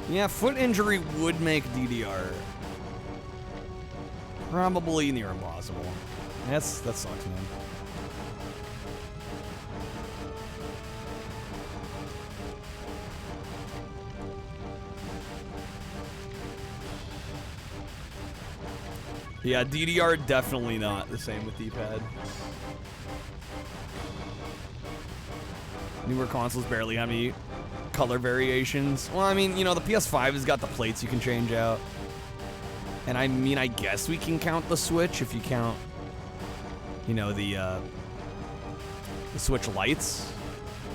Yeah, foot injury would make DDR probably near impossible. That sucks, man. Yeah, DDR definitely not the same with D-pad. Newer consoles barely have any color variations. Well, I mean, you know, the PS5 has got the plates you can change out. And I mean, I guess we can count the Switch if you count, you know, the Switch lights.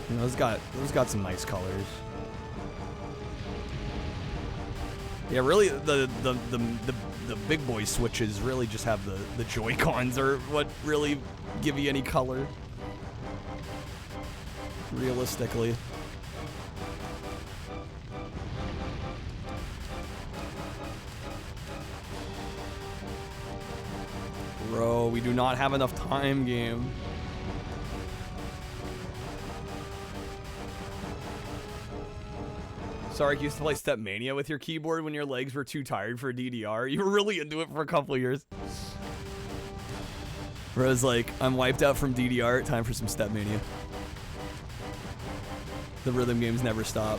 You know, those got some nice colors. Yeah, really, the big boy Switches really just have the Joy-Cons are what really give you any color. Realistically. Bro, we do not have enough time, game. Sorry, you used to play Step Mania with your keyboard when your legs were too tired for DDR. You were really into it for a couple of years. Bro's like, I'm wiped out from DDR, time for some Step Mania. The rhythm games never stop.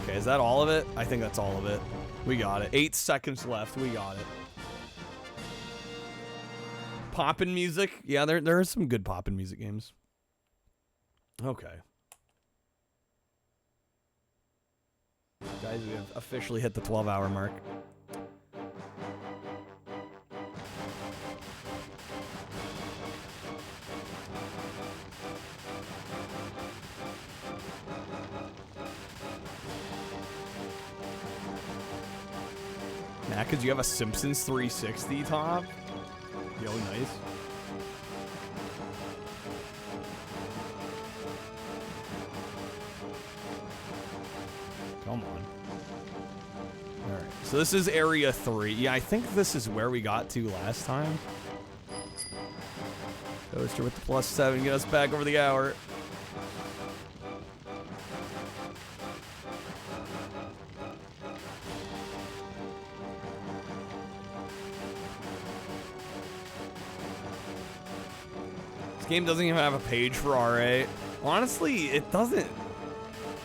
Okay, is that all of it? I think that's all of it. We got it. 8 seconds left. We got it. Poppin' music. Yeah, there are some good poppin' music games. Okay. Guys, we have officially hit the 12-hour mark. Matt, because you have a Simpsons 360 top? Yo, nice. Come on. Alright, so this is area 3. Yeah, I think this is where we got to last time. Toaster with the +7, get us back over the hour. This game doesn't even have a page for RA. Honestly, it doesn't.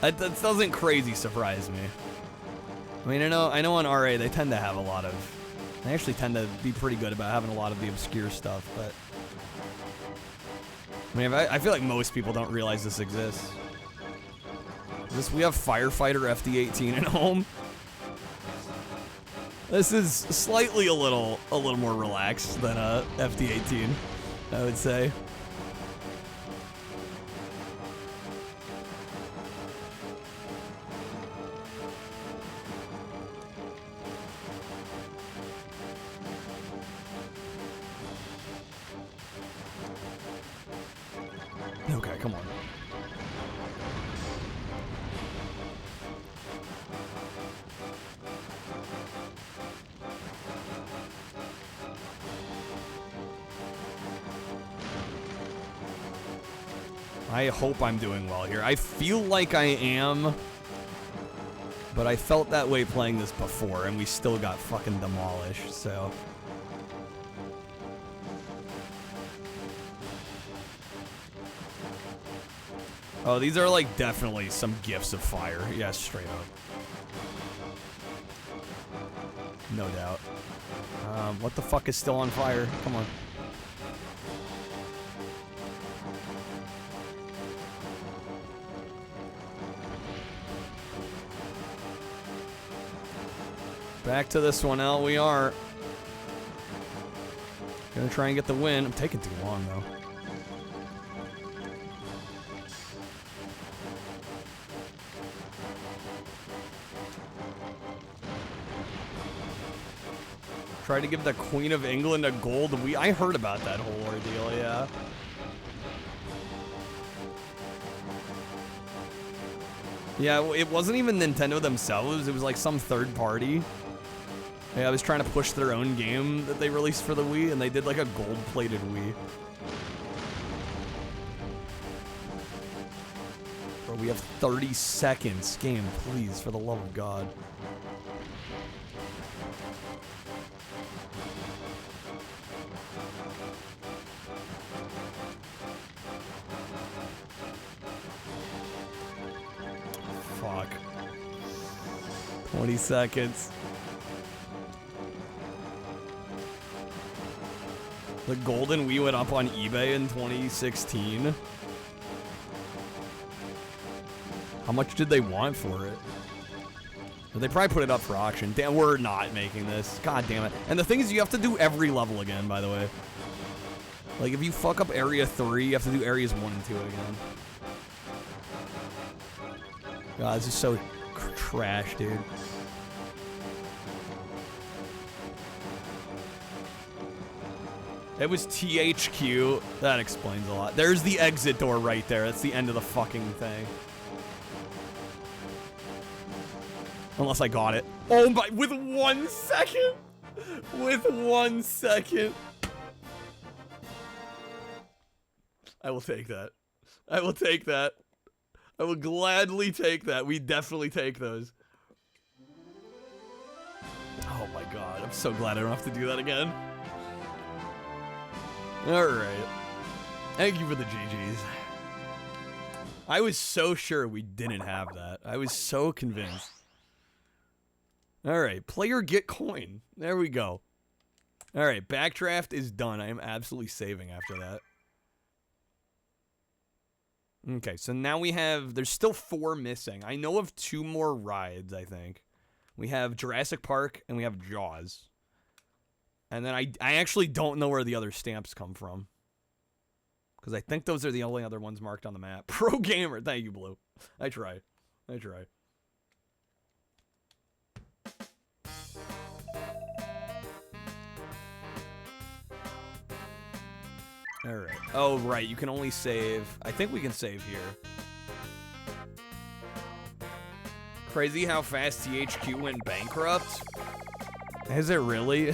That doesn't crazy surprise me. I mean, I know on RA they tend to have a lot of. They actually tend to be pretty good about having a lot of the obscure stuff, but. I mean, I feel like most people don't realize this exists. We have Firefighter FD18 at home. This is slightly a little more relaxed than FD18, I would say. Okay, come on. I hope I'm doing well here. I feel like I am, but I felt that way playing this before, and we still got fucking demolished, so... Oh, these are like definitely some gifts of fire. Yeah, straight up. No doubt. What the fuck is still on fire? Come on. Back to this one, Al, we are. Gonna try and get the win. I'm taking too long, though. Tried to give the Queen of England a gold. I heard about that whole ordeal, yeah. Yeah, it wasn't even Nintendo themselves. It was like some third party. Yeah, I was trying to push their own game that they released for the Wii, and they did like a gold-plated Wii. Bro, we have 30 seconds. Game, please, for the love of God. Fuck. 20 seconds. The golden Wii went up on eBay in 2016. How much did they want for it? They probably put it up for auction. Damn, we're not making this. God damn it. And the thing is, you have to do every level again, by the way. Like, if you fuck up Area 3, you have to do Areas 1 and 2 again. God, this is so trash, dude. It was THQ. That explains a lot. There's the exit door right there. That's the end of the fucking thing. Unless I got it. Oh my, with 1 second. With 1 second. I will take that. I will take that. I will gladly take that. We definitely take those. Oh my God, I'm so glad I don't have to do that again. Alright. Thank you for the GGs. I was so sure we didn't have that. I was so convinced. Alright, player get coin. There we go. Alright, backdraft is done. I am absolutely saving after that. Okay, so now we have... There's still 4 missing. I know of 2 more rides, I think. We have Jurassic Park and we have Jaws. And then I actually don't know where the other stamps come from. Because I think those are the only other ones marked on the map. Pro Gamer. Thank you, Blue. I try. I try. Alright. Oh, right. You can only save... I think we can save here. Crazy how fast THQ went bankrupt. Is it really?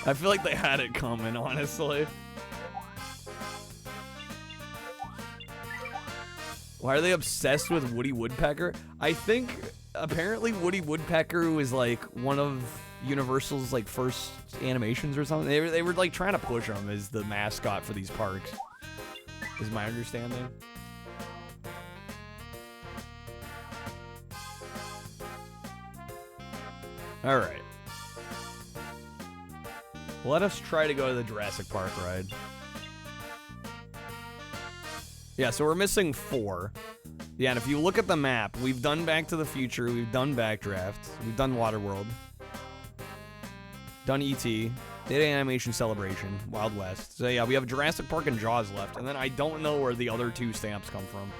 I feel like they had it coming, honestly. Why are they obsessed with Woody Woodpecker? I think, apparently, Woody Woodpecker was, like, one of Universal's, like, first animations or something. They were like, trying to push him as the mascot for these parks, is my understanding. Alright. Let us try to go to the Jurassic Park ride. Yeah, so we're missing 4. Yeah, and if you look at the map, we've done Back to the Future, we've done Backdraft, we've done Waterworld, done E.T., Data Animation Celebration, Wild West. So yeah, we have Jurassic Park and Jaws left, and then I don't know where the other 2 stamps come from.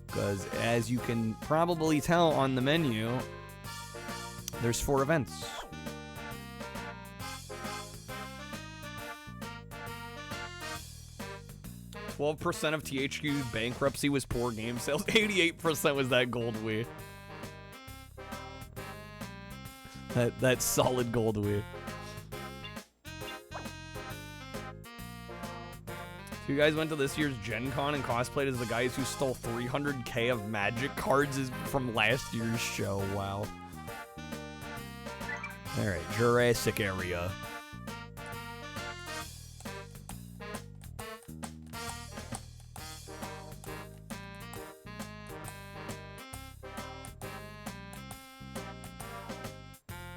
Because, as you can probably tell on the menu, there's 4 events. 12% of THQ's bankruptcy was poor game sales. 88% was that gold Wii. That solid gold Wii. So you guys went to this year's Gen Con and cosplayed as the guys who stole 300K of Magic cards from last year's show. Wow. Alright, Jurassic area.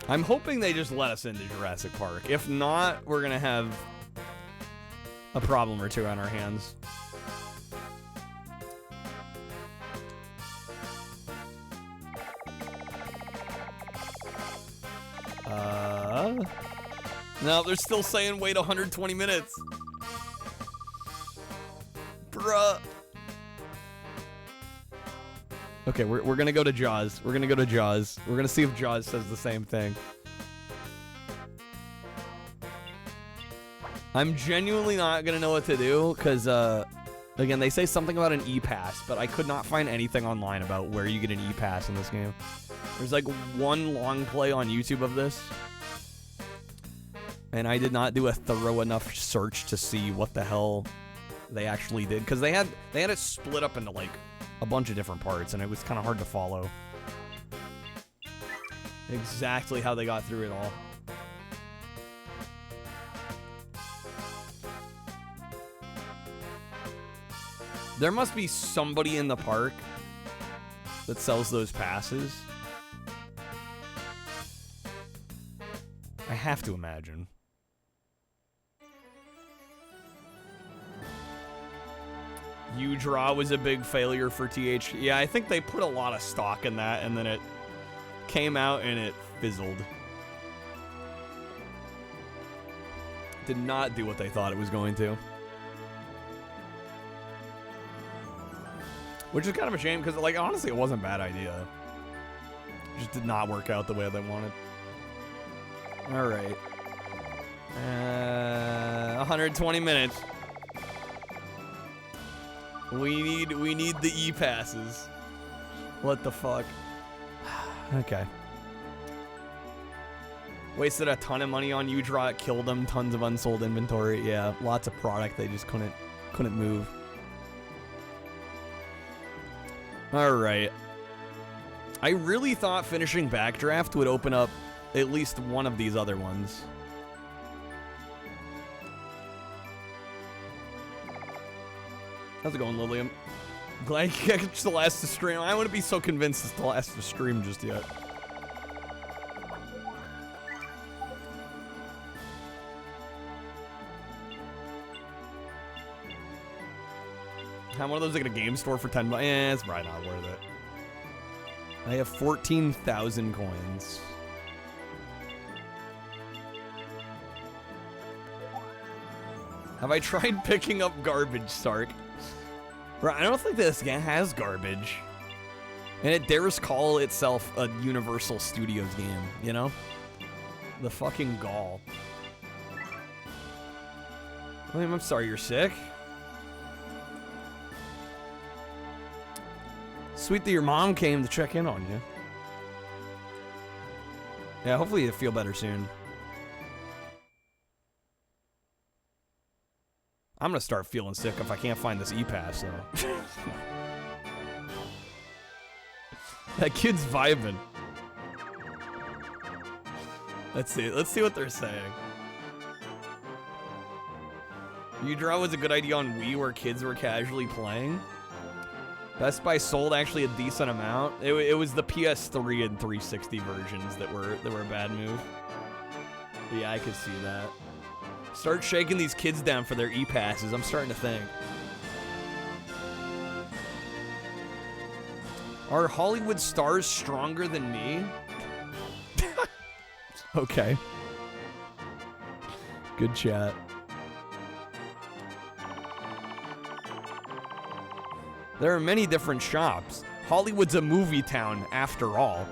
I'm hoping they just let us into Jurassic Park. If not, we're gonna have a problem or 2 on our hands. No, they're still saying wait 120 minutes. Bruh. Okay, we're gonna go to Jaws. We're gonna go to Jaws. We're gonna see if Jaws says the same thing. I'm genuinely not gonna know what to do, because, again, they say something about an E-Pass, but I could not find anything online about where you get an E-Pass in this game. There's like one long play on YouTube of this. And I did not do a thorough enough search to see what the hell they actually did. Because they had it split up into like a bunch of different parts, and it was kind of hard to follow exactly how they got through it all. There must be somebody in the park that sells those passes. I have to imagine. U-Draw was a big failure for TH. Yeah, I think they put a lot of stock in that, and then it came out and it fizzled. Did not do what they thought it was going to. Which is kind of a shame, because, like, honestly, it wasn't a bad idea. It just did not work out the way they wanted. Alright. 120 minutes. We need the E-passes. What the fuck? Okay. Wasted a ton of money on U-Draw. It killed them. Tons of unsold inventory. Yeah, lots of product. They just couldn't move. Alright. I really thought finishing Backdraft would open up at least one of these other ones. How's it going, Lilium? Glad it's the last to stream. I wouldn't be so convinced it's the last to stream just yet. How one of those like at a game store for 10 bucks? Eh, it's probably not worth it. I have 14,000 coins. Have I tried picking up garbage, Sark? Bro, I don't think this game has garbage. And it dares call itself a Universal Studios game, you know? The fucking gall. William, I'm sorry you're sick. Sweet that your mom came to check in on you. Yeah, hopefully you feel better soon. I'm gonna start feeling sick if I can't find this E-Pass, though. That kid's vibing. Let's see what they're saying. U-Draw was a good idea on Wii where kids were casually playing. Best Buy sold actually a decent amount. It was the PS3 and 360 versions that were a bad move. But yeah, I could see that. Start shaking these kids down for their E-passes. I'm starting to think. Are Hollywood stars stronger than me? Okay. Good chat. There are many different shops. Hollywood's a movie town, after all.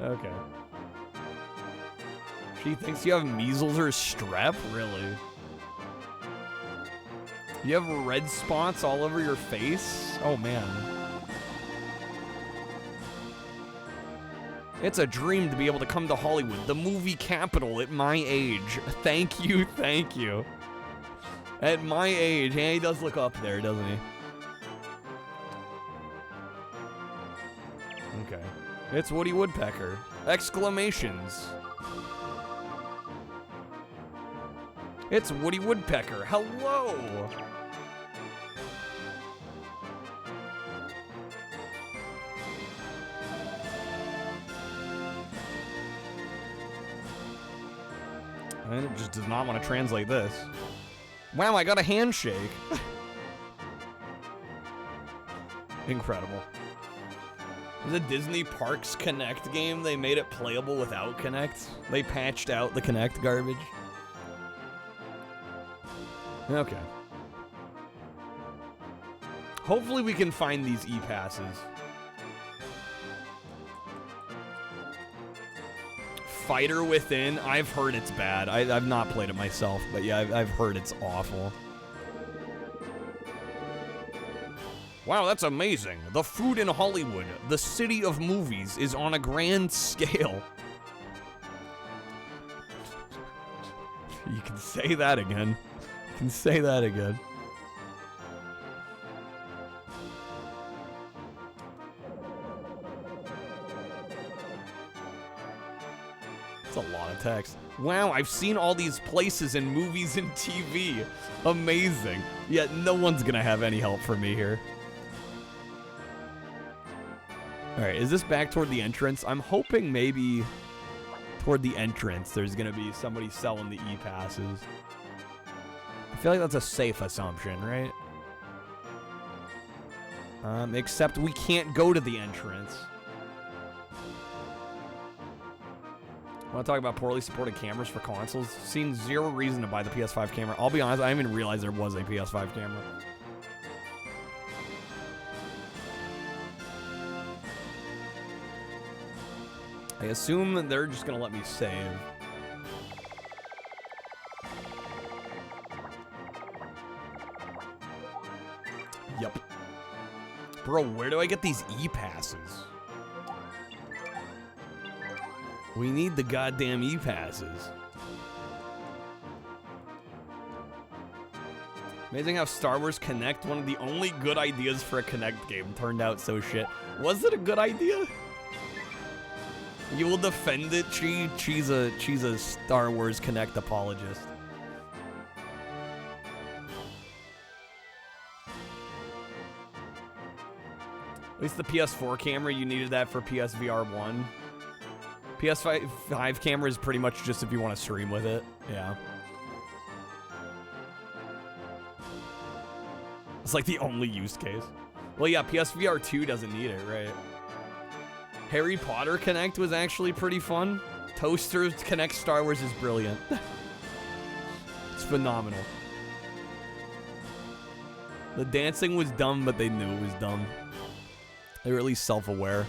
Okay. She thinks you have measles or strep? Really? You have red spots all over your face? Oh, man. It's a dream to be able to come to Hollywood, the movie capital at my age. Thank you, thank you. At my age, yeah, he does look up there, doesn't he? Okay. It's Woody Woodpecker. Exclamations. It's Woody Woodpecker. Hello! And it just does not want to translate this. Wow, I got a handshake. Incredible. There's a Disney Parks Connect game. They made it playable without Connect. They patched out the Connect garbage. Okay. Hopefully we can find these E-passes. Fighter Within, I've heard it's bad. I've not played it myself, but yeah, I've heard it's awful. Wow, that's amazing. The food in Hollywood, the city of movies, is on a grand scale. You can say that again. You can say that again. That's a lot of text. Wow, I've seen all these places in movies and TV. Amazing. Yet no one's gonna have any help for me here. Alright, is this back toward the entrance? I'm hoping maybe toward the entrance there's gonna be somebody selling the e-passes. I feel like that's a safe assumption, right? Except we can't go to the entrance. Want to talk about poorly supported cameras for consoles? Seen zero reason to buy the PS5 camera. I'll be honest, I didn't even realize there was a PS5 camera. I assume they're just gonna let me save. Yup. Bro, where do I get these e-passes? We need the goddamn e-passes. Amazing how Star Wars Kinect, one of the only good ideas for a Kinect game, turned out so shit. Was it a good idea? You will defend it, she's a Star Wars Kinect apologist. At least the PS4 camera, you needed that for PSVR 1. PS5 camera is pretty much just if you want to stream with it. Yeah. It's like the only use case. Well, yeah, PSVR 2 doesn't need it, right? Harry Potter Connect was actually pretty fun. Toaster Connect Star Wars is brilliant. It's phenomenal. The dancing was dumb, but they knew it was dumb. They were at least self-aware.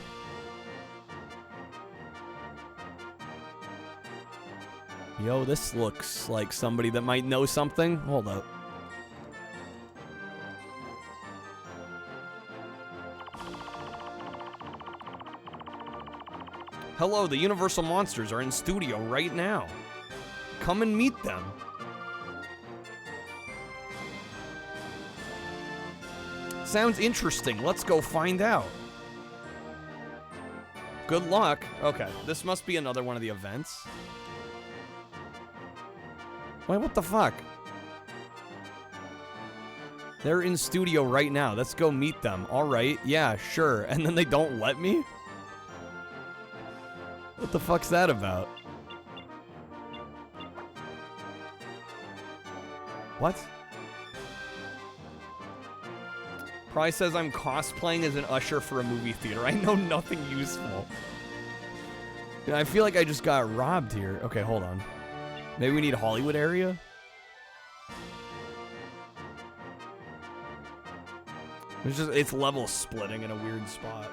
Yo, this looks like somebody that might know something. Hold up. Hello, the Universal Monsters are in studio right now. Come and meet them. Sounds interesting. Let's go find out. Good luck. Okay, this must be another one of the events. Wait, what the fuck? They're in studio right now. Let's go meet them. All right, yeah, sure. And then they don't let me? What the fuck's that about? What? Probably says I'm cosplaying as an usher for a movie theater. I know nothing useful. I feel like I just got robbed here. Okay, hold on. Maybe we need a Hollywood area? It's level splitting in a weird spot.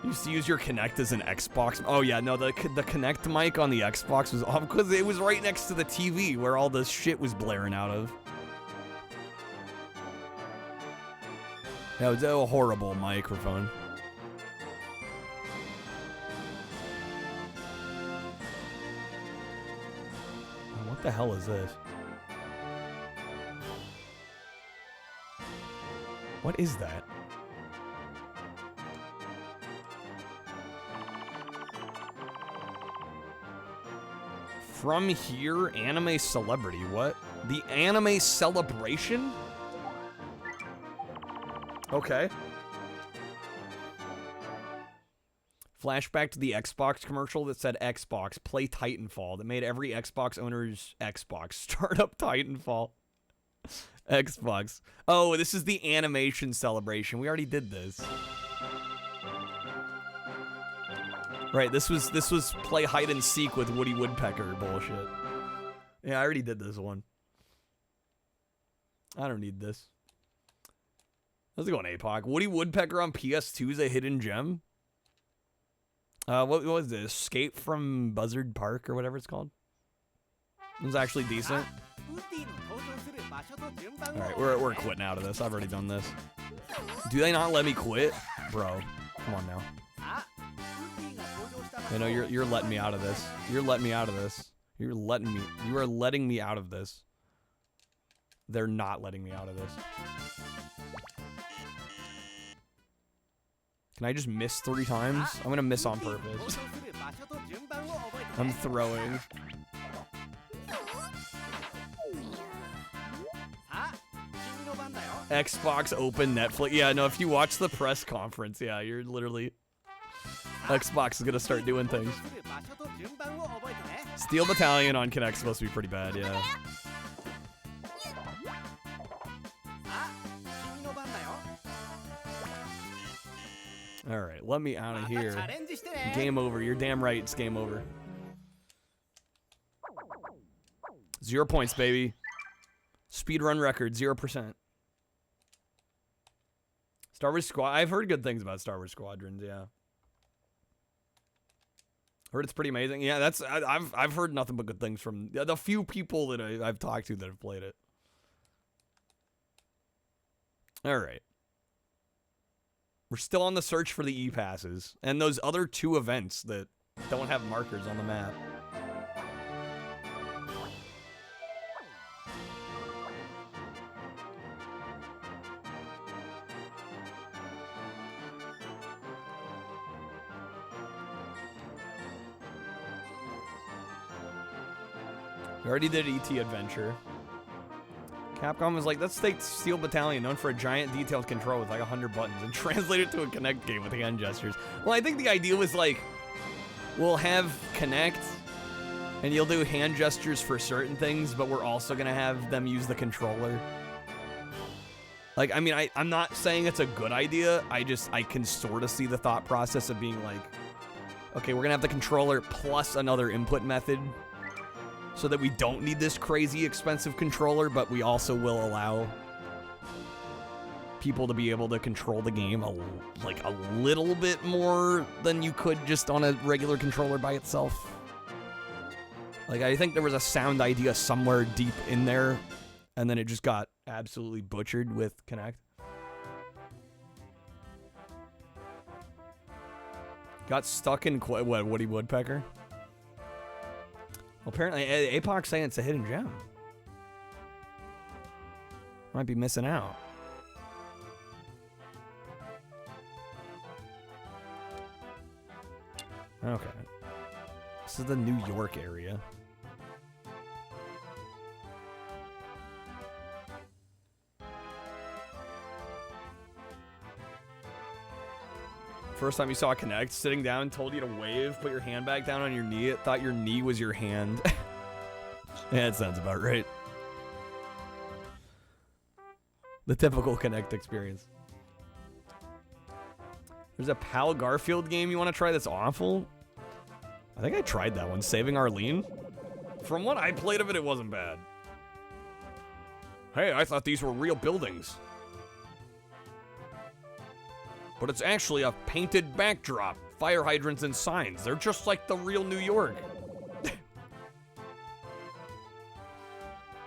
You used to use your Kinect as an Xbox. Oh yeah, no, the Kinect mic on the Xbox was off because it was right next to the TV where all this shit was blaring out of. Yeah, it was a horrible microphone. What the hell is this? What is that? From here, anime celebrity. What? The anime celebration? Okay. Flashback to the Xbox commercial that said Xbox, play Titanfall, that made every Xbox owner's Xbox start up Titanfall. Xbox. Oh, this is the animation celebration. We already did this. Right, this was play hide and seek with Woody Woodpecker bullshit. Yeah, I already did this one. I don't need this. How's it going, APOC? Woody Woodpecker on PS2 is a hidden gem? What was this? Escape from Buzzard Park or whatever it's called? It was actually decent. Alright, we're quitting out of this. I've already done this. Do they not let me quit? Bro, come on now. I know you're letting me out of this. You're letting me out of this. You are letting me out of this. They're not letting me out of this. Can I just miss 3 times? I'm gonna miss on purpose. I'm throwing. Xbox Open Netflix. Yeah, no, if you watch the press conference, yeah, you're literally... Xbox is gonna start doing things. Steel Battalion on Kinect's supposed to be pretty bad, yeah. Alright, let me out of here. Game over. You're damn right, it's game over. 0 points, baby. Speedrun record, 0%. Star Wars Squad. I've heard good things about Star Wars Squadrons, yeah. Heard it's pretty amazing. Yeah, that's I've heard nothing but good things from the few people that I've talked to that have played it. Alright. We're still on the search for the E-passes and those other 2 events that don't have markers on the map. We already did ET Adventure. Capcom was like, let's take Steel Battalion, known for a giant detailed control with like 100 buttons, and translate it to a Kinect game with hand gestures. Well, I think the idea was like, we'll have Kinect, and you'll do hand gestures for certain things, but we're also gonna have them use the controller. Like, I mean, I'm not saying it's a good idea, I can sort of see the thought process of being like, okay, we're gonna have the controller plus another input method, so that we don't need this crazy expensive controller, but we also will allow people to be able to control the game like a little bit more than you could just on a regular controller by itself. Like, I think there was a sound idea somewhere deep in there, and then it just got absolutely butchered with Kinect. Got stuck in, what, Woody Woodpecker? Well, apparently, APOC's saying it's a hidden gem. Might be missing out. Okay. This is the New York area. First time you saw Kinect, sitting down, told you to wave, put your hand back down on your knee. It thought your knee was your hand. Yeah, that sounds about right. The typical Kinect experience. There's a Pal Garfield game you want to try that's awful? I think I tried that one, Saving Arlene. From what I played of it, it wasn't bad. Hey, I thought these were real buildings. But it's actually a painted backdrop. Fire hydrants and signs. They're just like the real New York.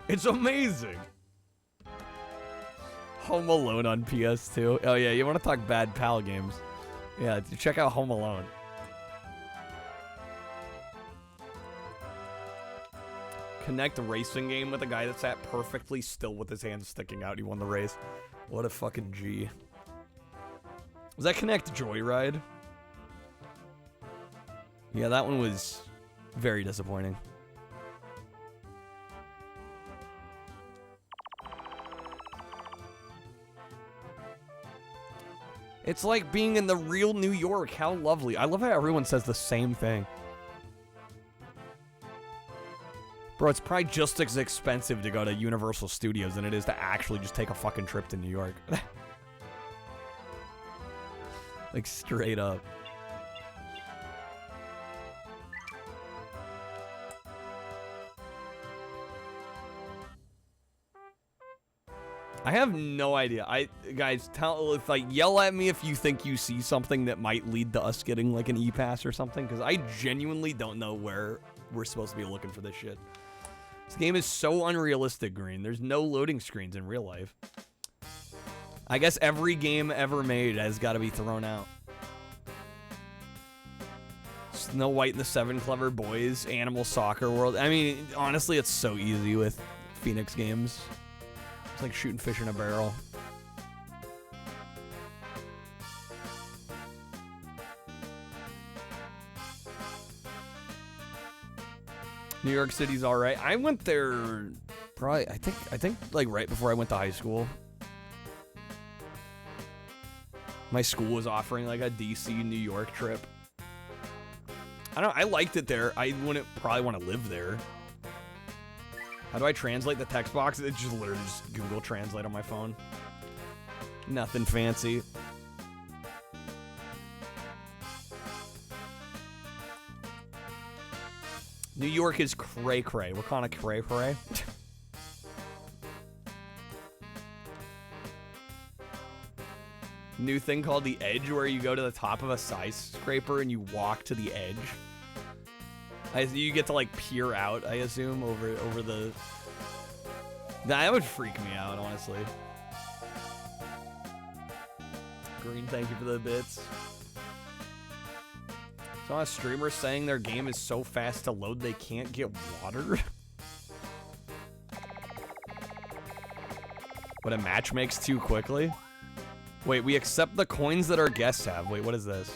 It's amazing. Home Alone on PS2. Oh yeah, you want to talk bad PAL games. Yeah, check out Home Alone. Kinect racing game with a guy that sat perfectly still with his hands sticking out. He won the race. What a fucking G. Was that Kinect Joyride? Yeah, that one was very disappointing. It's like being in the real New York. How lovely. I love how everyone says the same thing. Bro, it's probably just as expensive to go to Universal Studios than it is to actually just take a fucking trip to New York. Like, straight up. I have no idea. Guys, yell at me if you think you see something that might lead to us getting like an E-Pass or something, because I genuinely don't know where we're supposed to be looking for this shit. This game is so unrealistic, Green. There's no loading screens in real life. I guess every game ever made has got to be thrown out. Snow White and the Seven Clever Boys, Animal Soccer World. I mean, honestly, it's so easy with Phoenix games. It's like shooting fish in a barrel. New York City's all right. I went there probably, I think like right before I went to high school. My school was offering like a DC New York trip. I liked it there. I wouldn't probably want to live there. How do I translate the text box? It's just literally just Google Translate on my phone. Nothing fancy. New York is cray-cray. We're calling it cray-cray. New thing called the Edge, where you go to the top of a skyscraper and you walk to the edge. You get to like peer out, I assume, over the... That would freak me out, honestly. Green, thank you for the bits. Saw a streamer saying their game is so fast to load they can't get water. But a match makes too quickly? Wait, we accept the coins that our guests have. Wait, what is this?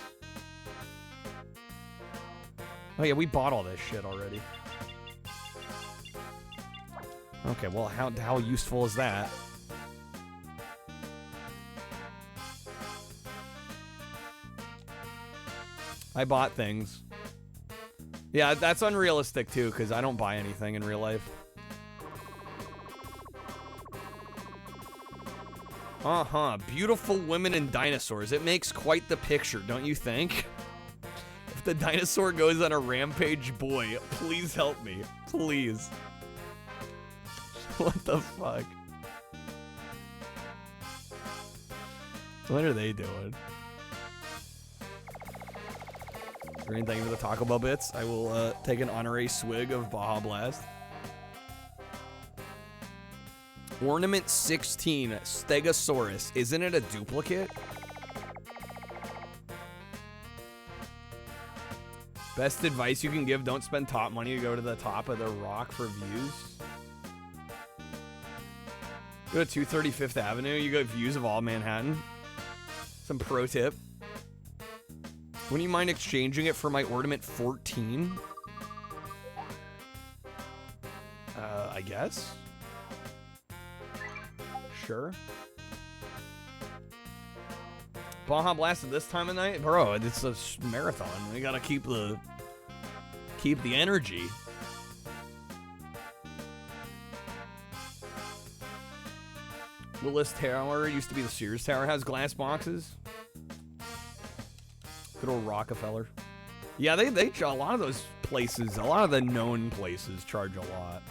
Oh yeah, we bought all this shit already. Okay, well, how useful is that? I bought things. Yeah, that's unrealistic too, because I don't buy anything in real life. Uh-huh, beautiful women and dinosaurs. It makes quite the picture, don't you think? If the dinosaur goes on a rampage, boy, please help me. Please. What the fuck? What are they doing? Green, thank you for the Taco Bell bits. I will take an honorary swig of Baja Blast. Ornament 16, Stegosaurus. Isn't it a duplicate? Best advice you can give, don't spend top money to go to the top of the rock for views. Go to 235th Avenue, you get views of all Manhattan. Some pro tip. Wouldn't you mind exchanging it for my Ornament 14? I guess. Sure. Baja Blast at this time of night? Bro, it's a marathon. We gotta keep the energy. Willis Tower used to be the Sears Tower. Has glass boxes. Good old Rockefeller. Yeah, they a lot of those places, a lot of the known places charge a lot.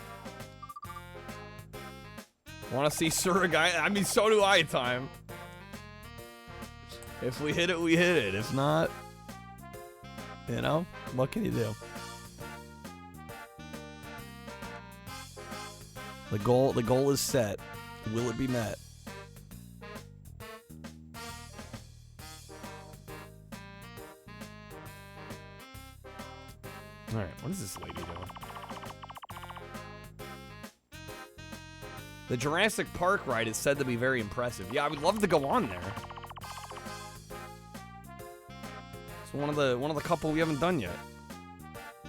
Want to see Surrogate? I mean, so do I, Time. If we hit it, we hit it. If not, you know, what can you do? The goal is set. Will it be met? All right, what is this lady doing? The Jurassic Park ride is said to be very impressive. Yeah, I would love to go on there. It's one of the couple we haven't done yet.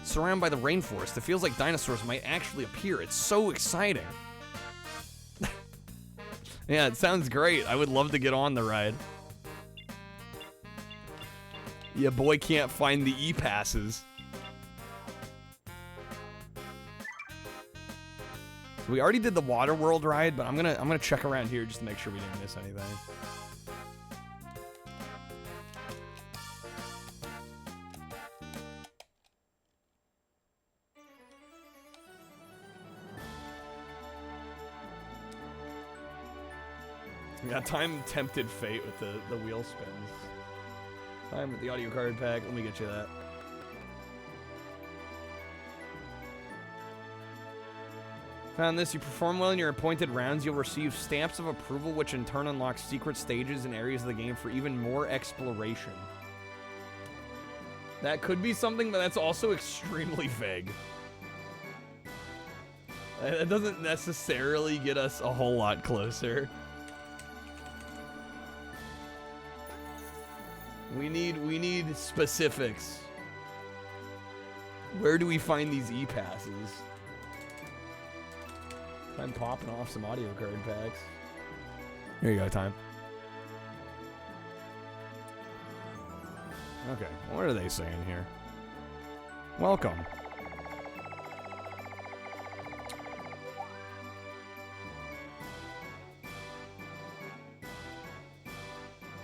Surrounded by the rainforest, it feels like dinosaurs might actually appear. It's so exciting. Yeah, it sounds great. I would love to get on the ride. Yeah, boy can't find the e-passes. We already did the Water World ride, but I'm gonna check around here just to make sure we didn't miss anything. Yeah, Time tempted fate with the wheel spins. Time with the audio card pack. Let me get you that. Found this. You perform well in your appointed rounds, you'll receive stamps of approval, which in turn unlocks secret stages and areas of the game for even more exploration. That could be something, but that's also extremely vague. That doesn't necessarily get us a whole lot closer. We need specifics. Where do we find these e-passes? I'm popping off some audio card packs. Here you go, time. Okay, what are they saying here? Welcome.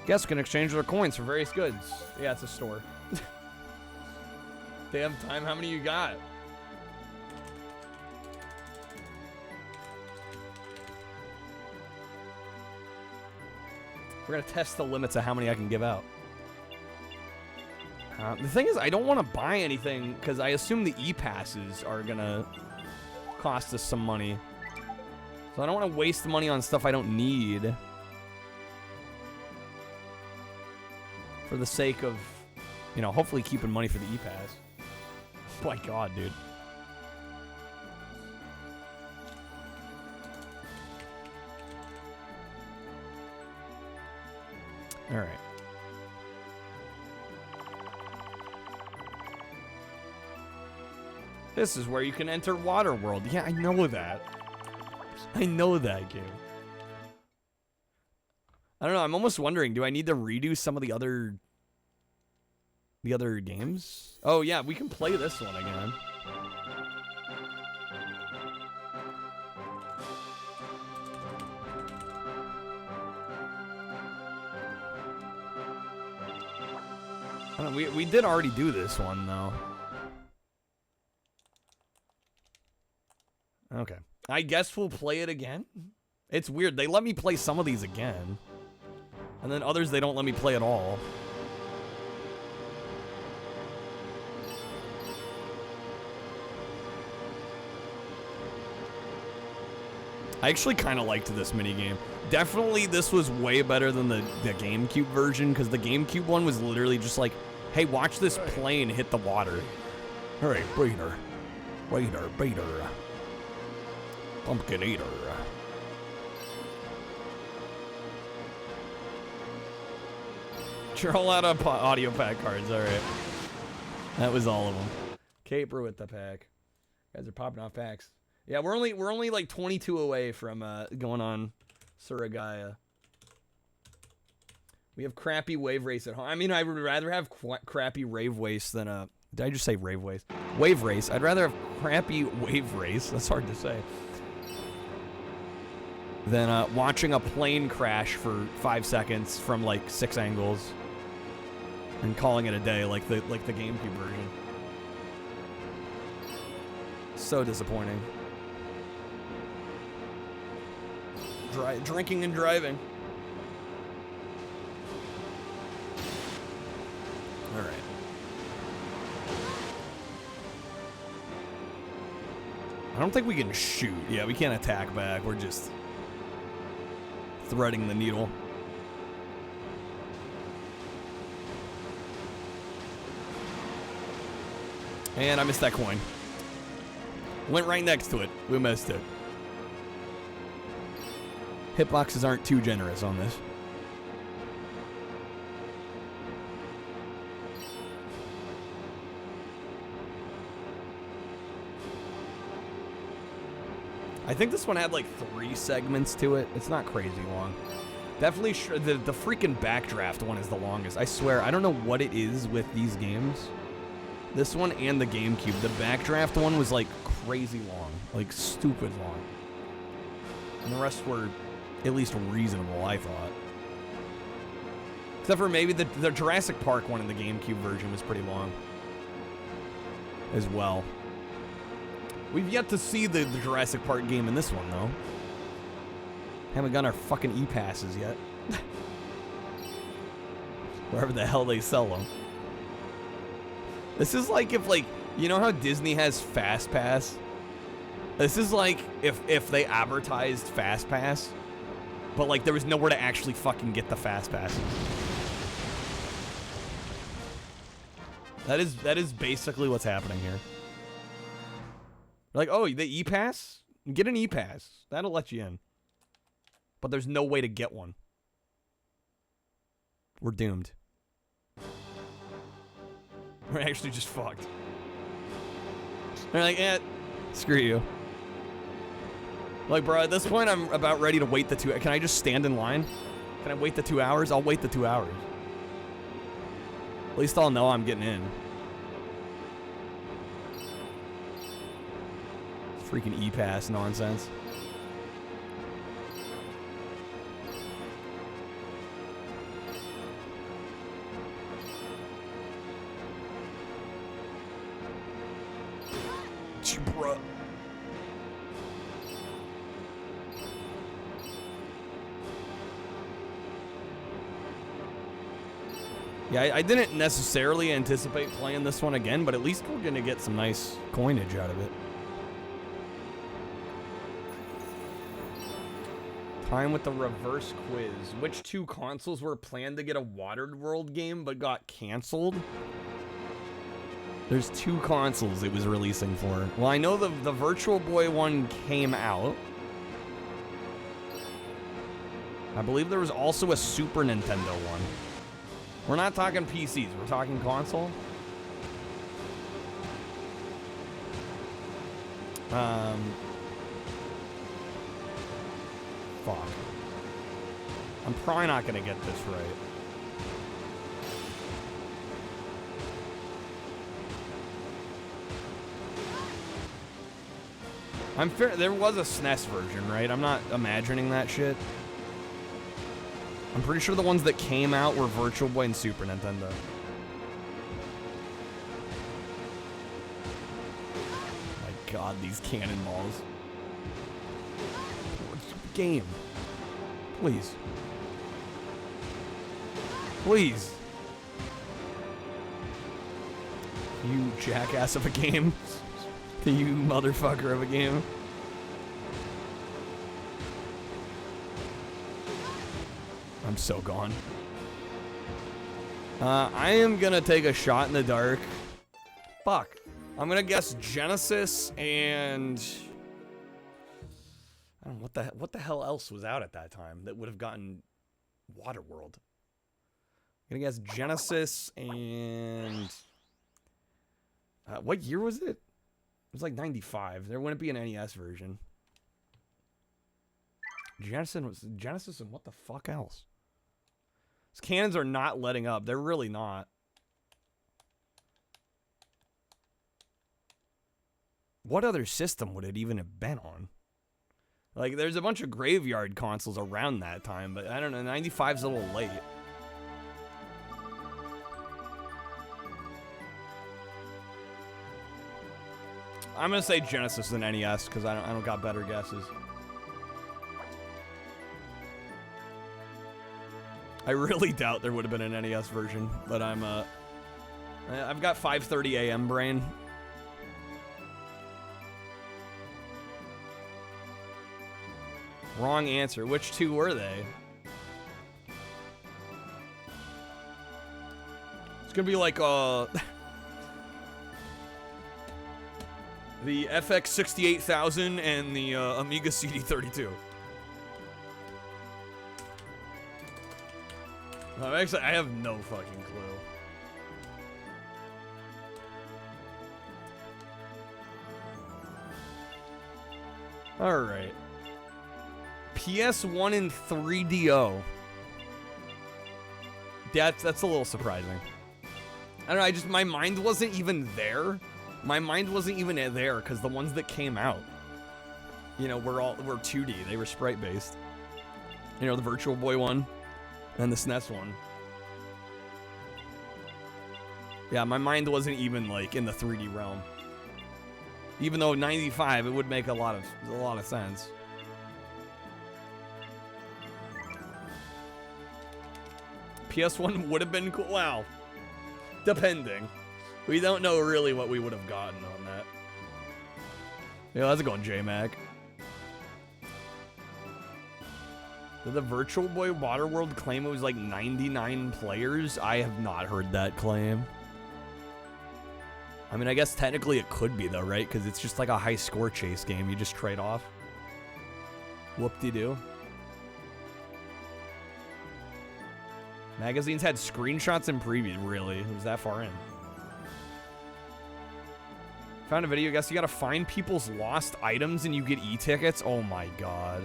Guests can exchange their coins for various goods. Yeah, it's a store. Damn, time, how many you got? We're gonna test the limits of how many I can give out. The thing is, I don't want to buy anything because I assume the e-passes are gonna cost us some money. So I don't want to waste the money on stuff I don't need. For the sake of, you know, hopefully keeping money for the e-pass. Oh my god, dude. Alright. This is where you can enter Waterworld. Yeah, I know that. I know that game. I don't know, I'm almost wondering, do I need to redo some of the other games? Oh yeah, we can play this one again. I don't know, we did already do this one though. Okay. I guess we'll play it again. It's weird, they let me play some of these again. And then others they don't let me play at all. I actually kind of liked this minigame. Definitely this was way better than the GameCube version, because the GameCube one was literally just like, hey, watch this plane hit the water. Alright, Raider. Pumpkin Eater. You're all out of audio pack cards, alright. That was all of them. Caper with the pack. Guys are popping off packs. Yeah, we're only like 22 away from going on Suragaya. We have crappy Wave Race at home. I mean, I would rather have crappy Rave Race than did I just say Rave Race? Wave Race. I'd rather have crappy Wave Race. That's hard to say. Than watching a plane crash for 5 seconds from like 6 angles and calling it a day like the GameCube version. So disappointing. Drinking and driving. All right. I don't think we can shoot. Yeah, we can't attack back. We're just threading the needle. And I missed that coin. Went right next to it. We missed it. Hitboxes aren't too generous on this. I think this one had like 3 segments to it. It's not crazy long. Definitely sure the freaking backdraft one is the longest. I swear, I don't know what it is with these games. This one and the GameCube. The backdraft one was like crazy long. Like stupid long. And the rest were at least reasonable, I thought. Except for maybe the Jurassic Park one in the GameCube version was pretty long. As well. We've yet to see the Jurassic Park game in this one, though. Haven't got our fucking e-passes yet. Wherever the hell they sell them. This is like if, like, you know how Disney has Fast Pass? This is like if they advertised Fast Pass, but like there was nowhere to actually fucking get the Fast Passes. That is basically what's happening here. Like, oh, the E-Pass? Get an E-Pass. That'll let you in. But there's no way to get one. We're doomed. We're actually just fucked. They're like, eh, screw you. Like, bro, at this point, I'm about ready to wait the 2... Can I just stand in line? Can I wait the 2 hours? I'll wait the 2 hours. At least I'll know I'm getting in. Freaking E-Pass nonsense. Bruh. Yeah, I didn't necessarily anticipate playing this one again, but at least we're gonna get some nice coinage out of it. Time with the reverse quiz. Which 2 consoles were planned to get a Watered World game but got canceled? There's 2 consoles it was releasing for. Well, I know the Virtual Boy one came out. I believe there was also a Super Nintendo one. We're not talking PCs, we're talking console. Fuck. I'm probably not gonna get this right. I'm fair. There was a SNES version, right? I'm not imagining that shit. I'm pretty sure the ones that came out were Virtual Boy and Super Nintendo. My god, these cannonballs. Game. Please. Please. You jackass of a game. You motherfucker of a game. I'm so gone. I am gonna take a shot in the dark. Fuck. I'm gonna guess Genesis and... I don't know, what the hell else was out at that time that would have gotten Waterworld? I'm gonna guess Genesis and... what year was it? It was like 95. There wouldn't be an NES version. Genesis and what the fuck else? These cannons are not letting up. They're really not. What other system would it even have been on? Like, there's a bunch of graveyard consoles around that time, but I don't know, 95's a little late. I'm gonna say Genesis than NES, because I don't got better guesses. I really doubt there would have been an NES version, but I've got 5:30 a.m. brain. Wrong answer. Which 2 were they? It's gonna be like, the FX 68000 and the Amiga CD32. Actually, I have no fucking clue. All right. PS1 and 3DO. That's a little surprising. I don't know, my mind wasn't even there. My mind wasn't even there because the ones that came out, you know, were 2D. They were sprite based. You know, the Virtual Boy one and the SNES one. Yeah, my mind wasn't even like in the 3D realm. Even though 95, it would make a lot of sense. PS1 would have been cool. Wow. Depending. We don't know really what we would have gotten on that. Yeah, how's it going, J-Mac? Did the Virtual Boy Waterworld claim it was like 99 players? I have not heard that claim. I mean, I guess technically it could be though, right? Because it's just like a high score chase game. You just trade off. Whoop-de-doo. Magazines had screenshots and previews, really? It was that far in. Found a video, I guess you gotta find people's lost items and you get e-tickets? Oh my god.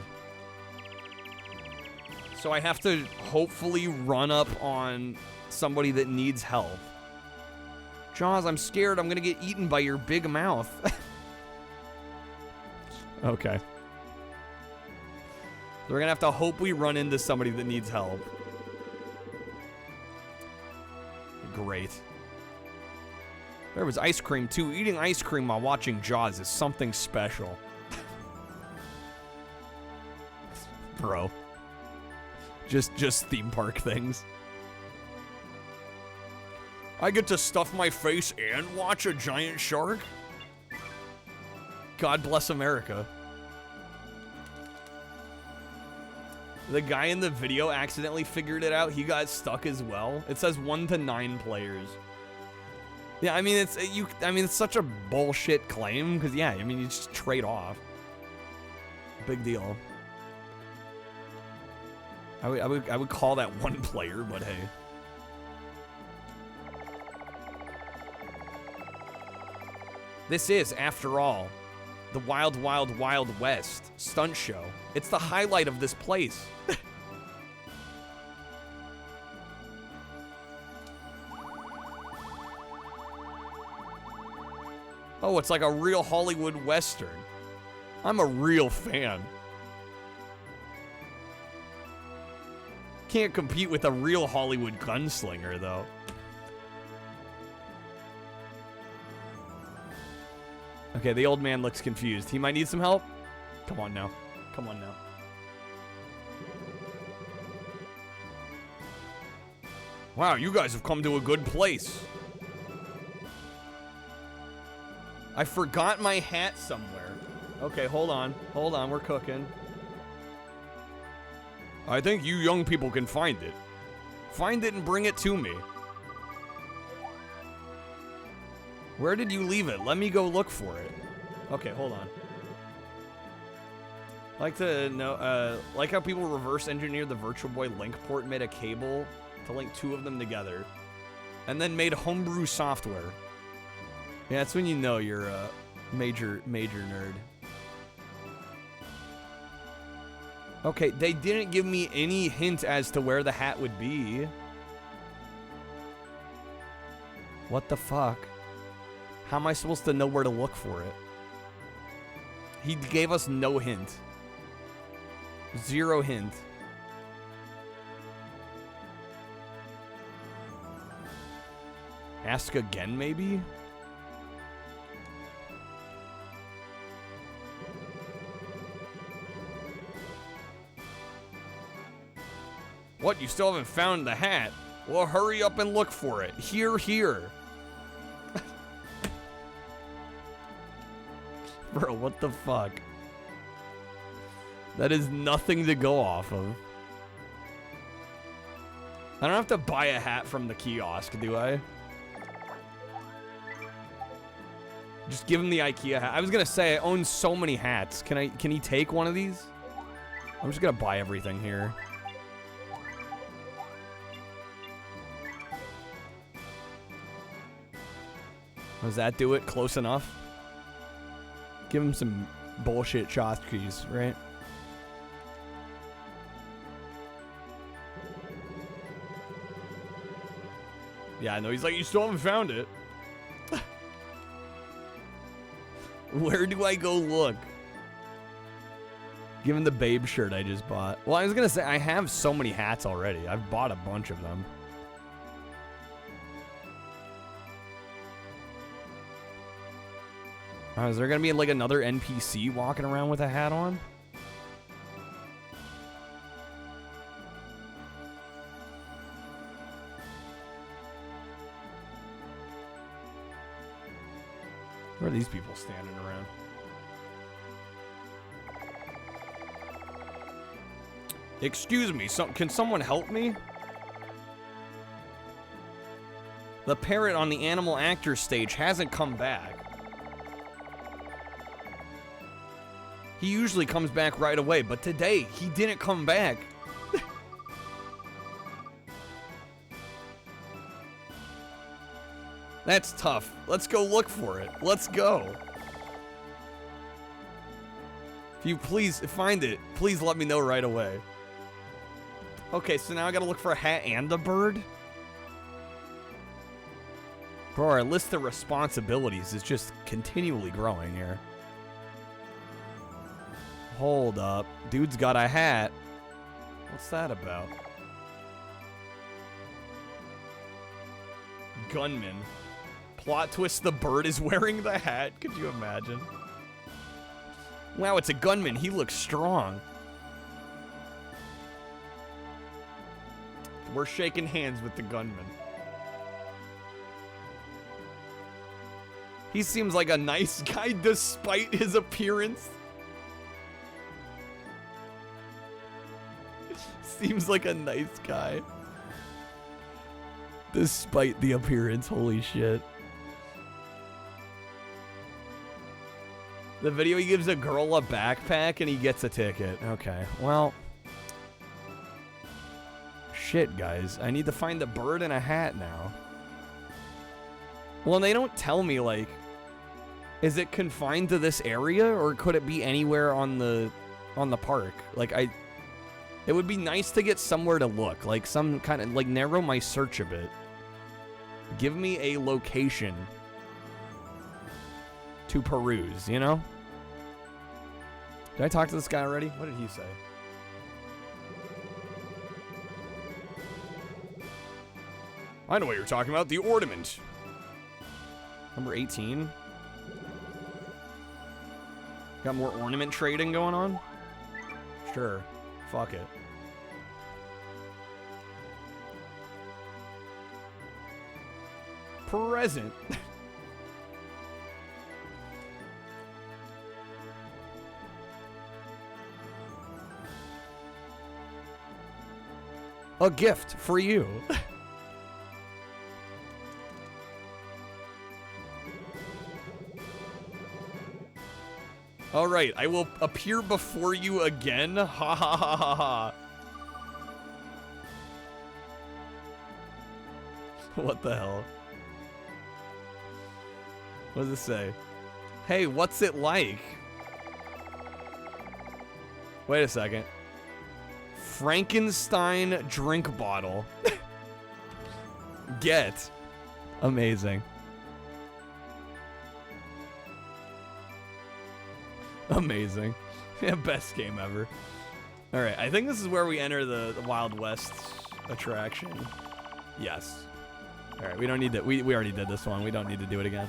So I have to hopefully run up on somebody that needs help. Jaws, I'm scared I'm gonna get eaten by your big mouth. Okay. So we're gonna have to hope we run into somebody that needs help. Great. There was ice cream too. Eating ice cream while watching Jaws is something special. Bro. Just theme park things. I get to stuff my face and watch a giant shark? God bless America. The guy in the video accidentally figured it out. He got stuck as well. It says 1 to 9 players. Yeah, I mean it's such a bullshit claim because yeah, I mean you just trade off. Big deal. I would call that 1 player, but hey. This is, after all, the Wild Wild Wild West stunt show. It's the highlight of this place. Oh, it's like a real Hollywood Western. I'm a real fan. Can't compete with a real Hollywood gunslinger, though. Okay, the old man looks confused. He might need some help? Come on now. Come on now. Wow, you guys have come to a good place. I forgot my hat somewhere. Okay, hold on. Hold on, we're cooking. I think you young people can find it. Find it and bring it to me. Where did you leave it? Let me go look for it. Okay, hold on. Like to know, like how people reverse engineered the Virtual Boy link port, made a cable to link 2 of them together, and then made homebrew software. Yeah, that's when you know you're a major nerd. Okay, they didn't give me any hint as to where the hat would be. What the fuck? How am I supposed to know where to look for it? He gave us no hint. 0 hint. Ask again, maybe? What, you still haven't found the hat? Well, hurry up and look for it. Here. Bro, what the fuck? That is nothing to go off of. I don't have to buy a hat from the kiosk, do I? Just give him the IKEA hat. I was gonna say, I own so many hats. Can he take one of these? I'm just gonna buy everything here. Does that do it? Close enough? Give him some bullshit tchotchkes, right? Yeah, I know. He's like, you still haven't found it. Where do I go look? Give him the Babe shirt I just bought. Well, I was gonna say, I have so many hats already. I've bought a bunch of them. Is there gonna be like another NPC walking around with a hat on? Where are these people standing around? Excuse me, can someone help me? The parrot on the animal actor stage hasn't come back. He usually comes back right away, but today he didn't come back. That's tough. Let's go look for it. Let's go. If you please find it, please let me know right away. Okay, so now I gotta look for a hat and a bird? Bro, our list of responsibilities is just continually growing here. Hold up. Dude's got a hat. What's that about? Gunman. Plot twist, the bird is wearing the hat. Could you imagine? Wow, it's a gunman. He looks strong. We're shaking hands with the gunman. He seems like a nice guy despite his appearance. Seems like a nice guy. Despite the appearance, holy shit. The video, he gives a girl a backpack and he gets a ticket. Okay, well. Shit, guys. I need to find a bird and a hat now. Well, and they don't tell me, like, is it confined to this area or could it be anywhere on the park? Like, it would be nice to get somewhere to look, like some kind of, like, narrow my search a bit. Give me a location to peruse, you know? Did I talk to this guy already? What did he say? I know what you're talking about, the ornament. Number 18. Got more ornament trading going on? Sure. Fuck it. Present. A gift for you. All right, I will appear before you again. Ha ha ha ha ha. What the hell? What does it say? Hey, what's it like? Wait a second. Frankenstein drink bottle. Get. Amazing. Amazing. Yeah, best game ever. Alright, I think this is where we enter the Wild West attraction. Yes. Alright, we don't need to. We already did this one. We don't need to do it again.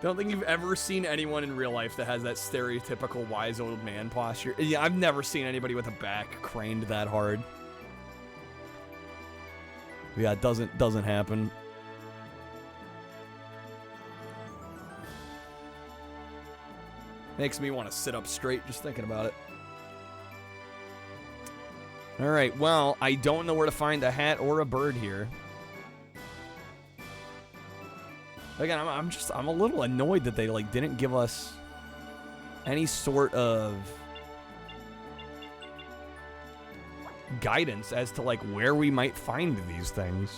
Don't think you've ever seen anyone in real life that has that stereotypical wise old man posture. Yeah, I've never seen anybody with a back craned that hard. Yeah, it doesn't happen. Makes me want to sit up straight just thinking about it. All right, well, I don't know where to find a hat or a bird here. Again, I'm a little annoyed that they like didn't give us any sort of guidance as to like where we might find these things.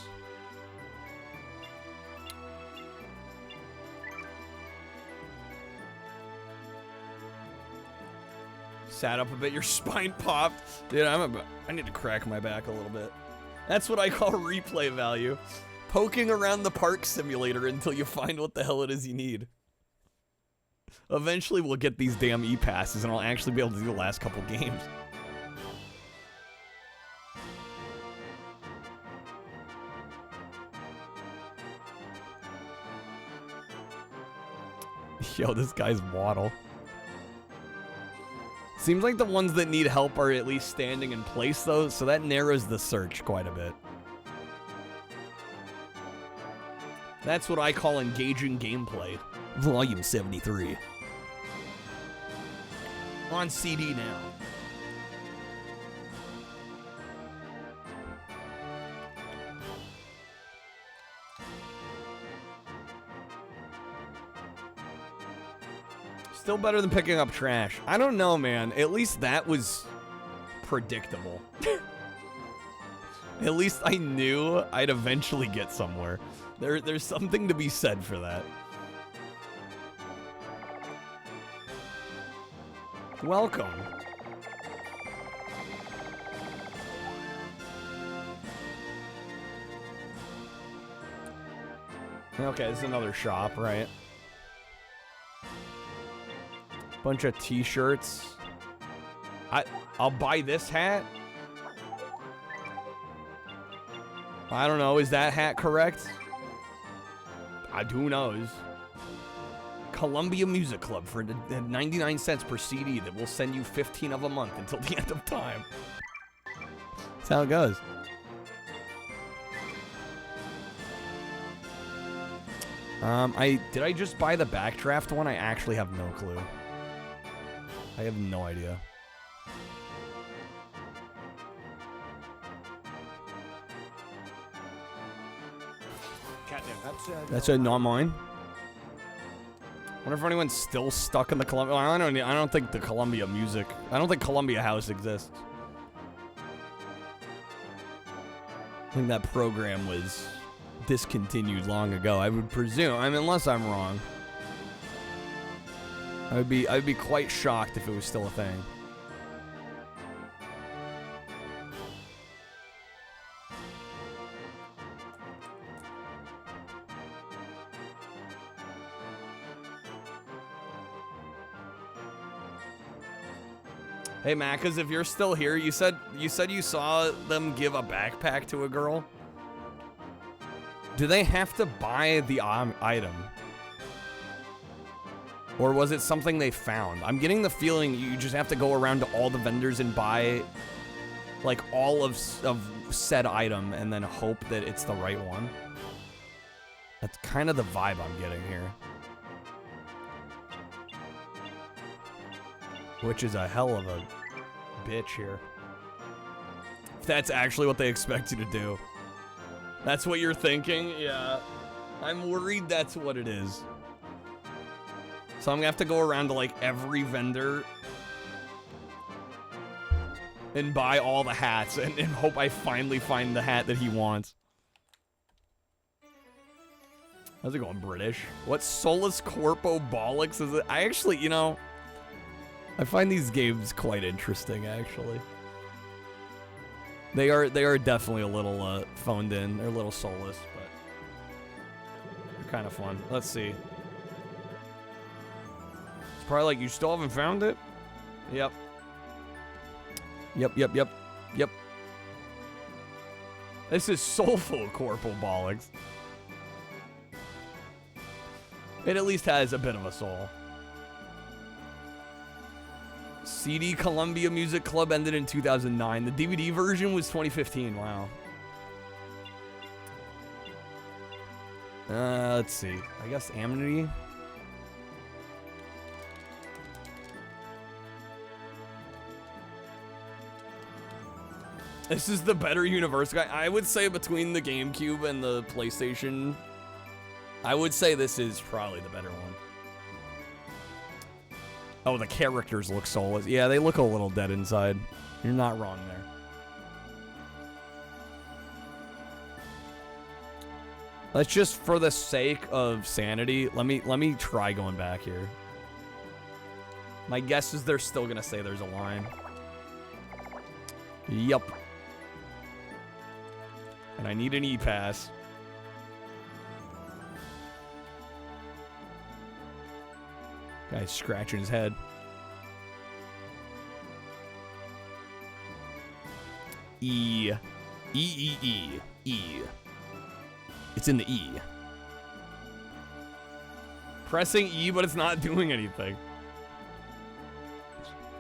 Sat up a bit, your spine popped. Dude, I need to crack my back a little bit. That's what I call replay value. Poking around the park simulator until you find what the hell it is you need. Eventually we'll get these damn E-passes and I'll actually be able to do the last couple games. Yo, this guy's Waddle. Seems like the ones that need help are at least standing in place though, so that narrows the search quite a bit. That's what I call engaging gameplay. Volume 73. On CD now. Still better than picking up trash. I don't know, man. At least that was predictable. At least I knew I'd eventually get somewhere. There's something to be said for that. Welcome. Okay, this is another shop, right? Bunch of t-shirts. I'll buy this hat. I don't know, is that hat correct? Who knows? Columbia Music Club for 99 cents per CD that will send you 15 of a month until the end of time. That's how it goes. Did I just buy the backdraft one? I actually have no clue. I have no idea. That's not mine. Wonder if anyone's still stuck in the Columbia. I don't think the Columbia music. I don't think Columbia House exists. I think that program was discontinued long ago. I would presume. I mean, unless I'm wrong. I'd be quite shocked if it was still a thing. Hey Macas, if you're still here, you said you saw them give a backpack to a girl. Do they have to buy the item? Or was it something they found? I'm getting the feeling you just have to go around to all the vendors and buy like all of said item and then hope that it's the right one. That's kind of the vibe I'm getting here. Which is a hell of a bitch here. If that's actually what they expect you to do. That's what you're thinking? Yeah. I'm worried that's what it is. So I'm gonna have to go around to like every vendor and buy all the hats and hope I finally find the hat that he wants. How's it going, British? What Solus Corpo Bollocks is it? I actually, you know, I find these games quite interesting, actually. They are definitely a little phoned in. They're a little soulless, but they're kind of fun. Let's see. It's probably like, you still haven't found it? Yep. Yep. This is soulful Corporal Bollocks. It at least has a bit of a soul. CD Columbia Music Club ended in 2009. The DVD version was 2015. Wow. Let's see. I guess Amity. This is the better universe. I would say between the GameCube and the PlayStation, I would say this is probably the better one. Oh, the characters look soulless. Yeah, they look a little dead inside. You're not wrong there. Let's just, for the sake of sanity, let me try going back here. My guess is they're still gonna say there's a line. Yup. And I need an E-Pass. Guy's scratching his head. E. It's in the E. Pressing E, but it's not doing anything.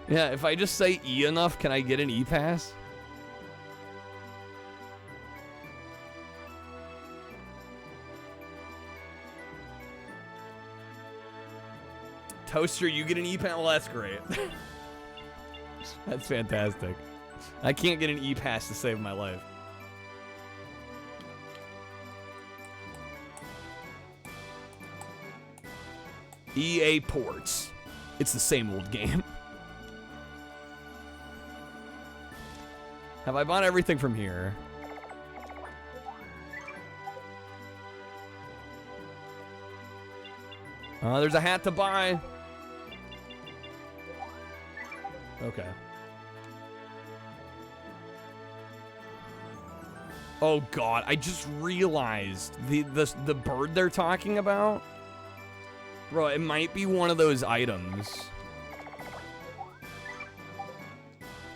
Yeah, if I just say E enough, can I get an E-Pass? Toaster, you get an E-Pass? Well, that's great. That's fantastic. I can't get an E-Pass to save my life. EA Ports. It's the same old game. Have I bought everything from here? There's a hat to buy. Okay. Oh god, I just realized the bird they're talking about. Bro, it might be one of those items.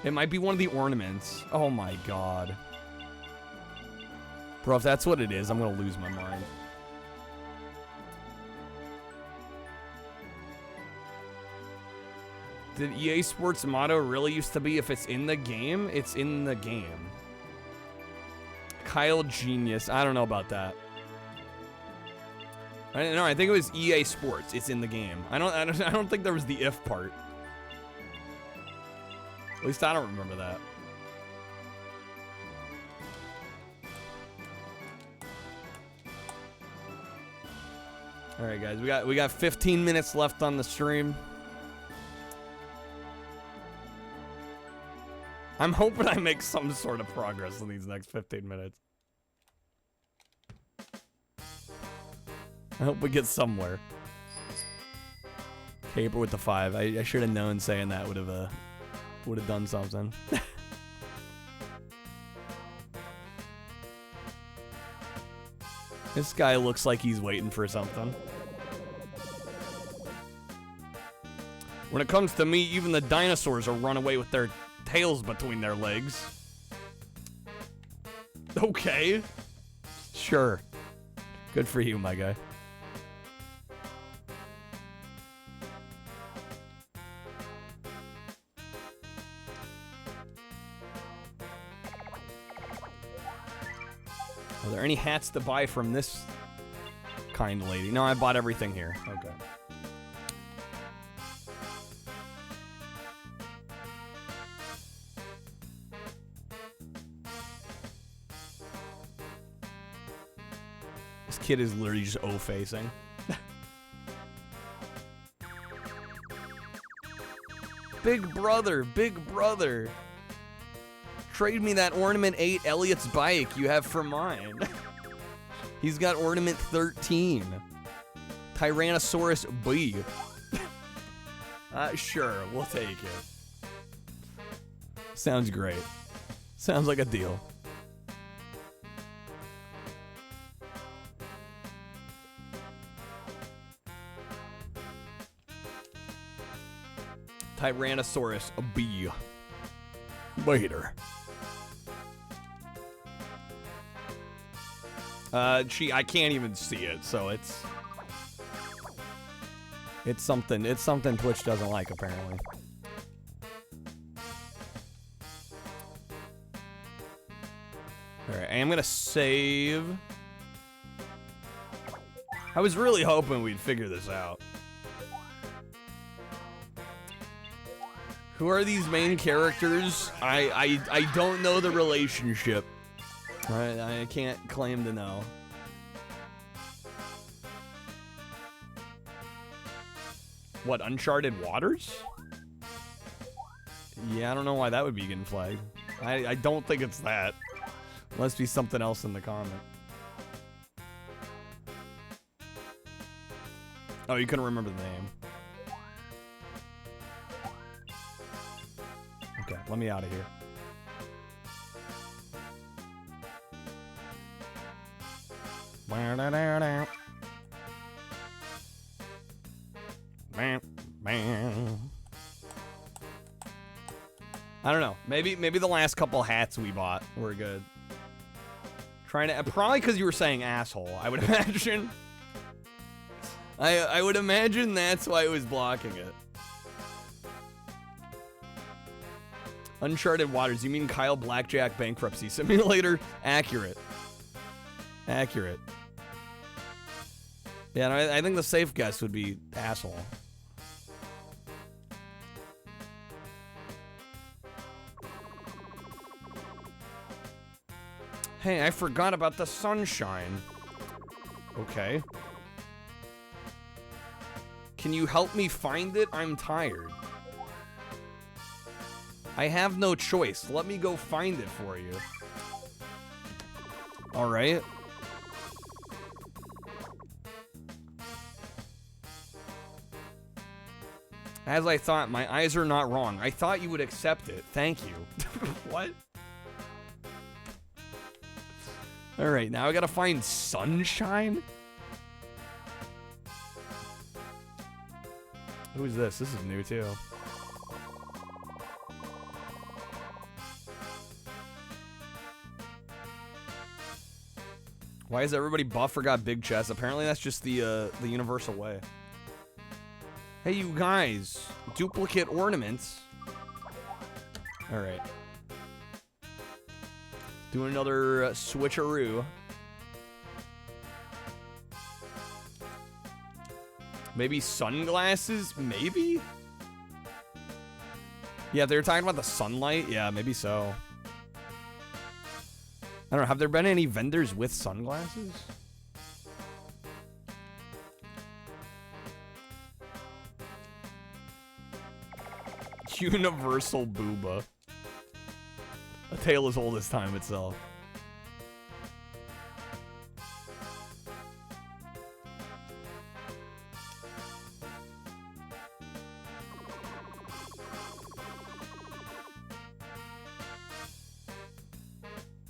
It might be one of the ornaments. Oh my god. Bro, if that's what it is, I'm gonna lose my mind. Did EA Sports motto really used to be, if it's in the game, it's in the game? Kyle Genius. I don't know about that. I don't know. I think it was EA Sports. It's in the game. I don't think there was the if part. At least I don't remember that. All right, guys. We got 15 minutes left on the stream. I'm hoping I make some sort of progress in these next 15 minutes. I hope we get somewhere. Caper with the 5. I should have known saying that would have done something. This guy looks like he's waiting for something. When it comes to me, even the dinosaurs will run away with their tails between their legs. Okay. Sure. Good for you, my guy. Are there any hats to buy from this kind lady? No, I bought everything here. Okay. This kid is literally just O-facing. Big brother, big brother. Trade me that ornament 8 Elliot's bike you have for mine. He's got ornament 13. Tyrannosaurus B. Sure, we'll take it. Sounds great. Sounds like a deal. Tyrannosaurus B. Later. I can't even see it, so it's something Twitch doesn't like, apparently. Alright, I'm gonna save. I was really hoping we'd figure this out. Who are these main characters? I don't know the relationship. I can't claim to know. What, Uncharted Waters? Yeah, I don't know why that would be getting flagged. I don't think it's that. Must be something else in the comment. Oh, you couldn't remember the name. Okay, let me out of here. I don't know. Maybe the last couple hats we bought were good. Trying to probably because you were saying asshole, I would imagine. I would imagine that's why it was blocking it. Uncharted Waters. You mean Kyle Blackjack Bankruptcy Simulator? Accurate. Accurate. Yeah, no, I think the safe guess would be asshole. Hey, I forgot about the sunshine. Okay. Can you help me find it? I'm tired. I have no choice. Let me go find it for you. All right. As I thought, my eyes are not wrong. I thought you would accept it. Thank you. What? All right, now I gotta find Sunshine? Who's this? This is new too. Why is everybody buff or got big chest? Apparently that's just the universal way. Hey, you guys. Duplicate ornaments. All right. Do another switcheroo. Maybe sunglasses? Maybe? Yeah, they were talking about the sunlight. Yeah, maybe so. I don't know. Have there been any vendors with sunglasses? Universal booba. A tale as old as time itself.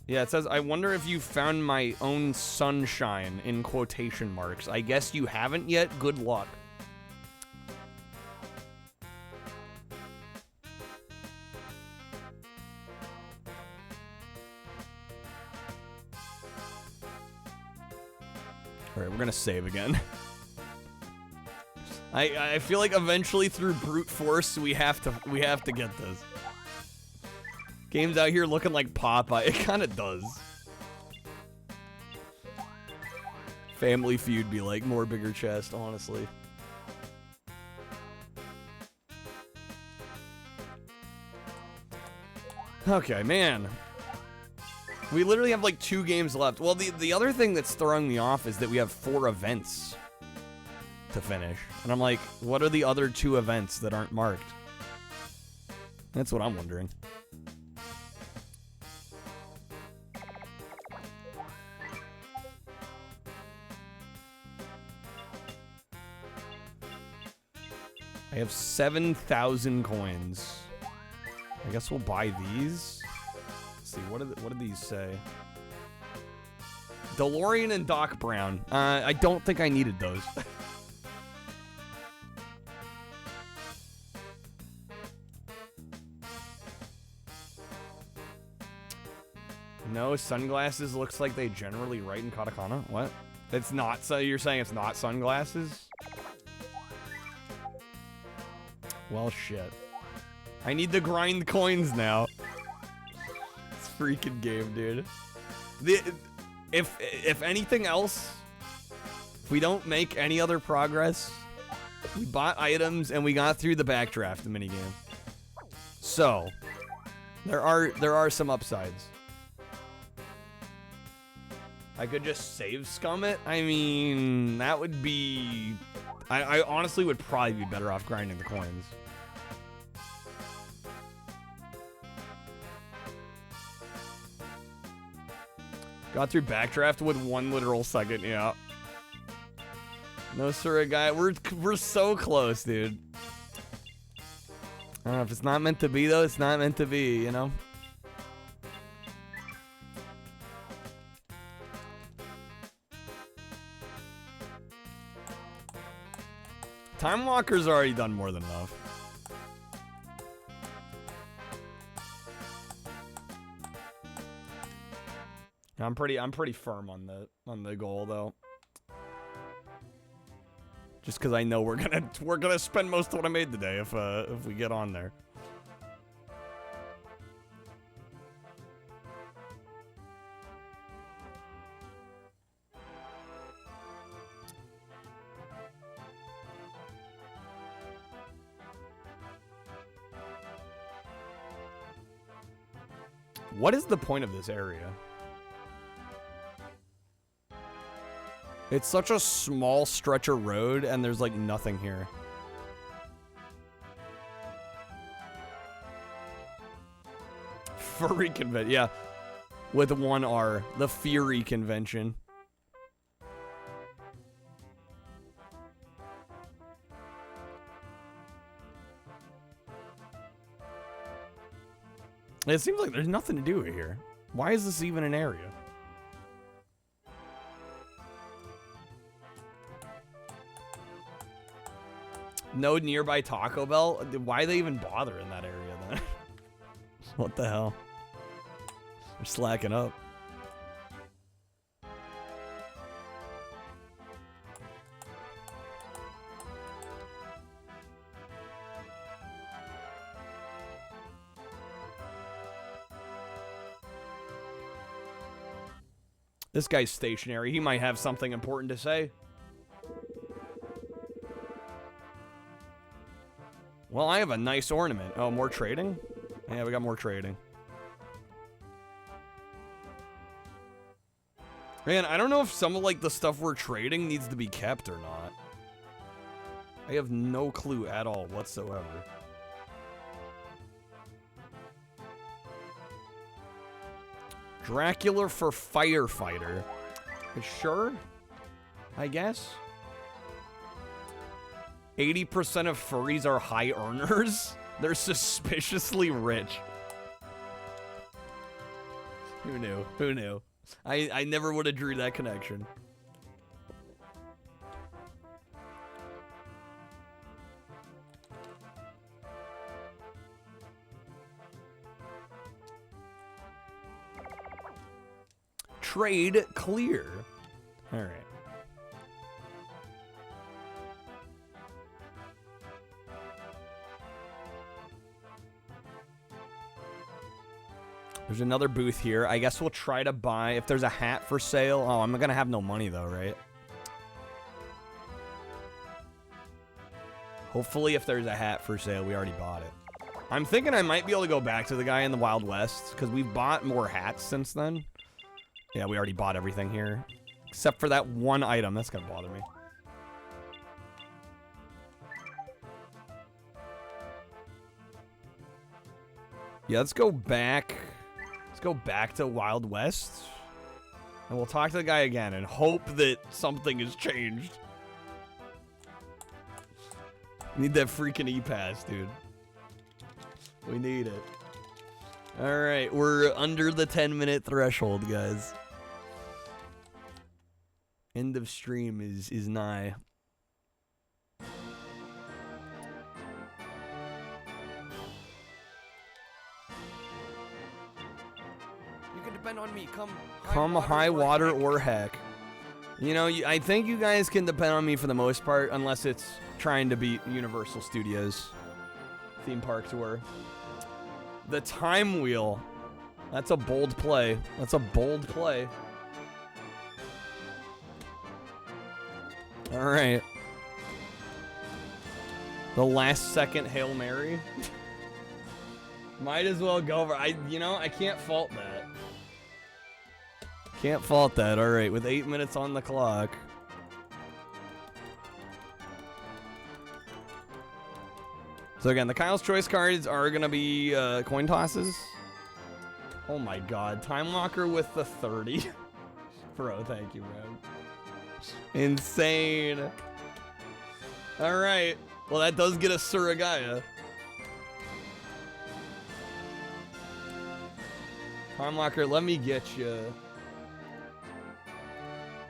Yeah, it says, I wonder if you found my own sunshine, in quotation marks. I guess you haven't yet. Good luck. Alright, we're gonna save again. I feel like eventually through brute force we have to get this. Game's out here looking like Popeye. It kind of does. Family Feud be like more bigger chest, honestly. Okay, man. We literally have like 2 games left. Well, the other thing that's throwing me off is that we have 4 events to finish. And I'm like, what are the other 2 events that aren't marked? That's what I'm wondering. I have 7,000 coins. I guess we'll buy these. Let's see, what did these say? DeLorean and Doc Brown. I don't think I needed those. No, sunglasses looks like they generally write in katakana. What? It's not, so you're saying it's not sunglasses? Well, shit. I need to grind coins now. This freaking game, dude. If anything else, if we don't make any other progress, we bought items and we got through the backdraft, the minigame. So, there are some upsides. I could just save scum it. I mean, that would be... I honestly would probably be better off grinding the coins. Got through backdraft with 1 literal second, yeah. No sir, guy. We're so close, dude. I don't know, if it's not meant to be, though, it's not meant to be, you know? Time Walker's already done more than enough. I'm pretty firm on the goal though. Just because I know we're gonna spend most of what I made today if we get on there. What is the point of this area? It's such a small stretch of road, and there's like nothing here. Furry convention. Yeah. With one R. The Fury convention. It seems like there's nothing to do here. Why is this even an area? No nearby Taco Bell? Why they even bother in that area then? What the hell? They're slacking up. This guy's stationary. He might have something important to say. Well, I have a nice ornament. Oh, more trading? Yeah, we got more trading. Man, I don't know if some of like the stuff we're trading needs to be kept or not. I have no clue at all whatsoever. Dracula for firefighter. Sure? I guess. 80% of furries are high earners? They're suspiciously rich. Who knew? Who knew? I never would have drew that connection. Trade clear. All right. There's another booth here. I guess we'll try to buy if there's a hat for sale. Oh, I'm gonna have no money though, right? Hopefully if there's a hat for sale, we already bought it. I'm thinking I might be able to go back to the guy in the Wild West because we've bought more hats since then. Yeah, we already bought everything here. Except for that one item. That's gonna bother me. Yeah, let's go back. Let's go back to Wild West. And we'll talk to the guy again and hope that something has changed. We need that freaking E-Pass, dude. We need it. Alright, we're under the 10-minute threshold, guys. End of stream is nigh. You can depend on me. Come high water or heck. You know, I think you guys can depend on me for the most part, unless it's trying to beat Universal Studios theme park tour. The time wheel. That's a bold play. That's a bold play. All right. The last second Hail Mary. Might as well go for you know, I can't fault that. Can't fault that. All right, with 8 minutes on the clock. So again, the Kyle's Choice cards are going to be coin tosses. Oh my god. Time Locker with the 30. Bro, thank you, man. Insane. Alright. Well, that does get us Suragaya. Time Locker, let me get you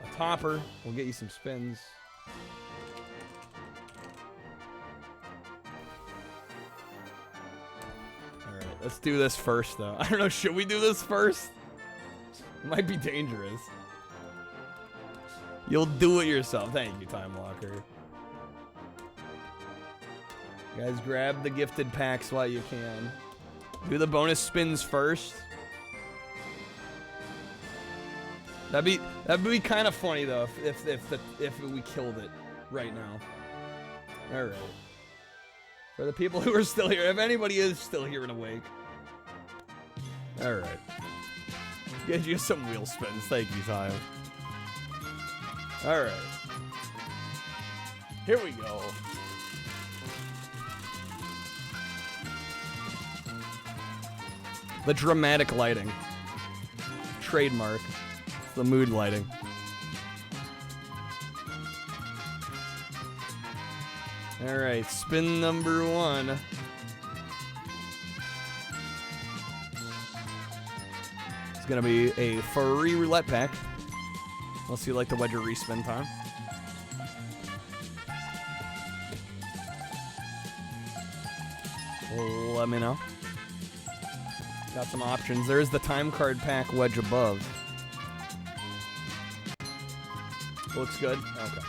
a topper. We'll get you some spins. Let's do this first, though. I don't know, should we do this first? It might be dangerous. You'll do it yourself. Thank you, Time Walker. You guys, grab the gifted packs while you can. Do the bonus spins first. That'd be kind of funny though if we killed it right now. All right. For the people who are still here, if anybody is still here and awake. All right. Get you some wheel spins. Thank you, Time. All right. Here we go. The dramatic lighting. Trademark. It's the mood lighting. Alright, spin number 1. It's gonna be a free roulette pack. Unless you like the wedge or respin time. Let me know. Got some options. There's the time card pack wedge above. Looks good? Okay.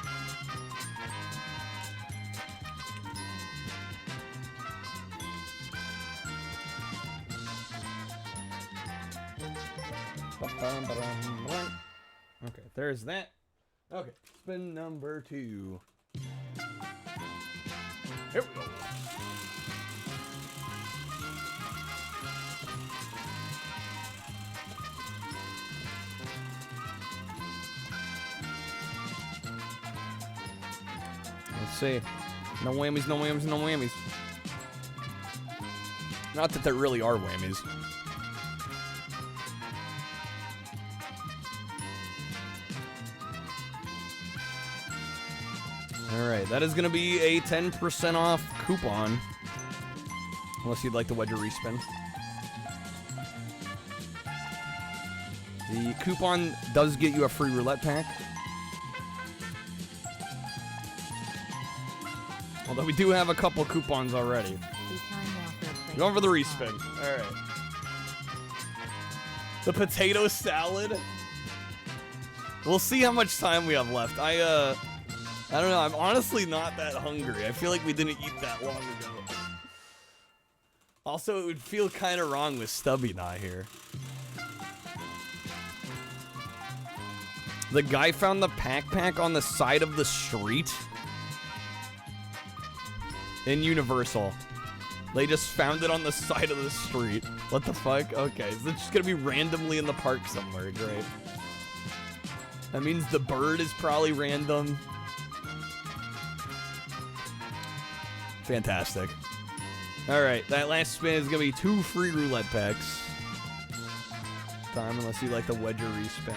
Okay, there's that. Okay, spin number 2. Here we go. Let's see. No whammies, no whammies, no whammies. Not that there really are whammies. Alright, that is going to be a 10% off coupon. Unless you'd like the wedge or respin. The coupon does get you a free roulette pack. Although we do have a couple coupons already. Going for the respin. Alright. The potato salad. We'll see how much time we have left. I don't know. I'm honestly not that hungry. I feel like we didn't eat that long ago. Also, it would feel kind of wrong with Stubby not here. The guy found the pack on the side of the street in Universal. They just found it on the side of the street. What the fuck? Okay, so it's just gonna be randomly in the park somewhere. Great. That means the bird is probably random. Fantastic. Alright, that last spin is gonna be 2 free roulette packs. Time, unless you like the wedge or respin.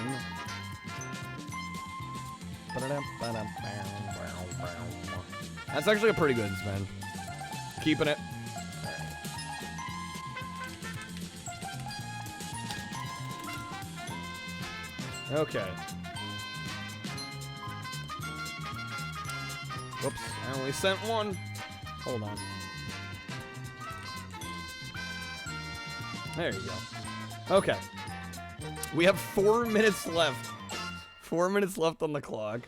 That's actually a pretty good spin. Keeping it. Okay. Whoops, I only sent 1. Hold on. There you go. Okay. We have 4 minutes left. 4 minutes left on the clock.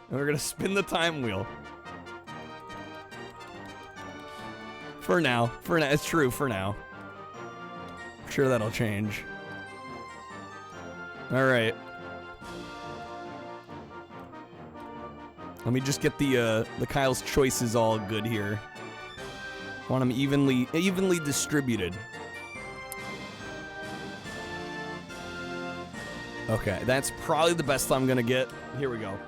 And we're gonna spin the time wheel. For now. It's true, for now. I'm sure that'll change. Alright. Let me just get the Kyle's choices all good here. Want them evenly distributed. Okay, that's probably the best I'm gonna get. Here we go.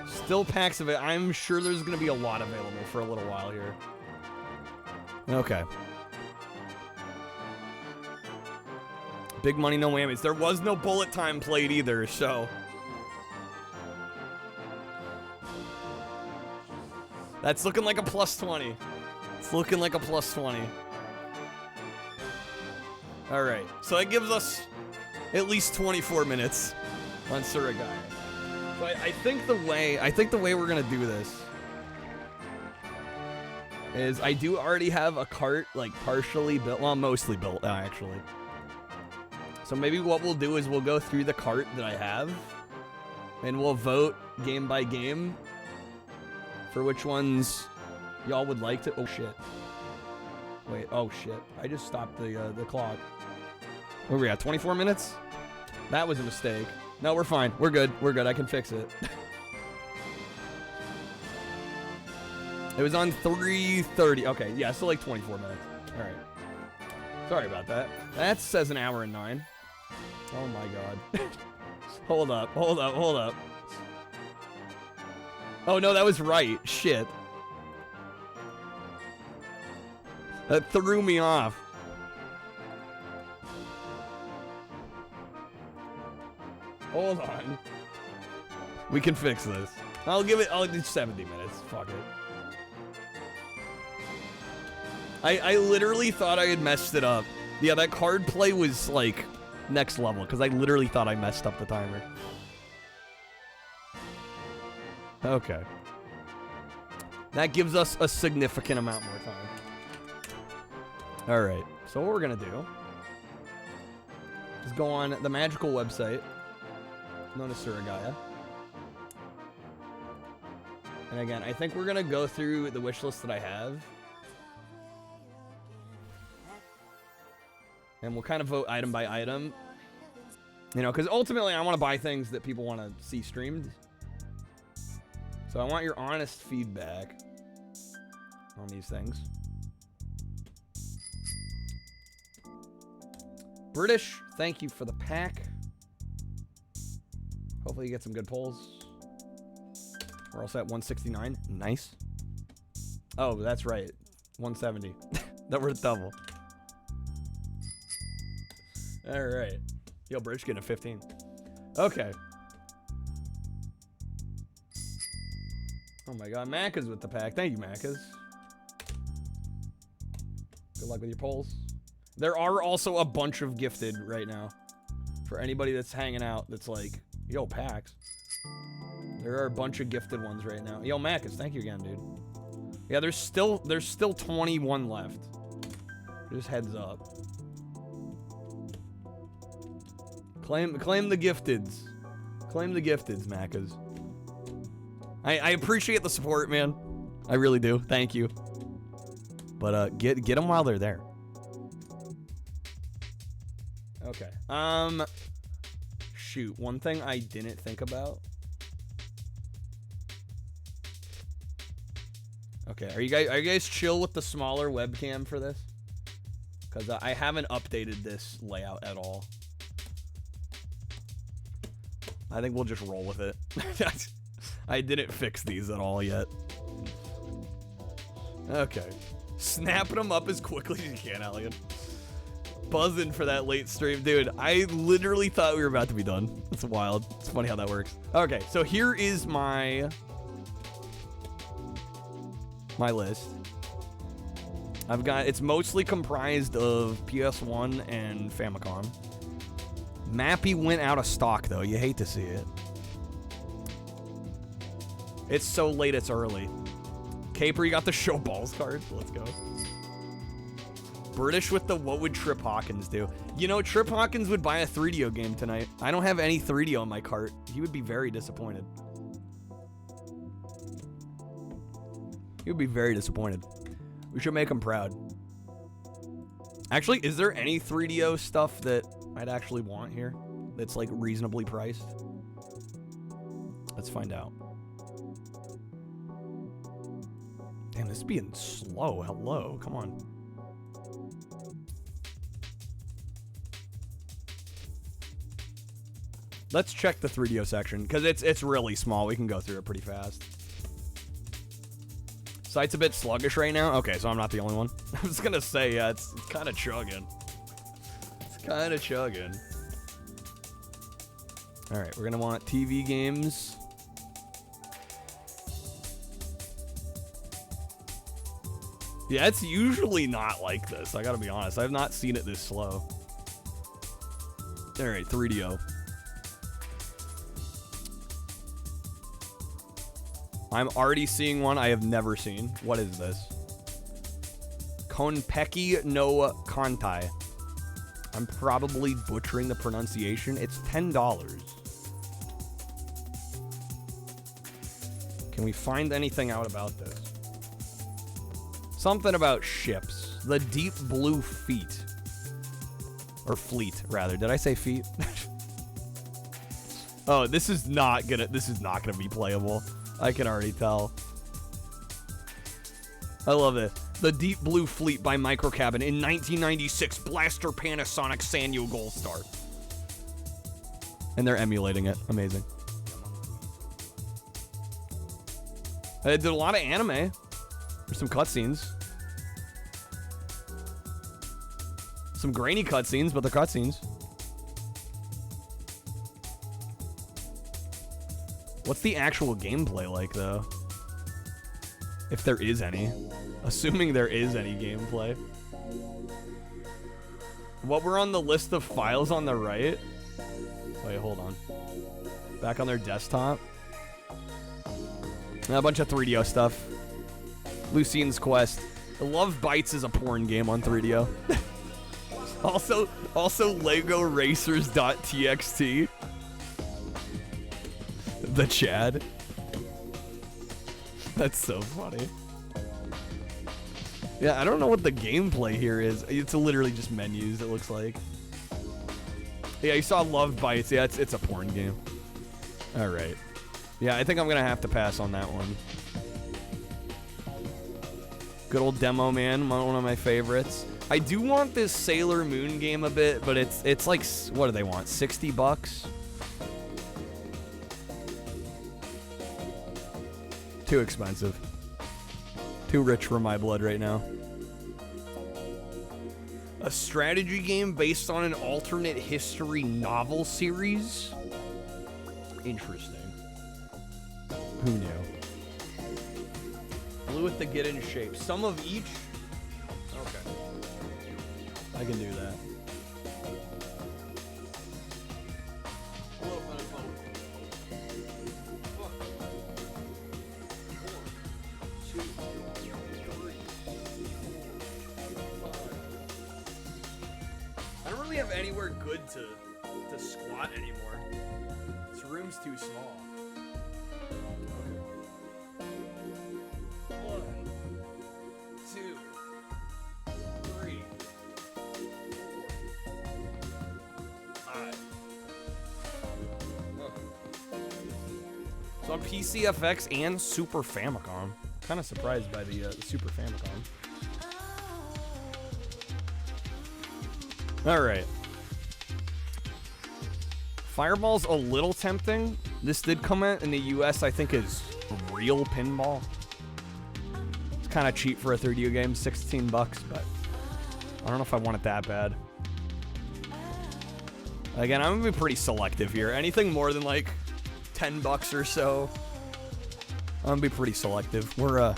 Still packs of it. I'm sure there's gonna be a lot available for a little while here. Okay. Big money, no whammies. There was no bullet time played either, so. That's looking like a plus 20. It's looking like a plus 20. Alright, so that gives us at least 24 minutes on Surigaya. So I think the way we're gonna do this is I do already have a cart like partially built, well, mostly built actually. So maybe what we'll do is we'll go through the cart that I have and we'll vote game by game for which ones y'all would like to. Oh shit. Wait, oh shit. I just stopped the clock. Where we at? 24 minutes? That was a mistake. No, we're fine. We're good. We're good. I can fix it. It was on 3:30. Okay, yeah, so like 24 minutes. All right. Sorry about that. That says an hour and 9. Oh my god. Hold up. Oh no, that was right. Shit. That threw me off. Hold on. We can fix this. I'll do 70 minutes. Fuck it. I literally thought I had messed it up. Yeah, that card play was like next level because I literally thought I messed up the timer. Okay. That gives us a significant amount more time. Alright, so what we're gonna do is go on the magical website known as Suragaya. And again, I think we're gonna go through the wish list that I have. And we'll kind of vote item by item. You know, because ultimately I want to buy things that people want to see streamed. So I want your honest feedback on these things. British, thank you for the pack. Hopefully you get some good pulls. We're also at 169. Nice. Oh, that's right. 170. That were double. All right. Yo, British getting a 15. Okay. Oh my god, Macca's with the pack. Thank you, Macca's. Good luck with your polls. There are also a bunch of gifted right now. For anybody that's hanging out that's like, yo, packs. There are a bunch of gifted ones right now. Yo, Macca's, thank you again, dude. Yeah, there's still 21 left. Just heads up. Claim the gifteds. Claim the gifteds, Macca's. I appreciate the support, man. I really do. Thank you. But get them while they're there. Okay. Shoot. One thing I didn't think about. Okay. Are you guys chill with the smaller webcam for this? Because I haven't updated this layout at all. I think we'll just roll with it. I didn't fix these at all yet. Okay. Snapping them up as quickly as you can, Elliot. Buzzing for that late stream. Dude, I literally thought we were about to be done. It's wild. It's funny how that works. Okay, so here is my list. It's mostly comprised of PS1 and Famicom. Mappy went out of stock, though. You hate to see it. It's so late, it's early. Caper, you got the show balls card. Let's go. British with the what would Trip Hawkins do? You know, Trip Hawkins would buy a 3DO game tonight. I don't have any 3DO in my cart. He would be very disappointed. He would be very disappointed. We should make him proud. Actually, is there any 3DO stuff that I'd actually want here that's like reasonably priced? Let's find out. Damn, this is being slow. Hello, come on. Let's check the 3DO section because it's really small. We can go through it pretty fast. Site's a bit sluggish right now. Okay, so I'm not the only one. I was gonna say, yeah, it's kind of chugging. It's kind of chugging. All right, we're gonna want TV games. Yeah, it's usually not like this. I gotta be honest. I've not seen it this slow. All right, 3DO. I'm already seeing one I have never seen. What is this? Konpeki no Kantai. I'm probably butchering the pronunciation. It's $10. Can we find anything out about this? Something about ships. The Deep Blue Fleet. Or Fleet, rather. Did I say feet? Oh, this is not gonna be playable. I can already tell. I love it. The Deep Blue Fleet by Microcabin in 1996 Blaster Panasonic Sanyo Gold Star. And they're emulating it. Amazing. They did a lot of anime. There's some cutscenes. Some grainy cutscenes, but the cutscenes. What's the actual gameplay like, though? If there is any. Assuming there is any gameplay. What were on the list of files on the right? Wait, hold on. Back on their desktop. A bunch of 3DO stuff. Lucien's Quest. Love Bites is a porn game on 3DO. also Lego Racers.txt. The Chad. That's so funny. Yeah, I don't know what the gameplay here is. It's literally just menus, it looks like. Yeah, you saw Love Bites. Yeah, it's a porn game. Alright. Yeah, I think I'm gonna have to pass on that one. Good old Demo Man, one of my favorites. I do want this Sailor Moon game a bit, but it's like, what do they want, 60 bucks? Too expensive. Too rich for my blood right now. A strategy game based on an alternate history novel series? Interesting. Who knew? Blue with the get in shape. Some of each? Okay. I can do that. A little bit of both. 1, 2, 3, 4, 5. I don't really have anywhere good to squat anymore. This room's too small. 1, 2, 3, 4, 5. So on PCFX and Super Famicom. Kind of surprised by the Super Famicom. All right. Fireball's a little tempting. This did come out in the US, I think, as real pinball. It's kind of cheap for a 3DO game, 16 bucks, but I don't know if I want it that bad. Again, I'm gonna be pretty selective here. Anything more than like 10 bucks or so, I'm gonna be pretty selective. We're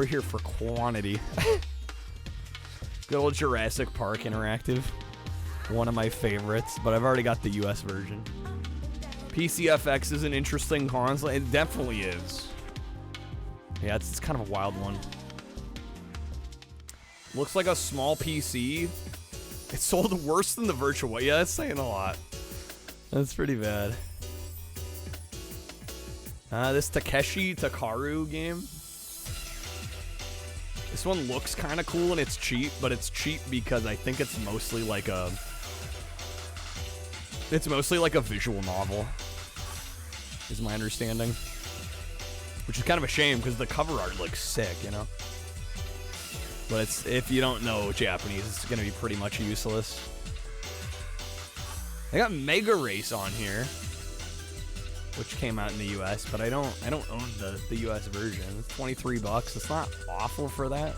here for quantity. Good old Jurassic Park Interactive. One of my favorites, but I've already got the US version. PCFX is an interesting console. It definitely is. Yeah, it's kind of a wild one. Looks like a small PC. It sold worse than the Virtual. Yeah, that's saying a lot. That's pretty bad. This Takeshi Takaru game. This one looks kind of cool and it's cheap, but it's cheap because I think it's mostly like a... It's mostly like a visual novel, is my understanding. Which is kind of a shame because the cover art looks sick, you know? But it's, if you don't know Japanese, it's going to be pretty much useless. I got Mega Race on here, which came out in the US, but I don't own the US version. It's 23 bucks. It's not awful for that.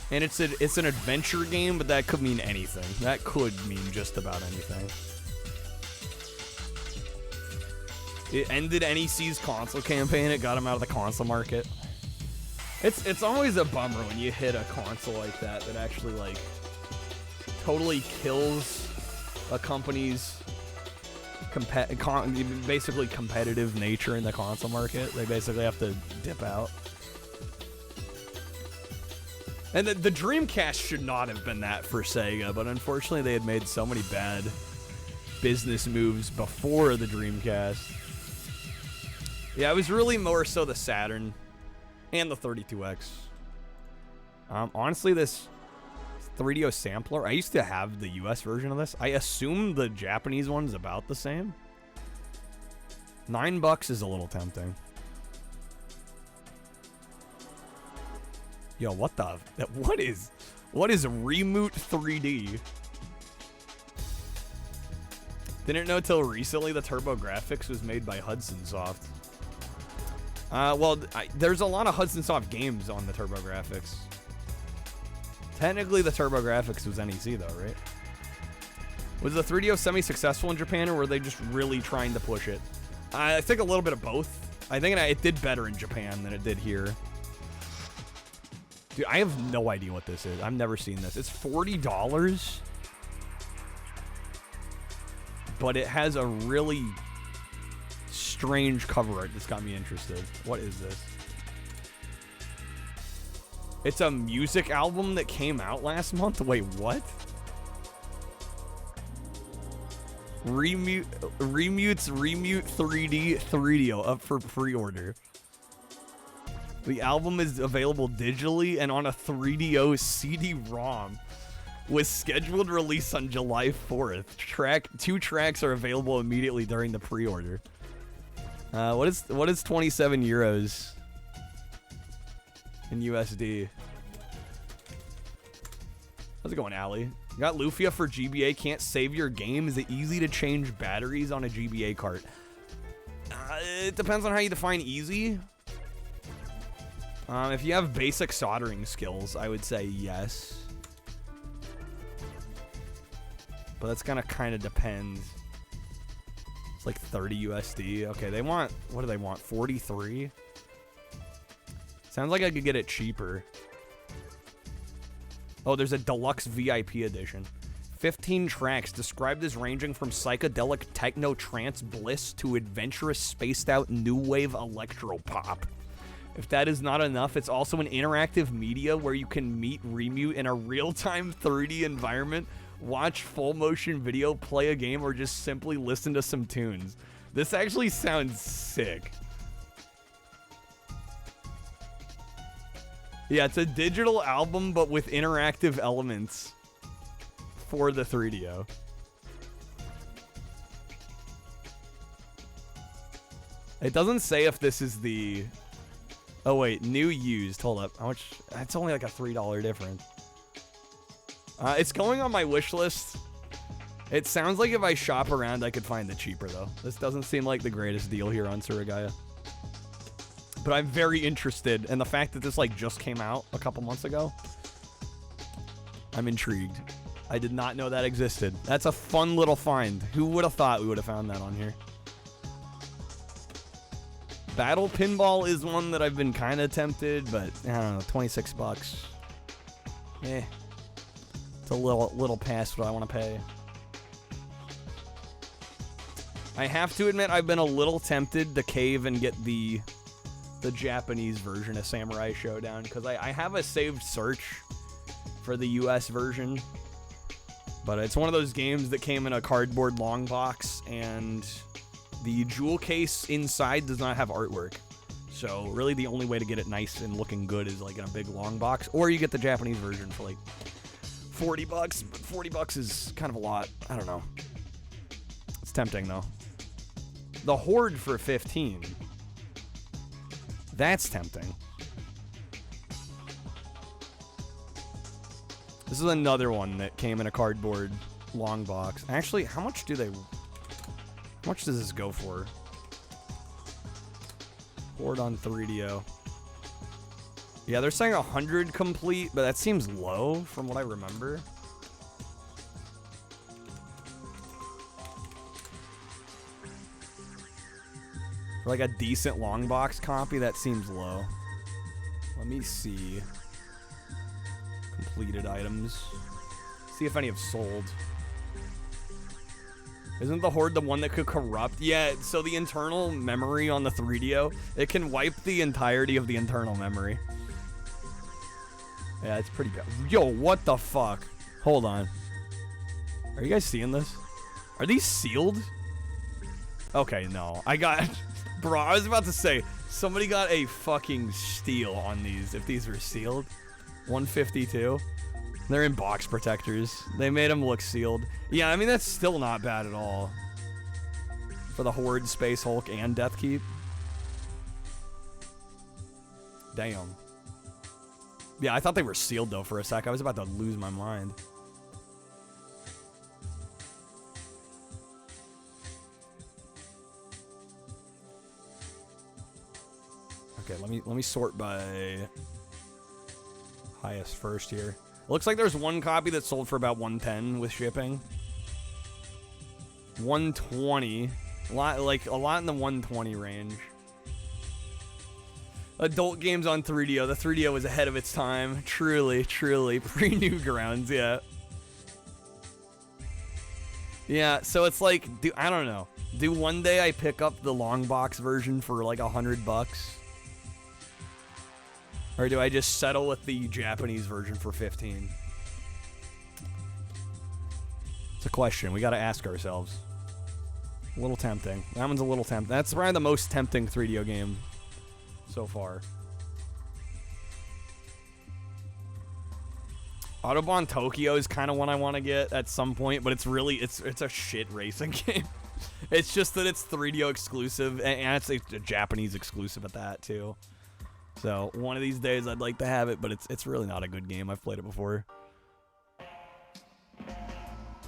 And it's an adventure game, but that could mean anything. That could mean just about anything. It ended NEC's console campaign. It got him out of the console market. It's always a bummer when you hit a console like that actually like totally kills a company's basically competitive nature in the console market. They basically have to dip out. And the Dreamcast should not have been that for Sega, but unfortunately they had made so many bad business moves before the Dreamcast. Yeah, it was really more so the Saturn and the 32X. Honestly, this 3DO sampler, I used to have the US version of this. I assume the Japanese one's about the same. $9 is a little tempting. Yo, what is Remoot 3D? Didn't know till recently the TurboGrafx was made by Hudson Soft. Well, there's a lot of Hudson Soft games on the Was the 3DO semi-successful in Japan, or were they just really trying to push it? I think a little bit of both. I think it did better in Japan than it did here. Dude, I have no idea what this is. I've never seen this. It's $40, but it has a really strange cover art that's got me interested. What is this? It's a music album that came out last month? Wait, what? Remute 3D 3DO up for pre-order. The album is available digitally and on a 3DO CD-ROM with scheduled release on July 4th. Two tracks are available immediately during the pre-order. What is 27 euros in USD? How's it going, Allie? Got Lufia for GBA. Can't save your game. Is it easy to change batteries on a GBA cart? It depends on how you define easy. If you have basic soldering skills, I would say yes. But that's gonna kind of depend. It's like 30 USD. Okay, they want, what do they want? 43? Sounds like I could get it cheaper. Oh, there's a deluxe VIP edition. 15 tracks described as ranging from psychedelic techno trance bliss to adventurous spaced out new wave electro pop. If that is not enough, it's also an interactive media where you can meet Remute in a real-time 3D environment, watch full motion video, play a game, or just simply listen to some tunes. This actually sounds sick. Yeah, it's a digital album, but with interactive elements for the 3DO. It doesn't say if this is the... Oh, wait. New used. Hold up. How much? It's only like a $3 difference. It's going on my wish list. It sounds like if I shop around, I could find it cheaper, though. This doesn't seem like the greatest deal here on Surigaya. But I'm very interested, and the fact that this like just came out a couple months ago, I'm intrigued. I did not know that existed. That's a fun little find. Who would have thought we would have found that on here? Battle Pinball is one that I've been kind of tempted, but I don't know, 26 bucks. Eh. It's a little past what I want to pay. I have to admit, I've been a little tempted to cave and get the Japanese version of Samurai Showdown, because I have a saved search for the US version, but it's one of those games that came in a cardboard long box, and the jewel case inside does not have artwork. So really the only way to get it nice and looking good is like in a big long box, or you get the Japanese version for like 40 bucks, but 40 bucks is kind of a lot. I don't know. It's tempting though. The Horde for 15. That's tempting. This is another one that came in a cardboard long box. Actually, how much does this go for? Horde on 3DO. Yeah, they're saying 100 complete, but that seems low from what I remember. For like a decent long box copy, that seems low. Let me see. Completed items. See if any have sold. Isn't the Horde the one that could corrupt? Yeah, so the internal memory on the 3DO, it can wipe the entirety of the internal memory. Yeah, it's pretty bad. Yo, what the fuck? Hold on. Are you guys seeing this? Are these sealed? Okay, no. I got... Bro, I was about to say, somebody got a fucking steal on these, if these were sealed. 152. They're in box protectors. They made them look sealed. Yeah, I mean, that's still not bad at all. For the Horde, Space Hulk, and Death Keep. Damn. Yeah, I thought they were sealed, though, for a sec. I was about to lose my mind. Okay, let me sort by highest first here. Looks like there's one copy that sold for about 110 with shipping. 120. A lot in the 120 range. Adult games on 3DO. The 3DO was ahead of its time. Truly, truly. Pre-Newgrounds, yeah. Yeah, so it's like, I don't know. Do one day I pick up the long box version for like $100? Or do I just settle with the Japanese version for 15? It's a question we gotta ask ourselves. A little tempting. That one's a little tempting. That's probably the most tempting 3DO game so far. Autobahn Tokyo is kind of one I want to get at some point, but it's really, it's a shit racing game. It's just that it's 3DO exclusive, and it's a Japanese exclusive at that, too. So, one of these days I'd like to have it, but it's really not a good game. I've played it before.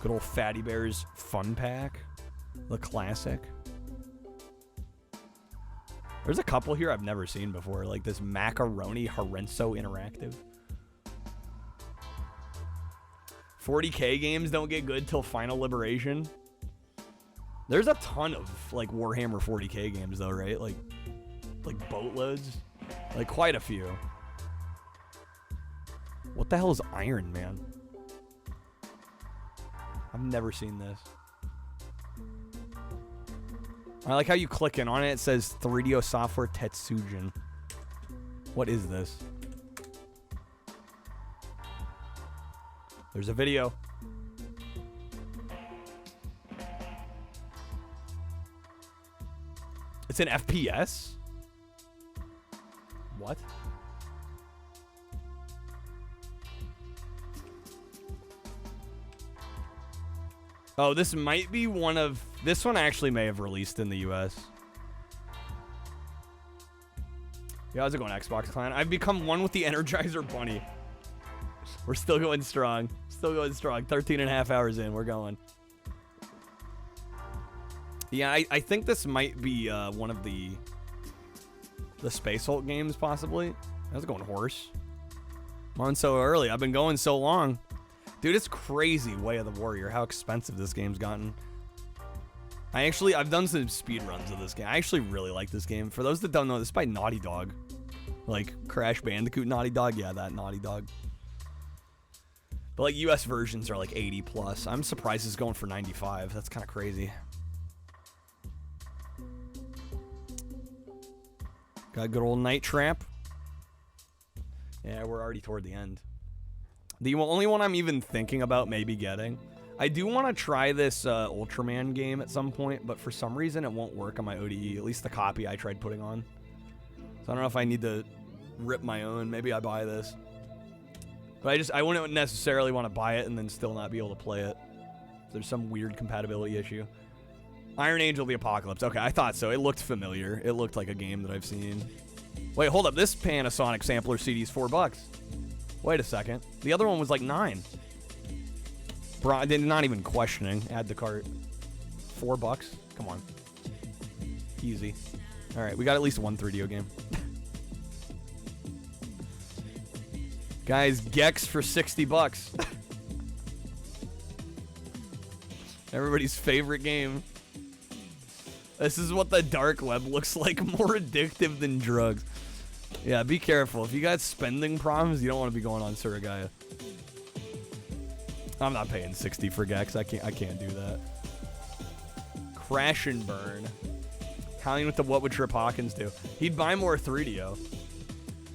Good old Fatty Bear's Fun Pack. The classic. There's a couple here I've never seen before, like this Macaroni Horenzo Interactive. 40K games don't get good till Final Liberation. There's a ton of like Warhammer 40K games though, right? Like boatloads. Like quite a few. What the hell is Iron Man? I've never seen this. I like how you click in on it. It says 3DO Software Tetsujin. What is this? There's a video. It's an FPS? What? Oh, this might be one of... This one actually may have released in the US. Yeah, how's it going, Xbox Clan? I've become one with the Energizer Bunny. We're still going strong. Still going strong. 13 and a half hours in. We're going. Yeah, I think this might be one of the Space Hulk games, possibly. How's it going, Horse? I'm on so early. I've been going so long. Dude, it's crazy, Way of the Warrior, how expensive this game's gotten. I've done some speed runs of this game. I actually really like this game. For those that don't know, this is by Naughty Dog. Like, Crash Bandicoot Naughty Dog? Yeah, that Naughty Dog. But, like, US versions are, like, 80 plus. I'm surprised it's going for 95. That's kind of crazy. Got a good old Night Trap. Yeah, we're already toward the end. The only one I'm even thinking about maybe getting. I do want to try this Ultraman game at some point, but for some reason it won't work on my ODE, at least the copy I tried putting on. So I don't know if I need to rip my own. Maybe I buy this. But I wouldn't necessarily want to buy it and then still not be able to play it. There's some weird compatibility issue. Iron Angel the Apocalypse. Okay, I thought so. It looked familiar. It looked like a game that I've seen. Wait, hold up. This Panasonic sampler CD is $4. Wait a second. The other one was like $9. Bro, not even questioning. Add to cart. $4? Come on. Easy. All right, we got at least one 3DO game. Guys, Gex for $60. Everybody's favorite game. This is what the dark web looks like. More addictive than drugs. Yeah, be careful. If you got spending problems, you don't want to be going on Surigaya. I'm not paying 60 for Gex. I can't do that. Crash and Burn. Counting with the what would Trip Hawkins do? He'd buy more 3DO.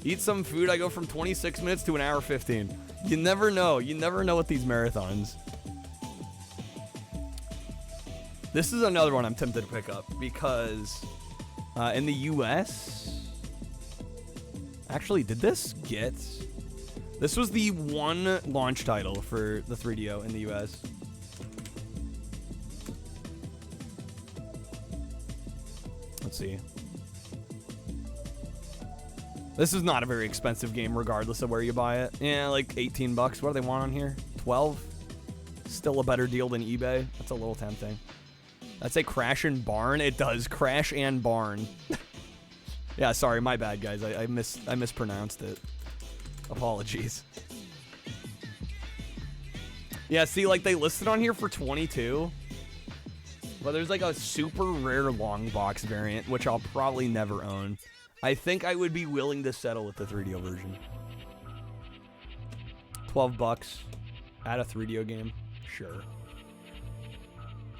Eat some food. I go from 26 minutes to an hour 15. You never know. You never know with these marathons. This is another one I'm tempted to pick up because in the US... Actually, did this get... This was the one launch title for the 3DO in the US. Let's see. This is not a very expensive game regardless of where you buy it. Yeah, like 18 bucks. What do they want on here? 12? Still a better deal than eBay. That's a little tempting. That's a Crash and Barn. It does. Crash and Barn. Yeah, sorry, my bad, guys. I mispronounced it. Apologies. Yeah, see, like, they listed on here for 22. Well, there's like a super rare long box variant, which I'll probably never own. I think I would be willing to settle with the 3DO version. $12 at a 3DO game, sure.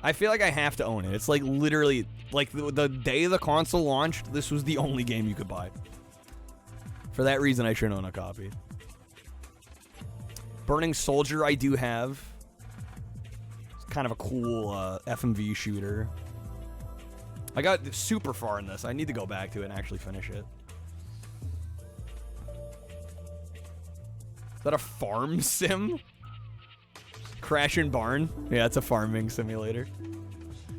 I feel like I have to own it. It's like literally, like the day the console launched, this was the only game you could buy. For that reason, I should own a copy. Burning Soldier, I do have. It's kind of a cool FMV shooter. I got super far in this. I need to go back to it and actually finish it. Is that a farm sim? Crash and Barn? Yeah, it's a farming simulator.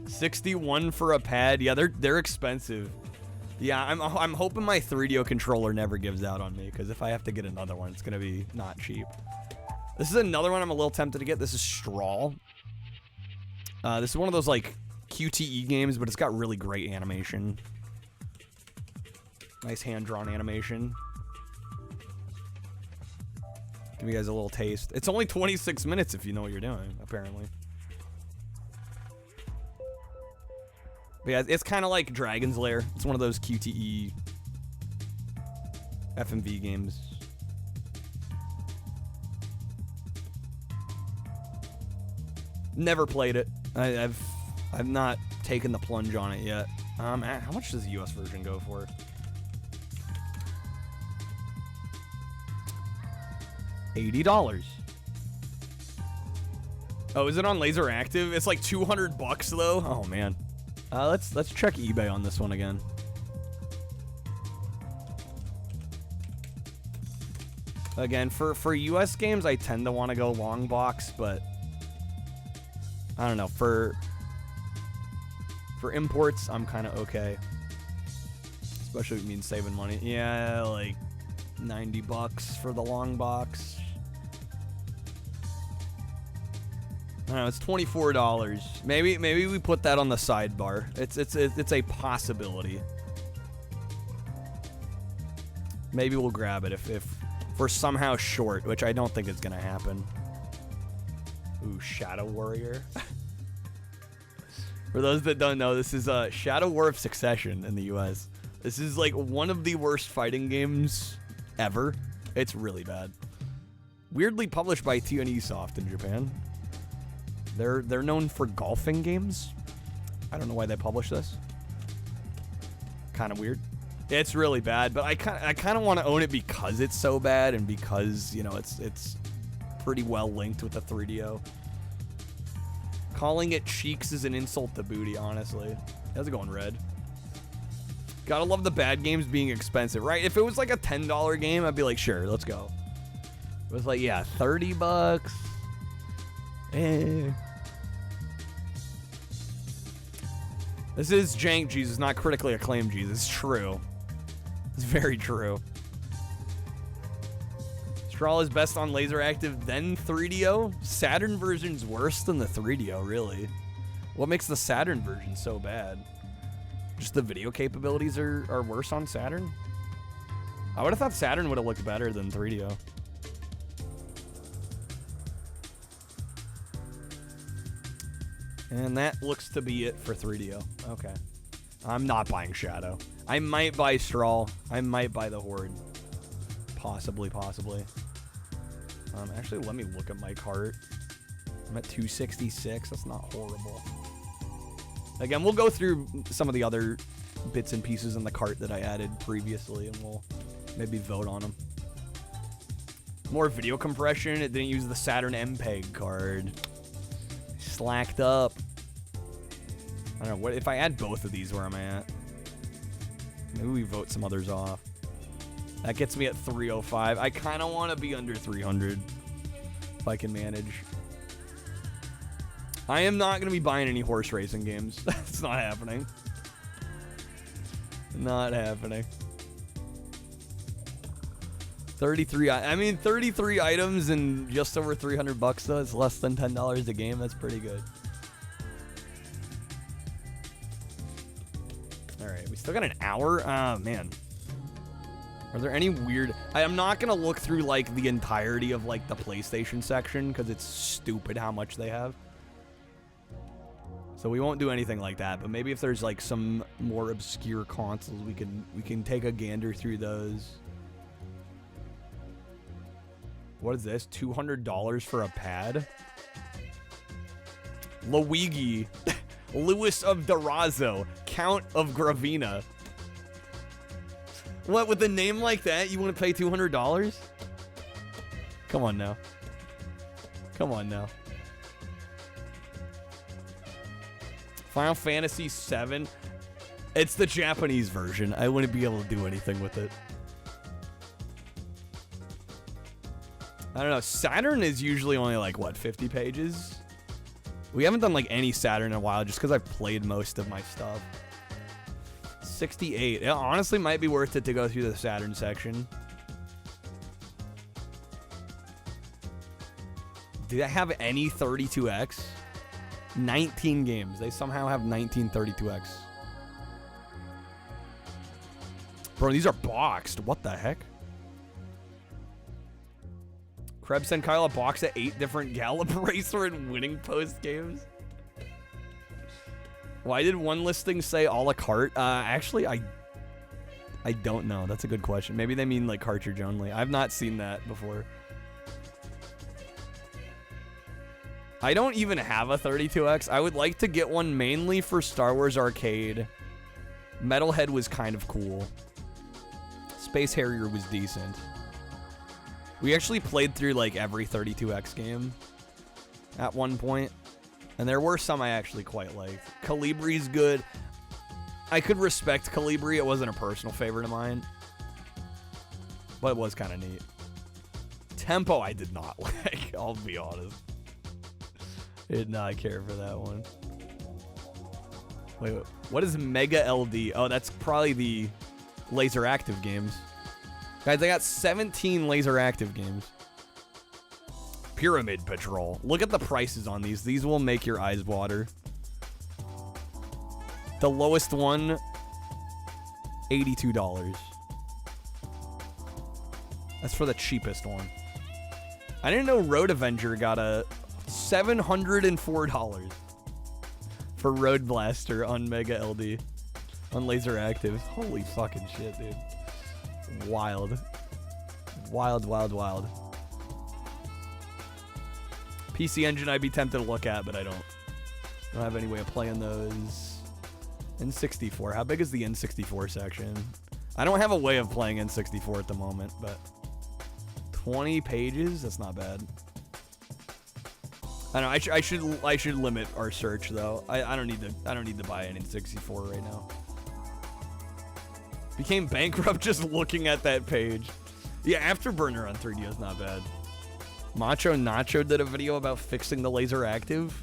61 for a pad. Yeah, they're expensive. Yeah, I'm hoping my 3DO controller never gives out on me, because if I have to get another one, it's gonna be not cheap. This is another one I'm a little tempted to get. This is Straw. This is one of those like QTE games, but it's got really great animation. Nice hand-drawn animation. Give you guys a little taste. It's only 26 minutes if you know what you're doing, apparently. But yeah, it's kind of like Dragon's Lair. It's one of those QTE FMV games. Never played it. I've not taken the plunge on it yet. How much does the US version go for? $80. Oh, is it on Laser Active? It's like $200 though. Oh man. Let's check eBay on this one again. Again, for US games, I tend to want to go long box, but I don't know. For imports, I'm kind of okay. Especially if it means saving money. Yeah, like $90 for the long box. I don't know, it's $24. Maybe we put that on the sidebar. It's a possibility. Maybe we'll grab it if we're somehow short, which I don't think is gonna happen. Ooh, Shadow Warrior. For those that don't know, this is Shadow War of Succession in the US. This is like one of the worst fighting games ever. It's really bad. Weirdly published by TNE Soft in Japan. They're known for golfing games. I don't know why they publish this. Kind of weird. It's really bad, but I kind of want to own it because it's so bad and because, you know, it's pretty well linked with the 3DO. Calling it cheeks is an insult to booty, honestly. How's it going, Red? Gotta love the bad games being expensive, right? If it was like a $10 game, I'd be like, sure, let's go. It was like, yeah, $30. Eh. This is jank Jesus, not critically acclaimed Jesus. It's true. It's very true. Straw is best on Laser Active, then 3DO. Saturn version's worse than the 3DO, really. What makes the Saturn version so bad? Just the video capabilities are worse on Saturn? I would have thought Saturn would have looked better than 3DO. And that looks to be it for 3DO. Okay. I'm not buying Shadow. I might buy Straw. I might buy the Horde. Possibly. Actually, let me look at my cart. I'm at 266. That's not horrible. Again, we'll go through some of the other bits and pieces in the cart that I added previously, and we'll maybe vote on them. More video compression. It didn't use the Saturn MPEG card. Slacked up. I don't know. What if I add both of these? Where am I at? Maybe we vote some others off. That gets me at 305. I kind of want to be under 300 if I can manage. I am not going to be buying any horse racing games. That's not happening. Not happening. 33. I mean, 33 items and just over $300 though. It's less than $10 a game. That's pretty good. All right, we still got an hour. Man. Are there any weird... I'm not going to look through, like, the entirety of, like, the PlayStation section, because it's stupid how much they have. So we won't do anything like that, but maybe if there's like some more obscure consoles, we can take a gander through those. What is this? $200 for a pad? Luigi, Louis of Durazzo, Count of Gravina. What, with a name like that, you want to pay $200? Come on now. Come on now. Final Fantasy VII. It's the Japanese version. I wouldn't be able to do anything with it. I don't know. Saturn is usually only like, what, 50 pages? We haven't done like any Saturn in a while just because I've played most of my stuff. 68. It honestly might be worth it to go through the Saturn section. Do they have any 32X? 19 games. They somehow have 19 32X. Bro, these are boxed. What the heck? Krebs and Kyle a box at 8 different Gallop Racer and Winning Post games. Why did one listing say a la carte? Actually, I don't know. That's a good question. Maybe they mean like cartridge only. I've not seen that before. I don't even have a 32X. I would like to get one mainly for Star Wars Arcade. Metalhead was kind of cool. Space Harrier was decent. We actually played through like every 32X game at one point. And there were some I actually quite liked. Calibri's good. I could respect Calibri. It wasn't a personal favorite of mine. But it was kind of neat. Tempo I did not like. I'll be honest. Did not care for that one. Wait, what is Mega LD? Oh, that's probably the laser active games. Guys, I got 17 laser active games. Pyramid Patrol. Look at the prices on these. These will make your eyes water. The lowest one, $82. That's for the cheapest one. I didn't know Road Avenger got a $704 for Road Blaster on Mega LD on Laser Active. Holy fucking shit, dude. Wild. Wild, wild, wild. PC Engine I'd be tempted to look at, but I don't have any way of playing those. N64. How big is the N64 section? I don't have a way of playing N64 at the moment, but 20 pages? That's not bad. I know I should limit our search though. I don't need to buy an N64 right now. Became bankrupt just looking at that page. Yeah, Afterburner on 3D is not bad. Macho Nacho did a video about fixing the laser active.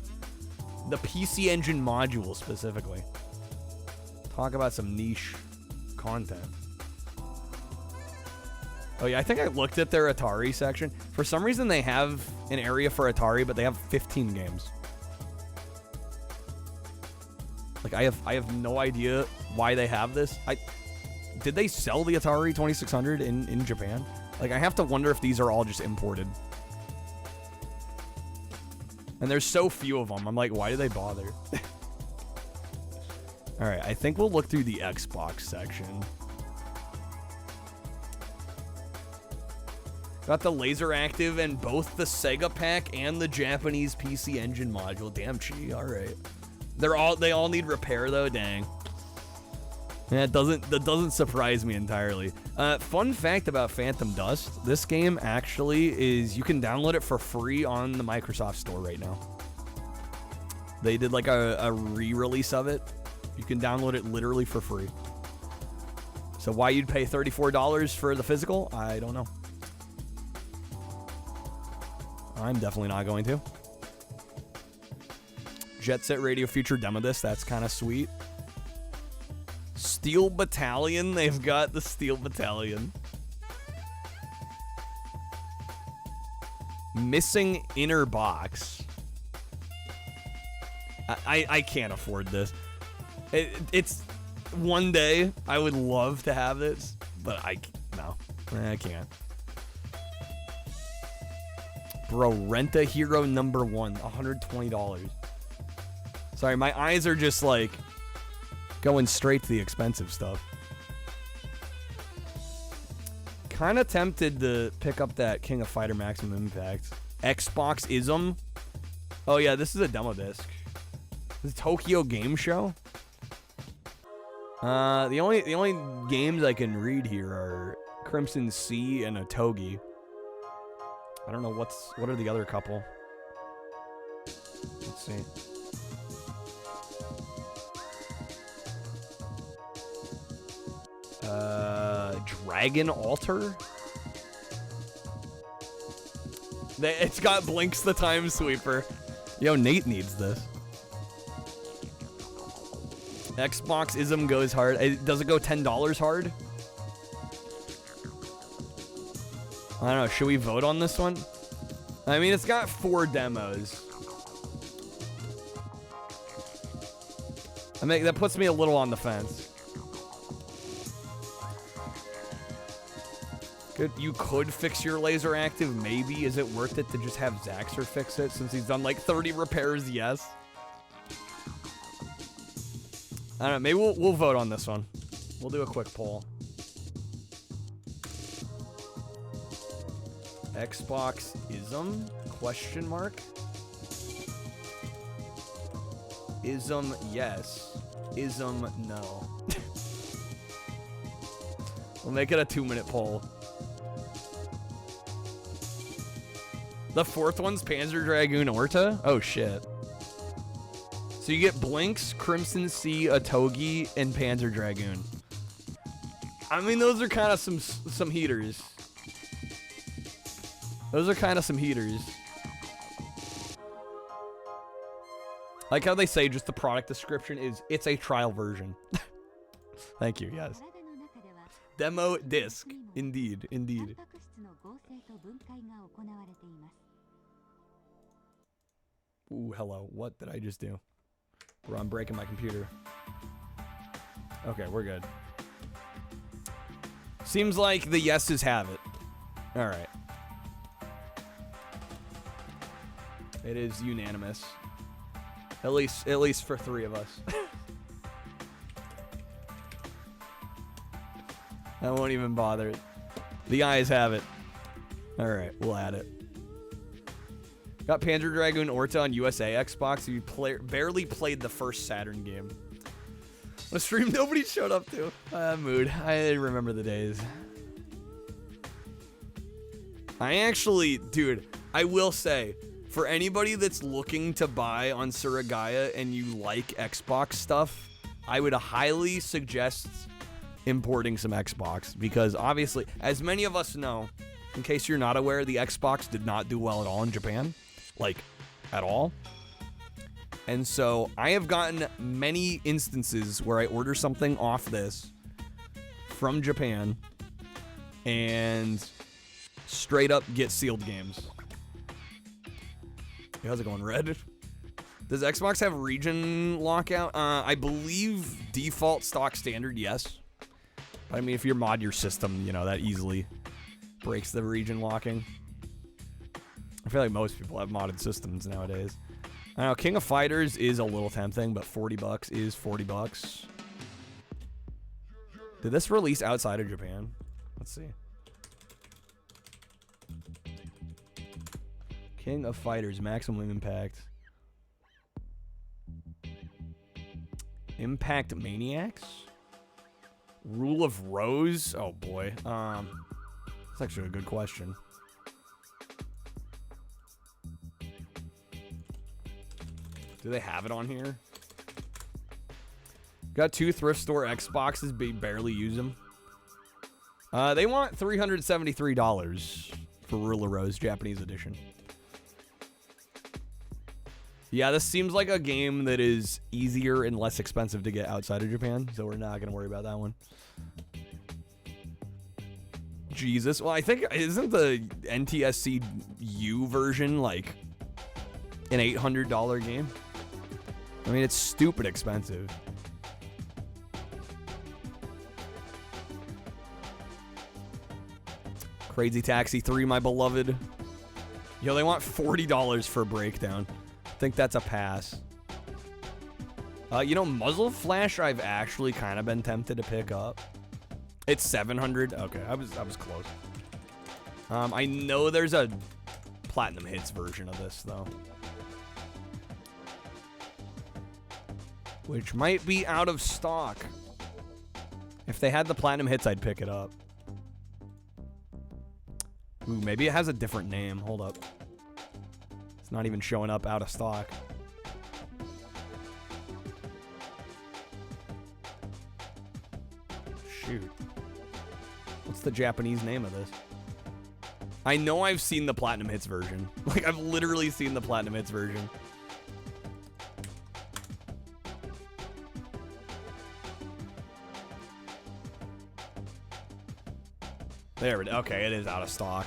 The PC Engine module specifically. Talk about some niche content. Oh yeah, I think I looked at their Atari section. For some reason they have an area for Atari, but they have 15 games. Like I have no idea why they have this. Did they sell the Atari 2600 in Japan? Like I have to wonder if these are all just imported. And there's so few of them. I'm like, why do they bother? All right, I think we'll look through the Xbox section. Got the laser active and both the Sega pack and the Japanese PC Engine module. Damn, gee, all right. They all need repair though. Dang. Yeah, that doesn't surprise me entirely. Fun fact about Phantom Dust: this game actually is you can download it for free on the Microsoft Store right now. They did like a re-release of it. You can download it literally for free. So why you'd pay $34 for the physical? I don't know. I'm definitely not going to. Jet Set Radio Future demo this. That's kind of sweet. Steel Battalion. They've got the Steel Battalion. Missing inner box. I can't afford this. It's one day I would love to have this, but I can't. Bro, Rent a Hero #1, $120. Sorry, my eyes are just like going straight to the expensive stuff. Kind of tempted to pick up that King of Fighter Maximum Impact. Xbox-ism. Oh yeah, this is a demo disc. The Tokyo Game Show. The only games I can read here are Crimson Sea and Otogi. I don't know what are the other couple. Let's see. Dragon Altar? It's got Blinks the Time Sweeper. Yo, Nate needs this. Xbox-ism goes hard. Does it go $10 hard? I don't know. Should we vote on this one? I mean, it's got 4 demos. I mean, that puts me a little on the fence. Good. You could fix your laser active, maybe. Is it worth it to just have Zaxxer fix it since he's done like 30 repairs? Yes. I don't know. Maybe we'll vote on this one. We'll do a quick poll. Xbox-ism? Question mark? Ism, yes. Ism, no. We'll make it a 2-minute poll. The 4th one's Panzer Dragoon Orta? Oh, shit. So you get Blinks, Crimson Sea, Otogi, and Panzer Dragoon. I mean, those are kind of some heaters. Those are kind of some heaters. Like how they say just the product description is, it's a trial version. Thank you, yes. Demo disc. Indeed, indeed. Ooh, hello. What did I just do? Bro, I'm breaking my computer. Okay, we're good. Seems like the yeses have it. All right. It is unanimous. At least for 3 of us. I won't even bother. The eyes have it. All right, we'll add it. Got Panzer Dragoon Orta on USA Xbox. You barely played the first Saturn game. A stream nobody showed up to. Mood. I remember the days. I actually, dude, I will say, for anybody that's looking to buy on Surigaya and you like Xbox stuff, I would highly suggest importing some Xbox, because obviously, as many of us know, in case you're not aware, the Xbox did not do well at all in Japan. Like, at all. And so I have gotten many instances where I order something off this from Japan and straight up get sealed games. Hey, how's it going, Red? Does Xbox have region lockout? I believe default stock standard, yes. But I mean, if you mod your system, you know, that easily breaks the region locking. I feel like most people have modded systems nowadays. I know King of Fighters is a little tempting, but $40 is $40. Did this release outside of Japan? Let's see. King of Fighters, Maximum Impact. Impact Maniacs? Rule of Rose? Oh boy. That's actually a good question. Do they have it on here? Got 2 thrift store Xboxes, but barely use them. They want $373 for Rule of Rose, Japanese edition. Yeah, this seems like a game that is easier and less expensive to get outside of Japan, so we're not going to worry about that one. Jesus. Well, I think, isn't the NTSC U version like an $800 game? I mean, it's stupid expensive. Crazy Taxi 3, my beloved. Yo, they want $40 for a breakdown. I think that's a pass. You know, Muzzle Flash I've actually kind of been tempted to pick up. It's 700. Okay, I was close. I know there's a Platinum Hits version of this though, which might be out of stock. If they had the Platinum Hits, I'd pick it up. Ooh, maybe it has a different name. Hold up. It's not even showing up out of stock. Shoot. What's the Japanese name of this? I know I've seen the Platinum Hits version. Like, I've literally seen the Platinum Hits version. There it is. Okay, it is out of stock.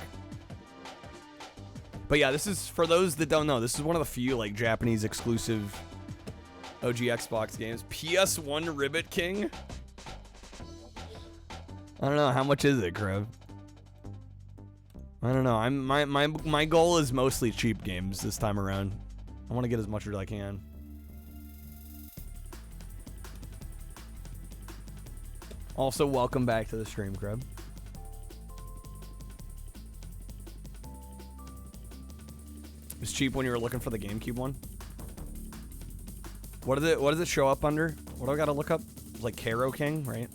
But yeah, this is, for those that don't know, this is one of the few, like, Japanese exclusive OG Xbox games. PS1 Ribbit King? I don't know, how much is it, Krev? I don't know. My goal is mostly cheap games this time around. I want to get as much as I can. Also, welcome back to the stream, Krev. It's cheap when you were looking for the GameCube one. What does it show up under? What do I gotta look up? It's like Karo King, right?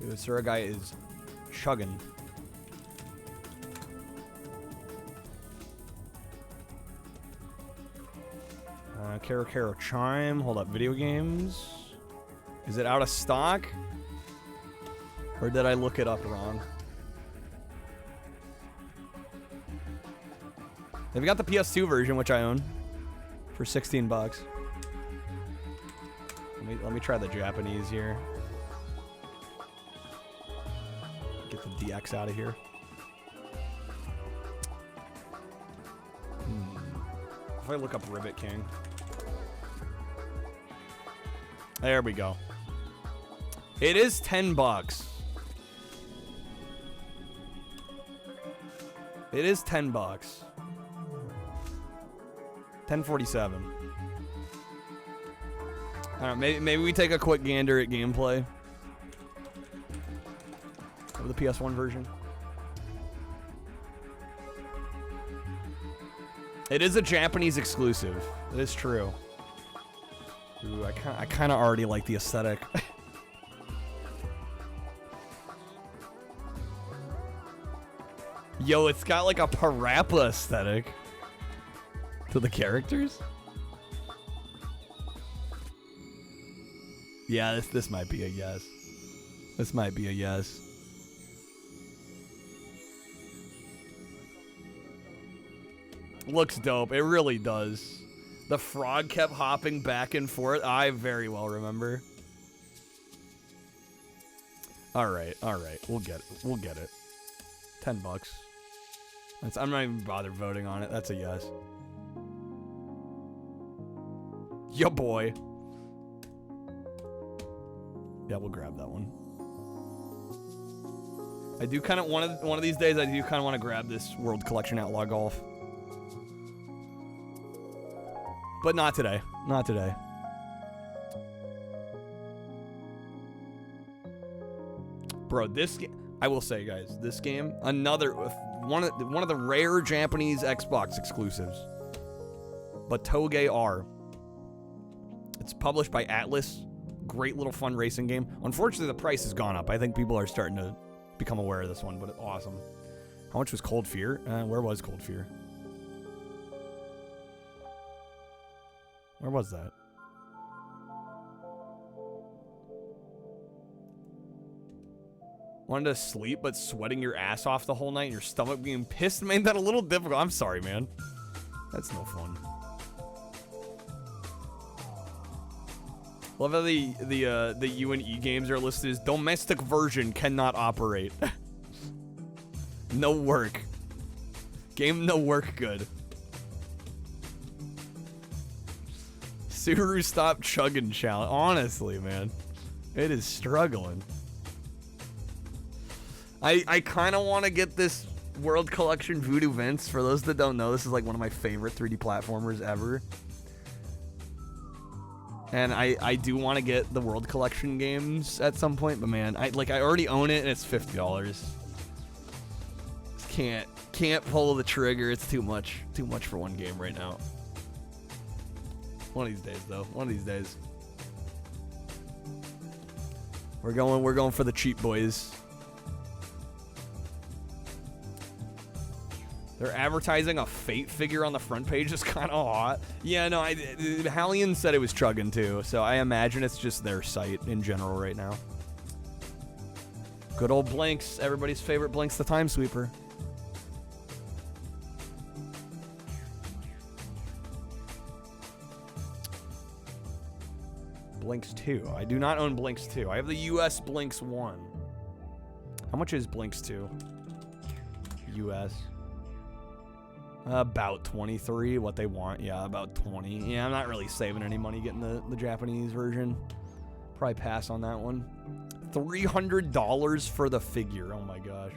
Dude, Suragai is chugging. Karo Chime. Hold up. Video games. Is it out of stock? Or did I look it up wrong? They've got the PS2 version, which I own, for 16 bucks. Let me try the Japanese here. Get the DX out of here. If I look up Ribbit King. There we go. It is 10 bucks. It is 10 bucks. 1047. I don't know, maybe we take a quick gander at gameplay of the PS1 version. It is a Japanese exclusive. It is true. Ooh, I kind of already like the aesthetic. Yo, it's got like a Parappa aesthetic to the characters. Yeah, this might be a yes. This might be a yes. Looks dope. It really does. The frog kept hopping back and forth. I very well remember. All right. We'll get it. We'll get it. 10 bucks. I'm not even bothered voting on it. That's a yes. Yo, boy. Yeah, we'll grab that one. I do kind of one of these days. I do kind of want to grab this World Collection Outlaw Golf, but not today. Not today. Bro, this game. I will say, guys, this game, another one of the rare Japanese Xbox exclusives. But Toge R. It's published by Atlas. Great little fun racing game. Unfortunately, the price has gone up. I think people are starting to become aware of this one, but it's awesome. How much was Cold Fear? Where was Cold Fear? Where was that? Wanted to sleep, but sweating your ass off the whole night and your stomach being pissed made that a little difficult. I'm sorry, man. That's no fun. Love how the U&E games are listed as domestic version cannot operate. No work. Game no work good. Suru stop chugging challenge. Honestly, man. It is struggling. I kind of want to get this World Collection Voodoo Vince. For those that don't know, this is like one of my favorite 3D platformers ever. And I do want to get the World Collection games at some point, but man, I already own it and it's $50. Can't pull the trigger. It's too much for one game right now. One of these days, though. One of these days. We're going for the cheap boys. They're advertising a Fate figure on the front page. Is kind of hot. Yeah, no, Hallian said it was chugging too, so I imagine it's just their site in general right now. Good old Blinks, everybody's favorite Blinks the Time Sweeper. Blinks 2. I do not own Blinks 2. I have the US Blinks 1. How much is Blinks 2? US. About 23, what they want. Yeah, about 20. Yeah, I'm not really saving any money getting the Japanese version. Probably pass on that one. $300 for the figure. Oh my gosh.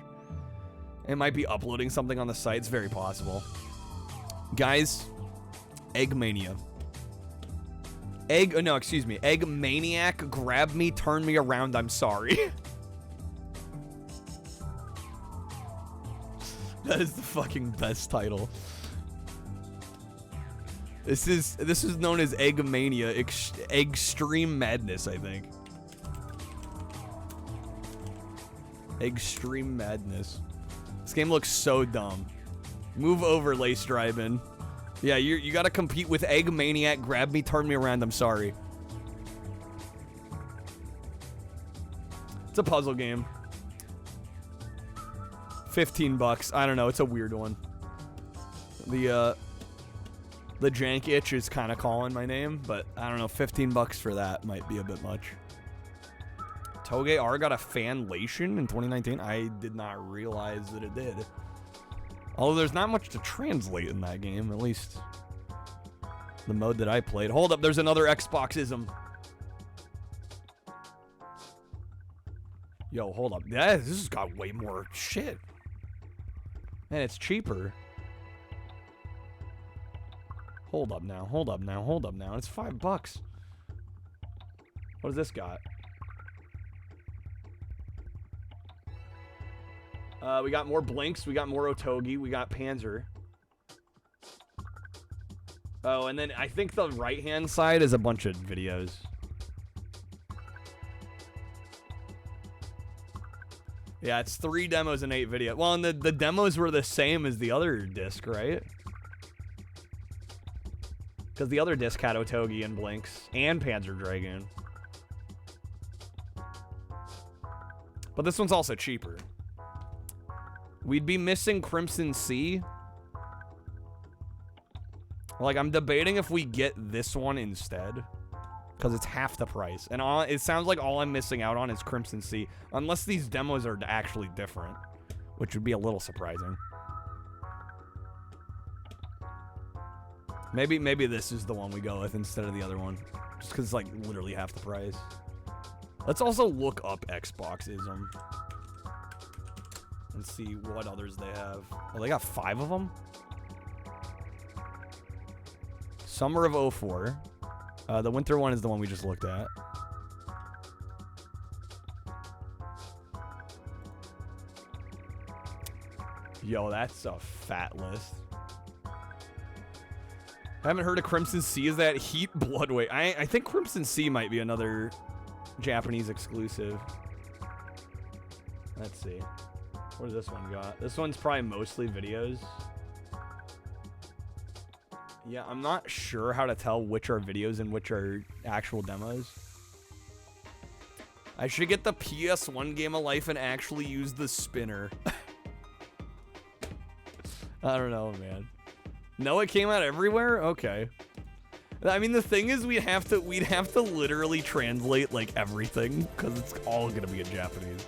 It might be uploading something on the site. It's very possible. Guys, Eggmania. No, excuse me. Egg Maniac, grab me, turn me around, I'm sorry. That is the fucking best title. This is known as Eggmania, Extreme Madness, I think. Extreme Madness. This game looks so dumb. Move over, Lace Drybin. Yeah, you gotta compete with Egg Maniac, grab me, turn me around, I'm sorry. It's a puzzle game. 15 bucks. I don't know, it's a weird one. The jank itch is kind of calling my name, but I don't know, 15 bucks for that might be a bit much. Toge R got a fanlation in 2019. I did not realize that it did. Although there's not much to translate in that game, at least the mode that I played. Hold up, there's another Xboxism. Yo, hold up. Yeah, this has got way more shit. And it's cheaper. Hold up now, hold up now, hold up now. It's $5. What does this got? We got more Blinks, we got more Otogi, we got Panzer. Oh, and then I think the right-hand side is a bunch of videos. Yeah, it's 3 demos and 8 videos. Well, and the demos were the same as the other disc, right? Because the other disc had Otogi and Blinks and Panzer Dragoon. But this one's also cheaper. We'd be missing Crimson Sea. Like, I'm debating if we get this one instead. Because it's half the price. And it sounds like all I'm missing out on is Crimson Sea. Unless these demos are actually different. Which would be a little surprising. Maybe this is the one we go with instead of the other one. Just because it's like literally half the price. Let's also look up Xboxism. And see what others they have. Oh, they got 5 of them? Summer of 04. The winter one is the one we just looked at. Yo, that's a fat list. I haven't heard of Crimson Sea. Is that Heat Bloodweight? I think Crimson Sea might be another Japanese exclusive. Let's see. What does this one got? This one's probably mostly videos. Yeah, I'm not sure how to tell which are videos and which are actual demos. I should get the PS1 Game of Life and actually use the spinner. I don't know, man. No, it came out everywhere? Okay. I mean, the thing is, we'd have to literally translate like everything because it's all gonna be in Japanese.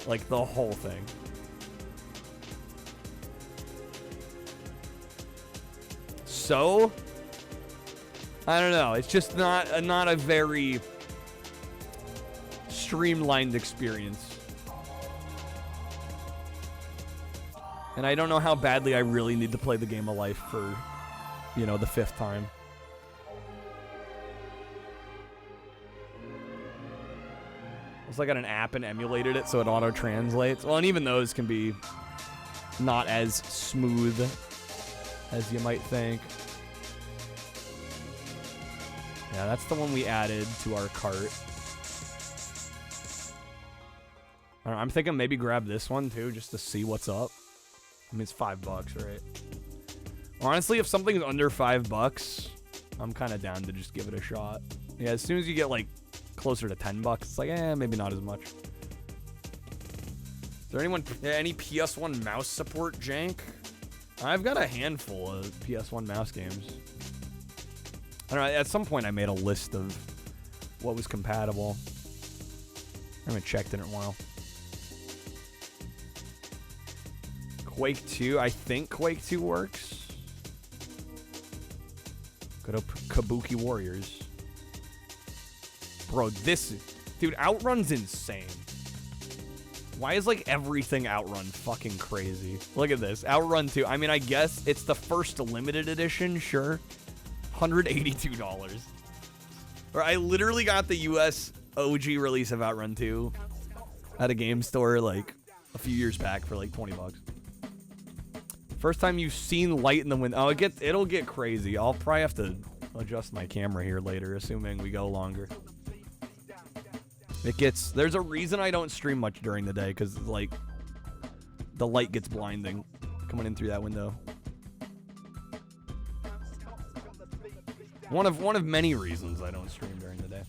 Like the whole thing. So, I don't know. It's just not a very streamlined experience. And I don't know how badly I really need to play the game of life for, you know, the 5th time. It's like I got an app and emulated it so it auto-translates. Well, and even those can be not as smooth as you might think. Yeah, that's the one we added to our cart. I don't know, I'm thinking maybe grab this one too, just to see what's up. I mean, it's $5, right? Honestly, if something's under $5, I'm kind of down to just give it a shot. Yeah, as soon as you get like closer to $10, it's like, maybe not as much. Is there any PS1 mouse support jank? I've got a handful of PS1 mouse games. I don't know, at some point I made a list of what was compatible. I haven't checked in a while. Quake 2, I think Quake 2 works. Go to Kabuki Warriors. Bro, dude, Outrun's insane. Why is, like, everything Outrun fucking crazy? Look at this. Outrun 2. I mean, I guess it's the first limited edition, sure. $182. Or I literally got the US OG release of Outrun 2 at a game store, like, a few years back for, like, $20. First time you've seen light in the window. Oh, it'll get crazy. I'll probably have to adjust my camera here later, assuming we go longer. There's a reason I don't stream much during the day, because, like, the light gets blinding coming in through that window. One of many reasons I don't stream during the day.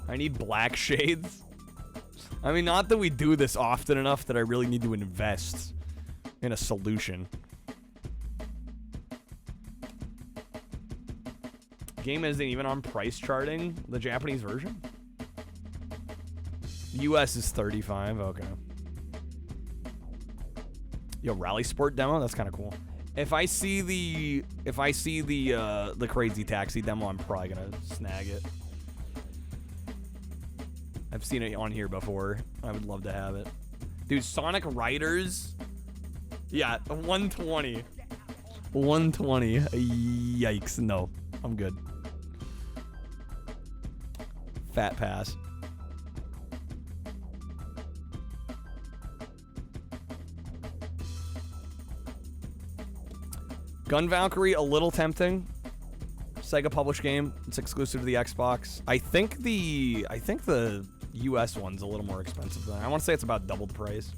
I need black shades. I mean, not that we do this often enough that I really need to invest in a solution. Game isn't even on price charting, the Japanese version. US is 35, okay. Yo, Rally Sport demo, that's kind of cool. If I see the Crazy Taxi demo, I'm probably gonna snag it. I've seen it on here before. I would love to have it. Dude, Sonic Riders. Yeah, 120. 120. Yikes. No, I'm good. Fat pass. Gun Valkyrie, a little tempting. Sega published game. It's exclusive to the Xbox. I think the US one's a little more expensive than I want to say it's about double the price.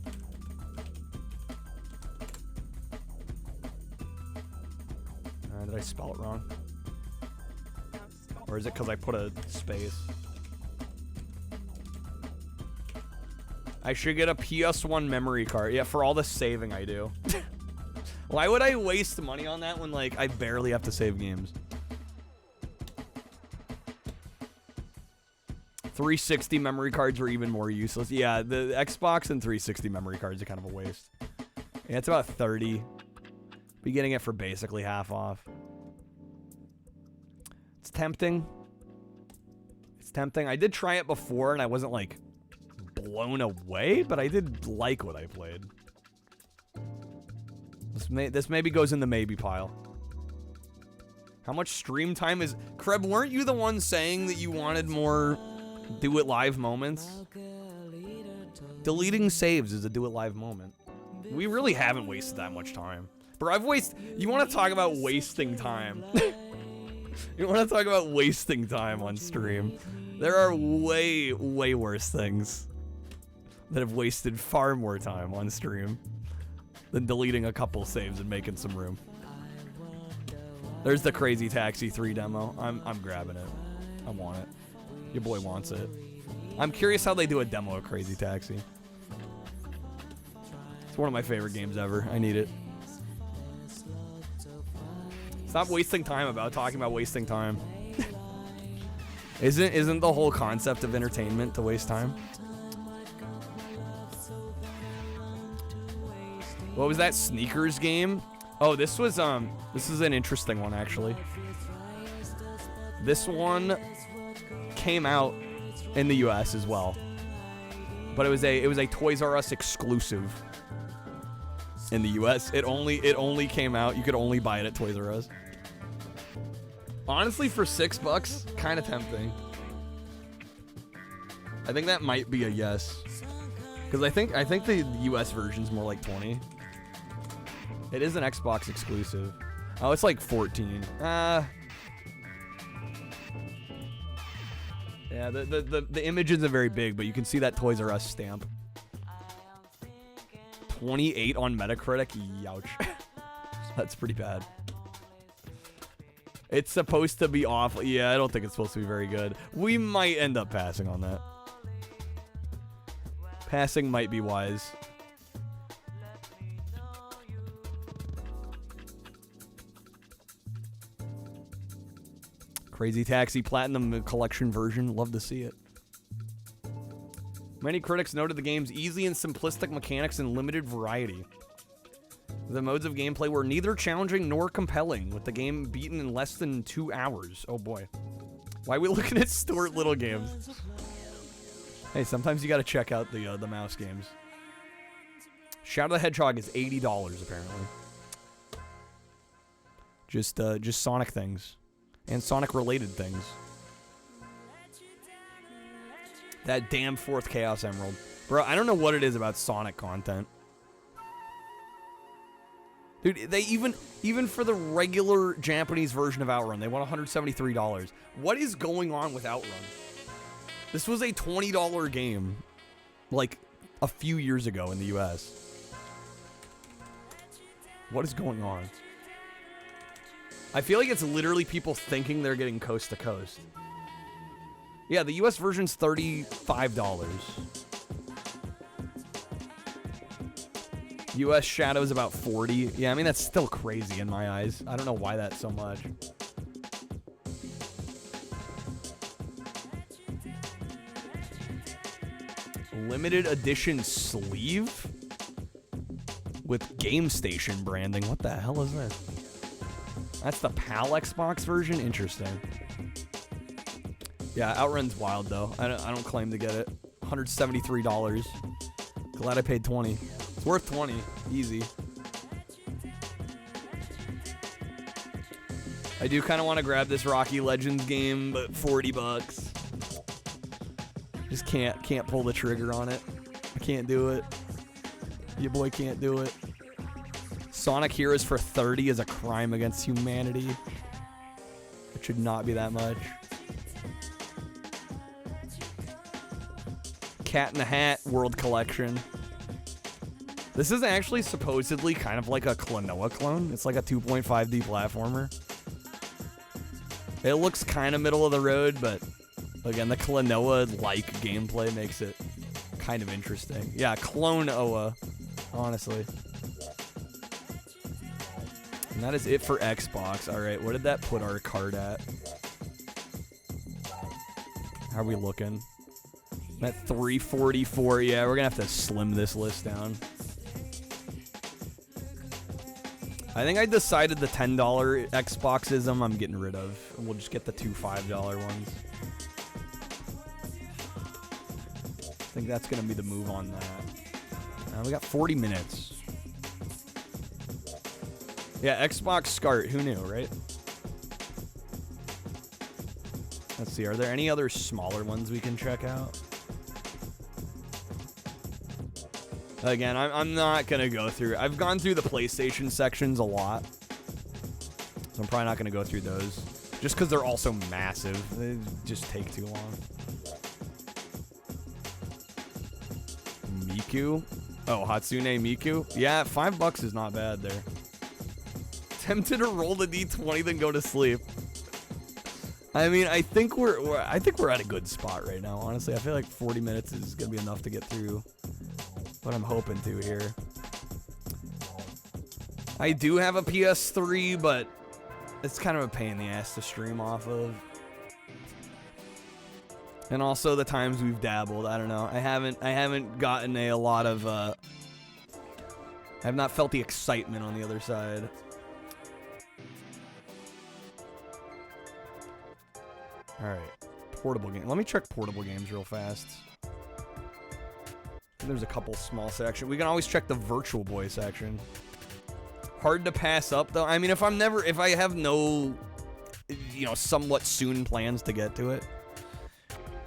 Did I spell it wrong? Or is it because I put a space? I should get a PS1 memory card. Yeah, for all the saving I do. Why would I waste money on that when, like, I barely have to save games? 360 memory cards are even more useless. Yeah, the Xbox and 360 memory cards are kind of a waste. Yeah, it's about 30. Be getting it for basically half off. It's tempting. It's tempting. I did try it before and I wasn't, like, blown away, but I did like what I played. This maybe goes in the maybe pile. How much stream time is... Kreb, weren't you the one saying that you wanted more do it live moments? Deleting saves is a do it live moment. We really haven't wasted that much time. Bro, you want to talk about wasting time? You want to talk about wasting time on stream? There are way, way worse things that have wasted far more time on stream than deleting a couple saves and making some room. There's the Crazy Taxi 3 demo. I'm grabbing it. I want it. Your boy wants it. I'm curious how they do a demo of Crazy Taxi. It's one of my favorite games ever. I need it. Stop wasting time about talking about wasting time. Isn't the whole concept of entertainment to waste time? What was that sneakers game? Oh, this is an interesting one actually. This one came out in the US as well. But it was a Toys R Us exclusive in the US. It only came out. You could only buy it at Toys R Us. Honestly, for $6, kind of tempting. I think that might be a yes. Because I think the US version's more like 20. It is an Xbox exclusive. Oh, it's like 14. Yeah, the image isn't very big, but you can see that Toys R Us stamp. 28 on Metacritic? Youch. That's pretty bad. It's supposed to be awful. Yeah, I don't think it's supposed to be very good. We might end up passing on that. Passing might be wise. Crazy Taxi Platinum Collection version. Love to see it. Many critics noted the game's easy and simplistic mechanics and limited variety. The modes of gameplay were neither challenging nor compelling, with the game beaten in less than 2 hours. Oh boy. Why are we looking at Stuart Little games? Hey, sometimes you gotta check out the mouse games. Shadow the Hedgehog is $80 apparently. Just Sonic things. And Sonic-related things. That damn 4th Chaos Emerald. Bro, I don't know what it is about Sonic content. Dude, they even for the regular Japanese version of Outrun, they want $173. What is going on with Outrun? This was a $20 game, like, a few years ago in the US. What is going on? I feel like it's literally people thinking they're getting coast to coast. Yeah, the US version's $35. US Shadow's about 40. Yeah, I mean, that's still crazy in my eyes. I don't know why that's so much. Limited edition sleeve? With Game Station branding. What the hell is this? That's the PAL Xbox version? Interesting. Yeah, Outrun's wild, though. I don't claim to get it. $173. Glad I paid 20. It's worth 20. Easy. I do kind of want to grab this Rocky Legends game, but $40. Just can't pull the trigger on it. I can't do it. Your boy can't do it. Sonic Heroes for 30 is a crime against humanity. It should not be that much. Cat in the Hat World Collection. This is actually supposedly kind of like a Klonoa clone. It's like a 2.5D platformer. It looks kind of middle of the road, but again, the Klonoa-like gameplay makes it kind of interesting. Yeah, Clone Oa, honestly. And that is it for Xbox. All right, what did that put our card at? How are we looking? At 344. Yeah, we're going to have to slim this list down. I think I decided the $10 Xboxism I'm getting rid of. And we'll just get the two $5 ones. I think that's going to be the move on that. We got 40 minutes. Yeah, Xbox SCART. Who knew, right? Let's see. Are there any other smaller ones we can check out? Again, I'm not going to go through. I've gone through the PlayStation sections a lot. So I'm probably not going to go through those. Just because they're also massive. They just take too long. Miku? Oh, Hatsune Miku? Yeah, $5 is not bad there. Tempted to roll the D20 then go to sleep. I mean, I think we're at a good spot right now, honestly. I feel like 40 minutes is going to be enough to get through what I'm hoping to here. I do have a PS3, but it's kind of a pain in the ass to stream off of. And also the times we've dabbled, I don't know. I haven't gotten a lot of I have not felt the excitement on the other side. All right, portable game. Let me check portable games real fast. There's a couple small sections. We can always check the Virtual Boy section. Hard to pass up, though. I mean, if I have no, somewhat soon plans to get to it,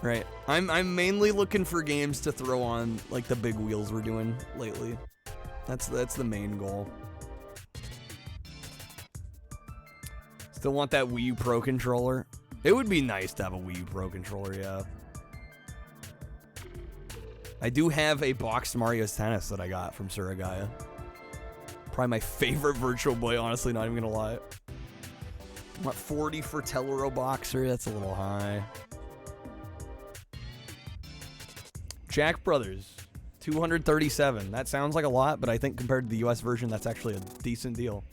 right? I'm mainly looking for games to throw on, like, the big wheels we're doing lately. That's the main goal. Still want that Wii U Pro controller. It would be nice to have a Wii U Pro controller, yeah. I do have a boxed Mario Tennis that I got from Surigaya. Probably my favorite Virtual Boy, honestly, not even gonna lie. What, 40 for Tellero Boxer? That's a little high. Jack Brothers, 237. That sounds like a lot, but I think compared to the US version, that's actually a decent deal.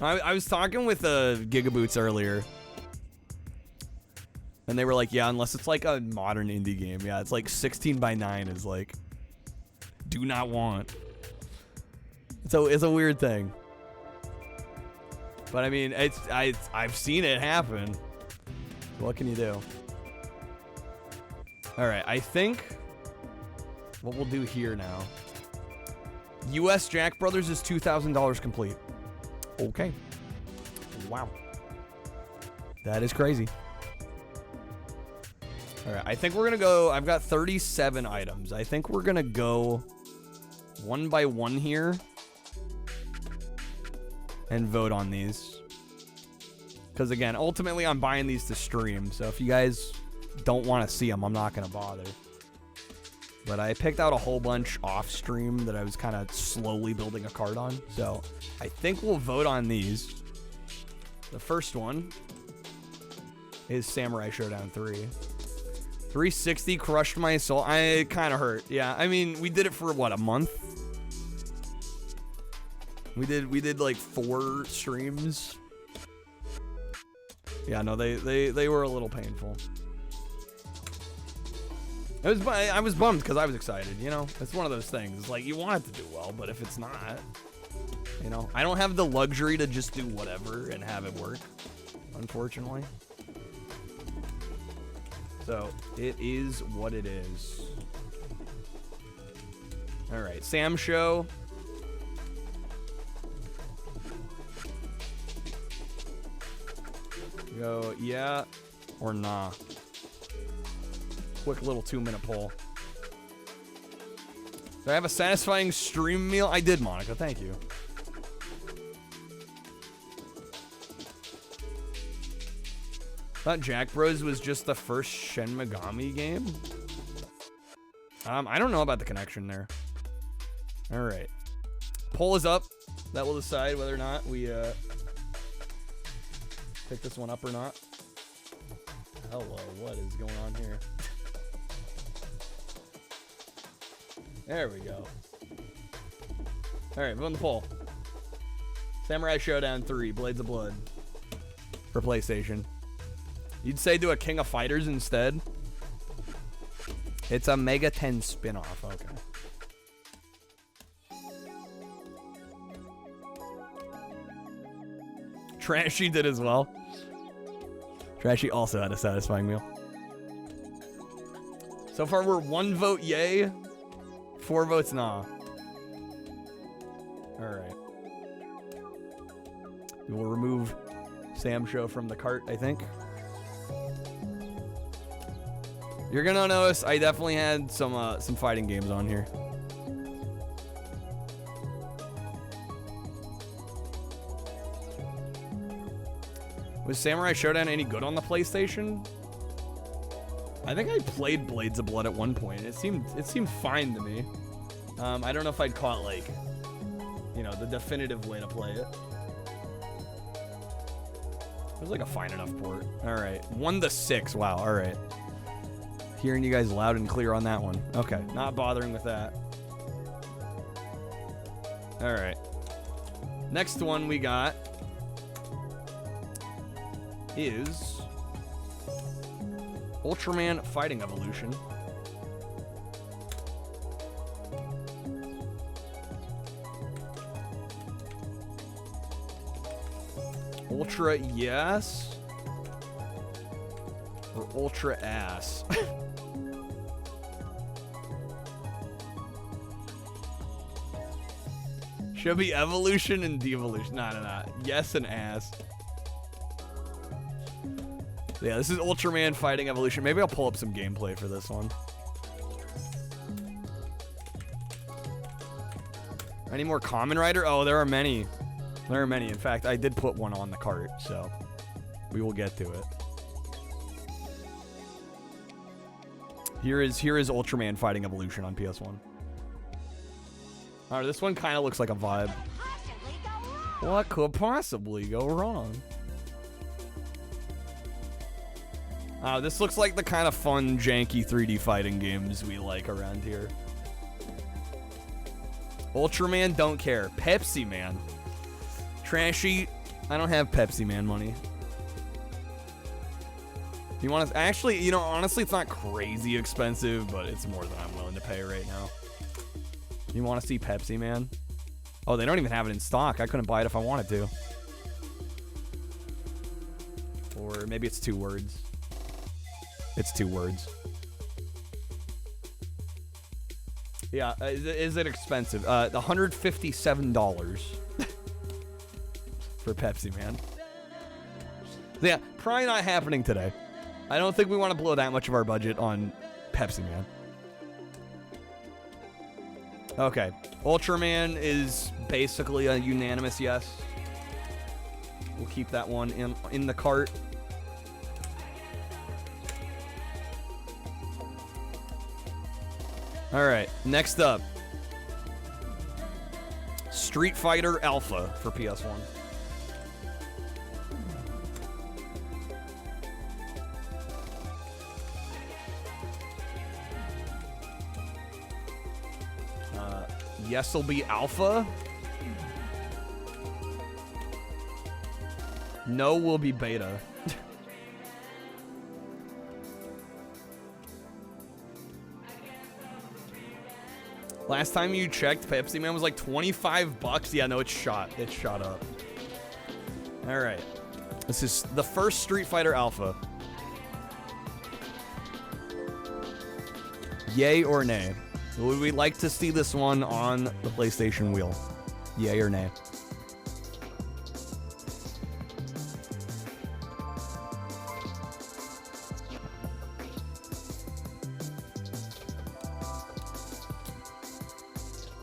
I was talking with Gigaboots earlier, and they were like, yeah, unless it's like a modern indie game. Yeah, it's like 16:9 is like, do not want. So it's a weird thing. But I mean, I've seen it happen. What can you do? All right, I think what we'll do here now. US Jack Brothers is $2,000 complete. Okay. Wow. That is crazy. All right, I think we're going to go. I've got 37 items. I think we're going to go one by one here and vote on these. Because, again, ultimately, I'm buying these to stream. So if you guys don't want to see them, I'm not going to bother. But I picked out a whole bunch off stream that I was kind of slowly building a card on. So I think we'll vote on these. The first one is Samurai Showdown 3. 360 crushed my soul. I kind of hurt. Yeah, I mean, we did it for what, a month? We did like 4 streams. Yeah, no, they were a little painful. I was bummed because I was excited, you know? It's one of those things. It's like, you want it to do well, but if it's not, you know? I don't have the luxury to just do whatever and have it work, unfortunately. So, it is what it is. All right, Sam Show. Go, yeah or nah. Quick little 2-minute poll. Do I have a satisfying stream meal? I did, Monica. Thank you. Thought Jack Bros was just the first Shin Megami game. I don't know about the connection there. All right. Poll is up. That will decide whether or not we pick this one up or not. Hello, what is going on here? There we go. All right, vote on the poll. Samurai Showdown 3, Blades of Blood. For PlayStation. You'd say do a King of Fighters instead? It's a Mega 10 spin-off, okay. Trashy did as well. Trashy also had a satisfying meal. So far, we're 1 vote yay, 4 votes nah. All right. We will remove Sam Show from the cart, I think. You're gonna notice I definitely had some fighting games on here. Was Samurai Showdown any good on the PlayStation? I think I played Blades of Blood at one point. It seemed fine to me. I don't know if I'd call it like, you know, the definitive way to play it. It was like a fine enough port. All right, 1-6. Wow. All right. Hearing you guys loud and clear on that one. Okay, not bothering with that. All right. Next one we got is Ultraman Fighting Evolution. Ultra yes or Ultra ass? Should be evolution and devolution. No. Yes and ass. Yeah, this is Ultraman fighting evolution. Maybe I'll pull up some gameplay for this one. Any more Kamen Rider? Oh, there are many. There are many. In fact, I did put one on the cart, so we will get to it. Here is Ultraman fighting evolution on PS1. Alright, this one kind of looks like a vibe. What could possibly go wrong? This looks like the kind of fun, janky 3D fighting games we like around here. Ultraman, don't care. Pepsi Man. Trashy, I don't have Pepsi Man money. You want to... Actually, you know, honestly, it's not crazy expensive, but it's more than I'm willing to pay right now. You want to see Pepsi Man? Oh, they don't even have it in stock. I couldn't buy it if I wanted to. Or maybe it's 2 words. It's 2 words. Yeah, is it expensive? $157 for Pepsi Man. Yeah, probably not happening today. I don't think we want to blow that much of our budget on Pepsi Man. Okay, Ultraman is basically a unanimous yes. We'll keep that one in the cart. Alright, next up. Street Fighter Alpha for PS1. Yes, will be Alpha. No will be Beta. Last time you checked, Pepsi Man was like 25 bucks. Yeah, no, it's shot. It shot up. All right. This is the first Street Fighter Alpha. Yay or nay? Would we like to see this one on the PlayStation wheel? Yay or nay?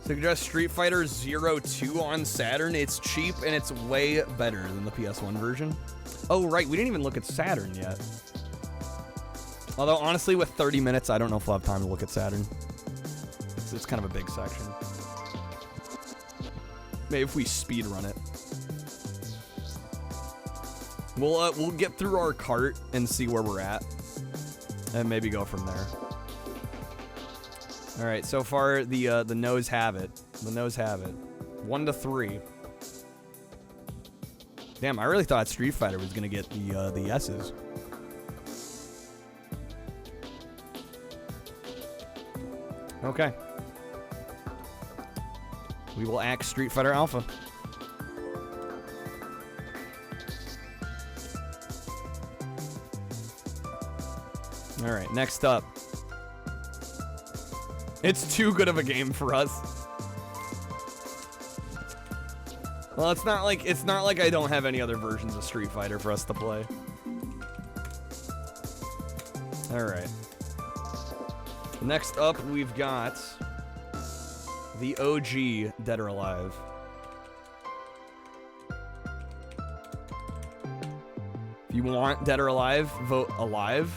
Suggest Street Fighter 02 on Saturn. It's cheap and it's way better than the PS1 version. Oh, right. We didn't even look at Saturn yet. Although, honestly, with 30 minutes, I don't know if we'll have time to look at Saturn. It's kind of a big section. Maybe if we speed run it. We'll get through our cart and see where we're at. And maybe go from there. All right, so far the no's have it. The no's have it. 1 to 3. Damn, I really thought Street Fighter was gonna get the yeses. Okay. We will act Street Fighter Alpha. All right, next up. It's too good of a game for us. Well, it's not like I don't have any other versions of Street Fighter for us to play. All right. Next up, we've got the OG Dead or Alive. If you want Dead or Alive, vote Alive.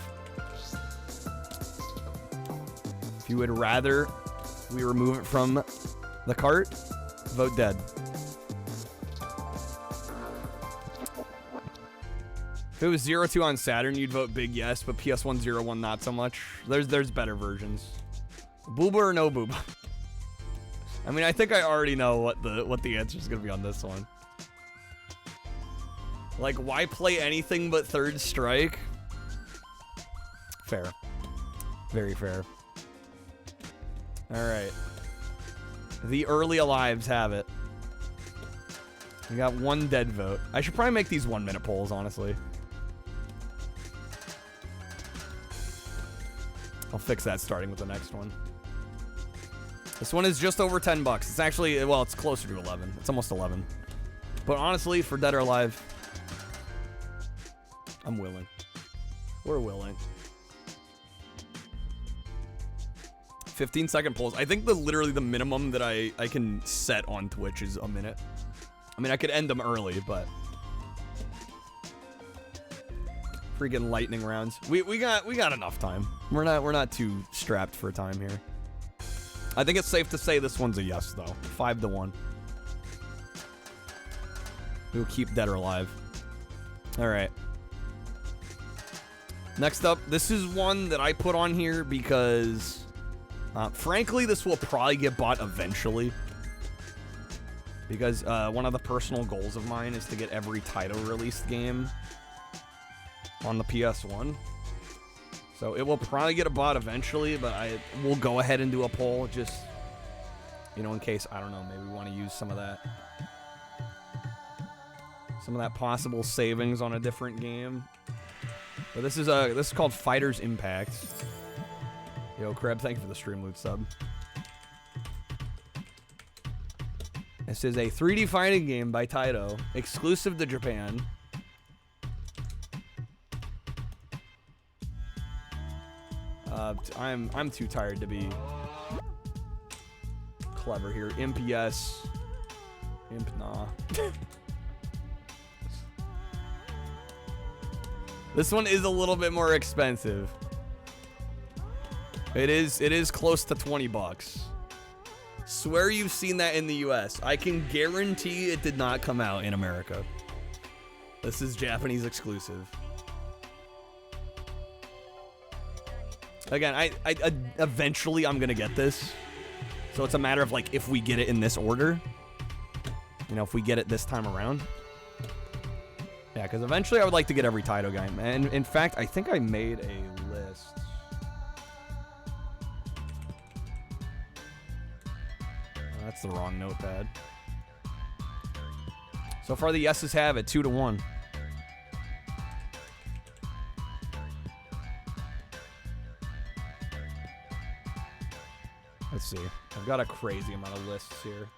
If you would rather we remove it from the cart, vote Dead. If it was 02 on Saturn, you'd vote big yes, but PS1 01 not so much. There's better versions. Booba or no booba? I mean, I think I already know what the answer is gonna be on this one. Like, why play anything but Third Strike? Fair. Very fair. All right. The early Alives have it. We got 1 dead vote. I should probably make these 1-minute polls, honestly. I'll fix that starting with the next one. This one is just over 10 bucks. It's actually, well, it's closer to 11. It's almost 11. But honestly, for Dead or Alive, I'm willing. We're willing. 15-second polls. I think literally the minimum that I can set on Twitch is a minute. I mean, I could end them early, but freaking lightning rounds. We got enough time. We're not too strapped for time here. I think it's safe to say this one's a yes, though. 5-1. We'll keep Dead or Alive. All right. Next up, this is one that I put on here because, frankly, this will probably get bought eventually. Because one of the personal goals of mine is to get every Taito released game on the PS1. So it will probably get a bot eventually, but I will go ahead and do a poll just, you know, in case, I don't know, maybe we want to use some of that possible savings on a different game. But this is called Fighters Impact. Yo, Kreb, thank you for the stream loot sub. This is a 3D fighting game by Taito, exclusive to Japan. I'm too tired to be clever here. Imp yes. Imp nah. This one is a little bit more expensive. It is close to 20 bucks. Swear you've seen that in the US. I can guarantee it did not come out in America. This is Japanese exclusive. Again, I eventually I'm gonna get this. So it's a matter of like if we get it in this order. You know, if we get it this time around. Yeah, because eventually I would like to get every Taito game. And in fact, I think I made a list. Oh, that's the wrong notepad. So far the yeses have it, 2-1. Let's see. I've got a crazy amount of lists here.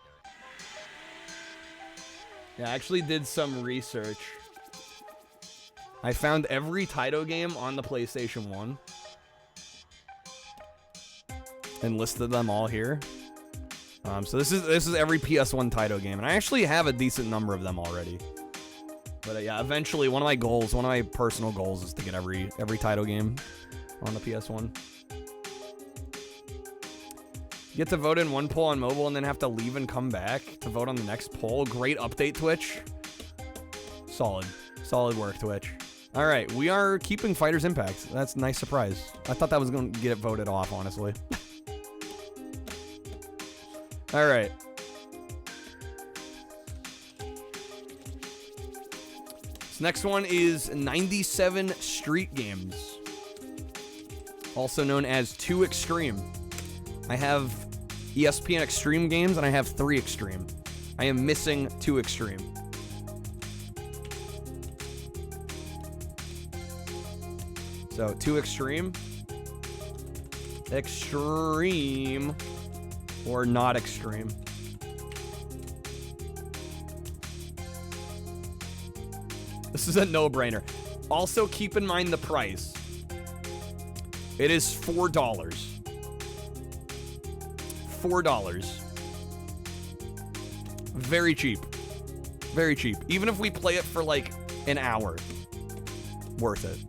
Yeah, I actually did some research. I found every Taito game on the PlayStation 1 and listed them all here. So this is every PS1 Taito game, and I actually have a decent number of them already. But yeah, eventually one of my personal goals is to get every Taito game on the PS1. You get to vote in one poll on mobile and then have to leave and come back to vote on the next poll. Great update, Twitch. Solid work, Twitch. All right, we are keeping Fighters Impact. That's a nice surprise. I thought that was going to get voted off, honestly. All right. This next one is 97 Street Games, also known as 2 Extreme. I have ESPN Extreme games and I have 3 Extreme. I am missing 2 Extreme. So 2 Extreme, Extreme, or not Extreme. This is a no-brainer. Also keep in mind the price. It is $4. $4. Very cheap. Very cheap. Even if we play it for like an hour, worth it.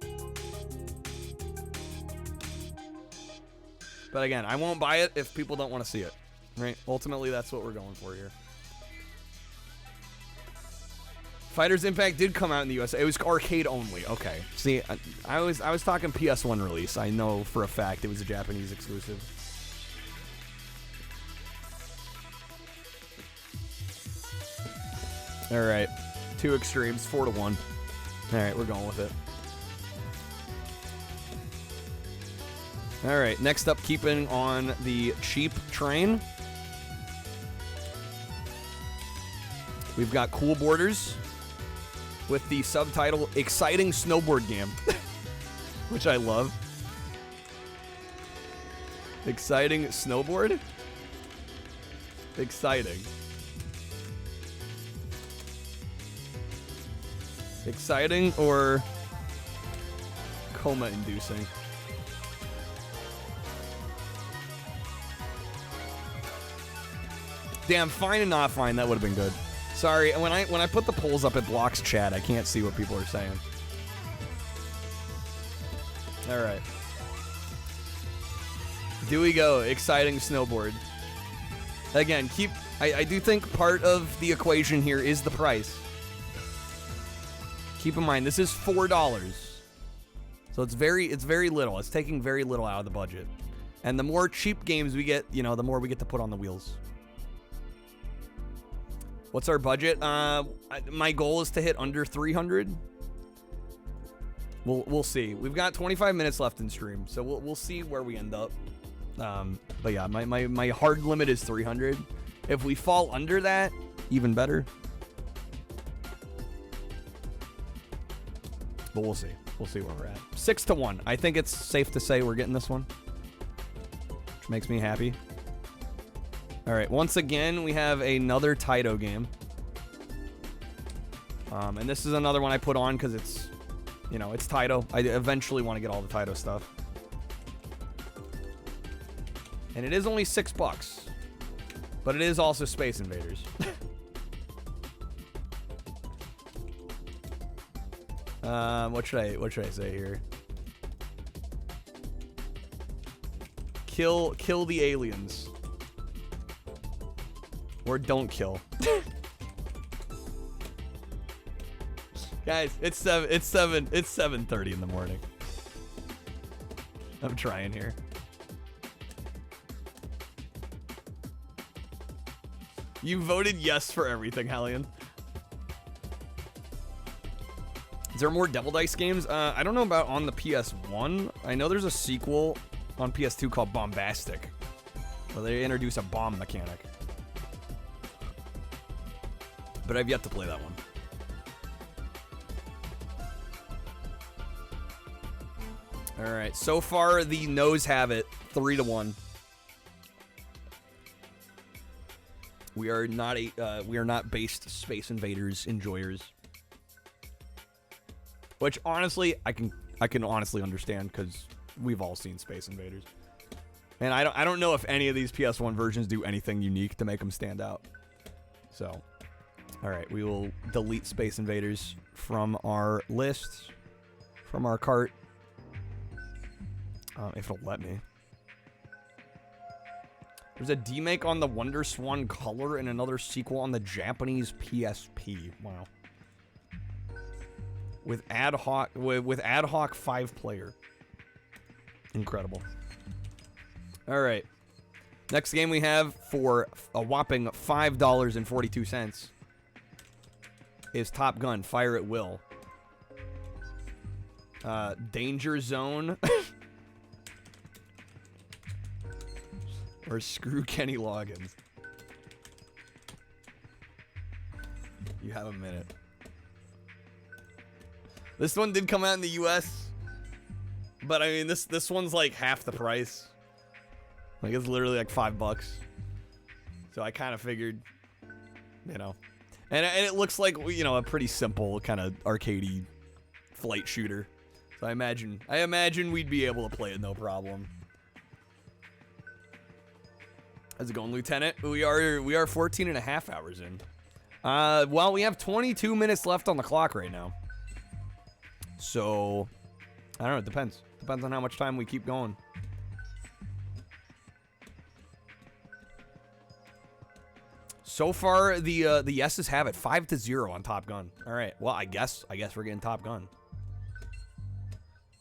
But again, I won't buy it if people don't want to see it, right? Ultimately, that's what we're going for here. Fighters Impact did come out in the US. It was arcade only. Okay. See, I was talking PS1 release. I know for a fact it was a Japanese exclusive. All right, 2 Extremes, 4-1. All right, we're going with it. All right, next up, keeping on the cheap train, we've got Cool Borders with the subtitle Exciting Snowboard Game, which I love. Exciting Snowboard? Exciting. Exciting or coma-inducing? Damn, fine and not fine. That would have been good. Sorry, when I put the polls up, it blocks chat. I can't see what people are saying. All right. Do we go? Exciting snowboard. Again, I do think part of the equation here is the price. Keep in mind, this is $4. So it's very little. It's taking very little out of the budget. And the more cheap games we get, you know, the more we get to put on the wheels. What's our budget? My goal is to hit under 300. We'll see. We've got 25 minutes left in stream, so we'll see where we end up. But yeah, my hard limit is 300. If we fall under that, even better. But we'll see. We'll see where we're at. 6-1. I think it's safe to say we're getting this one, which makes me happy. All right, once again, we have another Taito game. And this is another one I put on because it's, you know, it's Taito. I eventually want to get all the Taito stuff. And it is only $6, but it is also Space Invaders. What should I say here? Kill the aliens. Or don't kill. Guys, it's 7:30 in the morning. I'm trying here. You voted yes for everything, Hellion. Is there more Devil Dice games? I don't know about on the PS1. I know there's a sequel on PS2 called Bombastic, where they introduce a bomb mechanic. But I've yet to play that one. All right, so far the no's have it 3-1. We are not based Space Invaders enjoyers, which honestly I can honestly understand because we've all seen Space Invaders, and I don't know if any of these PS1 versions do anything unique to make them stand out. So. All right, we will delete Space Invaders from our list, from our cart, if it'll let me. There's a demake on the Wonder Swan Color and another sequel on the Japanese PSP. Wow. With ad hoc 5-player. Incredible. All right. Next game we have for a whopping $5.42. Is Top Gun, Fire at Will. Danger Zone. Or screw Kenny Loggins. You have a minute. This one did come out in the US, but I mean this one's like half the price. Like it's literally like $5. So I kind of figured, you know. And it looks like, you know, a pretty simple kind of arcadey flight shooter. So I imagine we'd be able to play it no problem. How's it going, Lieutenant? We are 14 and a half hours in. Well, we have 22 minutes left on the clock right now. So I don't know, it depends. Depends on how much time we keep going. So far, the yeses have it 5-0 on Top Gun. All right. Well, I guess we're getting Top Gun.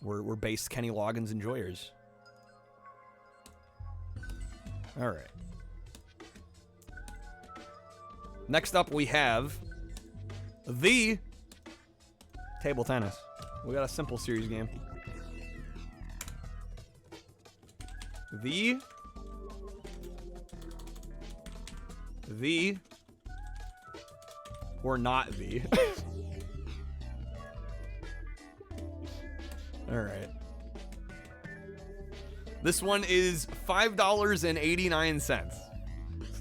We're based Kenny Loggins enjoyers. All right. Next up, we have the table tennis. We got a simple series game. The or not the. All right. This one is $5.89.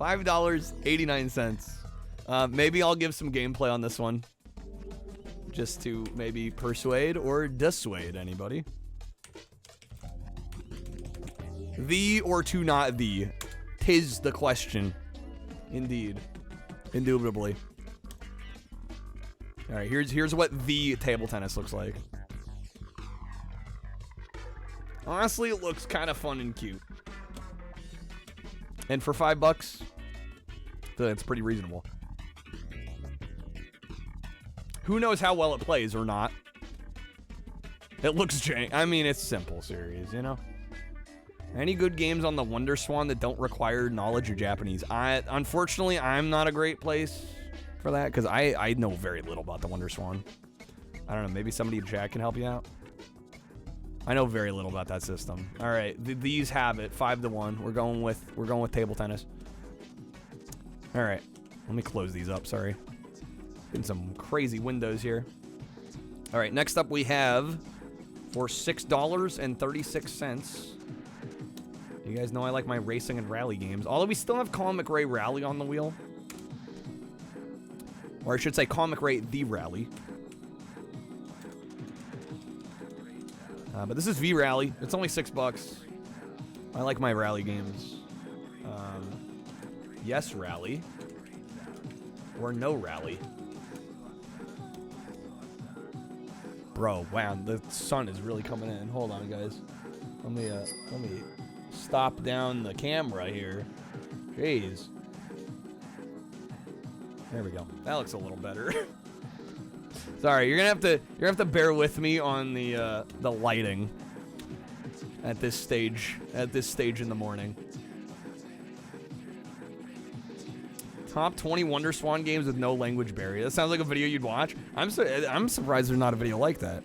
$5.89. Maybe I'll give some gameplay on this one. Just to maybe persuade or dissuade anybody. The or to not the. 'Tis the question. Indeed. Indubitably. Alright, here's what the table tennis looks like. Honestly, it looks kind of fun and cute. And for $5, that's pretty reasonable. Who knows how well it plays or not? It looks jank. I mean, it's simple series, you know? Any good games on the WonderSwan that don't require knowledge of Japanese? Unfortunately, I'm not a great place for that because I know very little about the WonderSwan. I don't know. Maybe somebody in chat can help you out. I know very little about that system. All right, these have it 5-1. We're going with table tennis. All right, let me close these up. Sorry. Getting some crazy windows here. All right, next up we have for $6.36. You guys know I like my racing and rally games. Although we still have Colin McRae Rally on the wheel. Or I should say Colin McRae The Rally. But this is V Rally. It's only $6. I like my rally games. Yes Rally. Or no Rally. Bro, wow, the sun is really coming in. Hold on, guys. Let me stop down the camera here. Jeez. There we go. That looks a little better. Sorry, you're gonna have to bear with me on the lighting at this stage in the morning. Top 20 WonderSwan games with no language barrier. That sounds like a video you'd watch. I'm surprised there's not a video like that.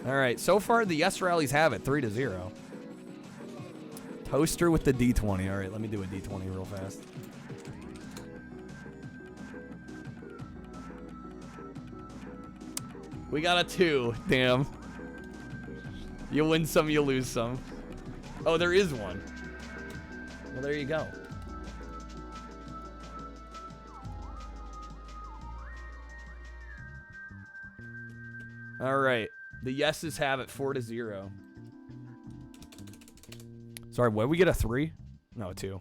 All right, so far the yes rallies have it 3-0. Toaster with the D20. All right, let me do a D20 real fast. We got a 2. Damn. You win some, you lose some. Oh, there is one. Well, there you go. All right. The yeses have it 4-0. Sorry, what, we get a 3? No, a 2.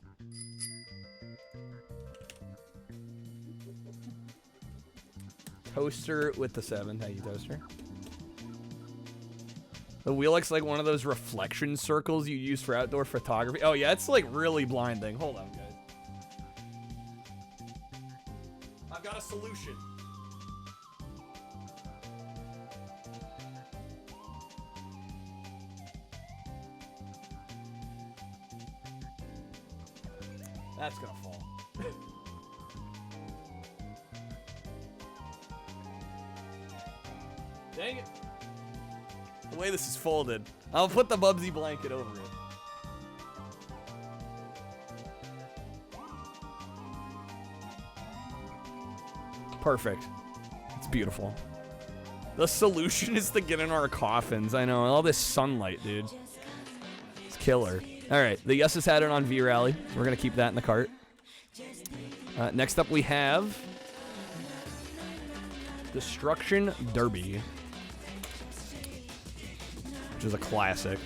Toaster with the 7. Thank you, Toaster. The wheel looks like one of those reflection circles you use for outdoor photography. Oh, yeah, it's like really blinding. Hold on, guys. I've got a solution. That's gonna fall. Dang it. The way this is folded. I'll put the Bubsy blanket over it. Perfect. It's beautiful. The solution is to get in our coffins. I know, all this sunlight, dude. It's killer. All right, the yeses had it on V-Rally. We're going to keep that in the cart. Next up, we have Destruction Derby, which is a classic.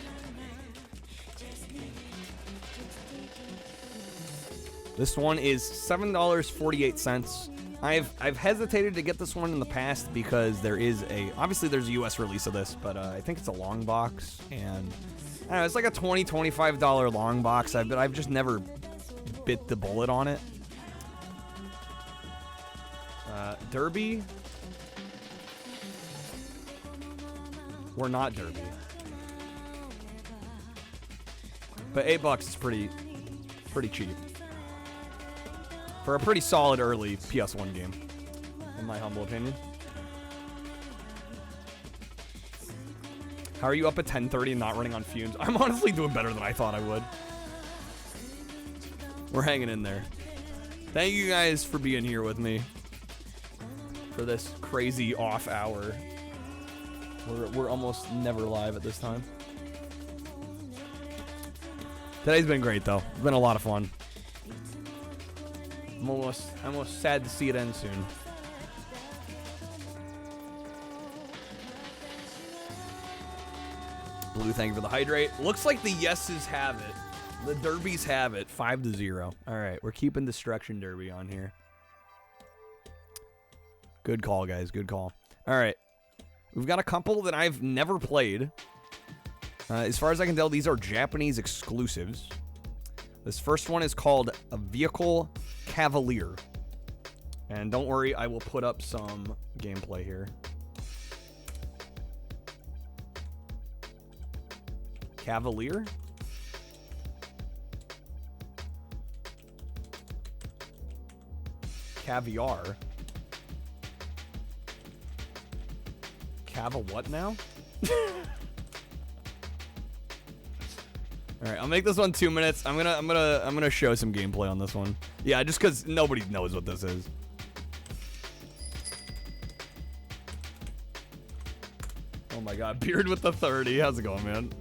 This one is $7.48. I've hesitated to get this one in the past because there is obviously there's a US release of this, but I think it's a long box, and I don't know, it's like a $20, $25 long box. I've just never bit the bullet on it. Derby or not Derby, but $8 is pretty cheap for a pretty solid early PS1 game, in my humble opinion. How are you up at 10:30 and not running on fumes? I'm honestly doing better than I thought I would. We're hanging in there. Thank you guys for being here with me for this crazy off hour. We're almost never live at this time. Today's been great, though. It's been a lot of fun. I'm almost sad to see it end soon. Blue, thank you for the hydrate. Looks like the yeses have it. The derbies have it. 5-0. All right, we're keeping Destruction Derby on here. Good call, guys. Good call. All right. We've got a couple that I've never played. As far as I can tell, these are Japanese exclusives. This first one is called a Vehicle Cavalier. And don't worry, I will put up some gameplay here. Cavalier? Caviar? Cava what now? All right, I'll make this one 2 minutes. I'm gonna show some gameplay on this one. Yeah, just because nobody knows what this is. Oh my God, Beard with the 30. How's it going, man?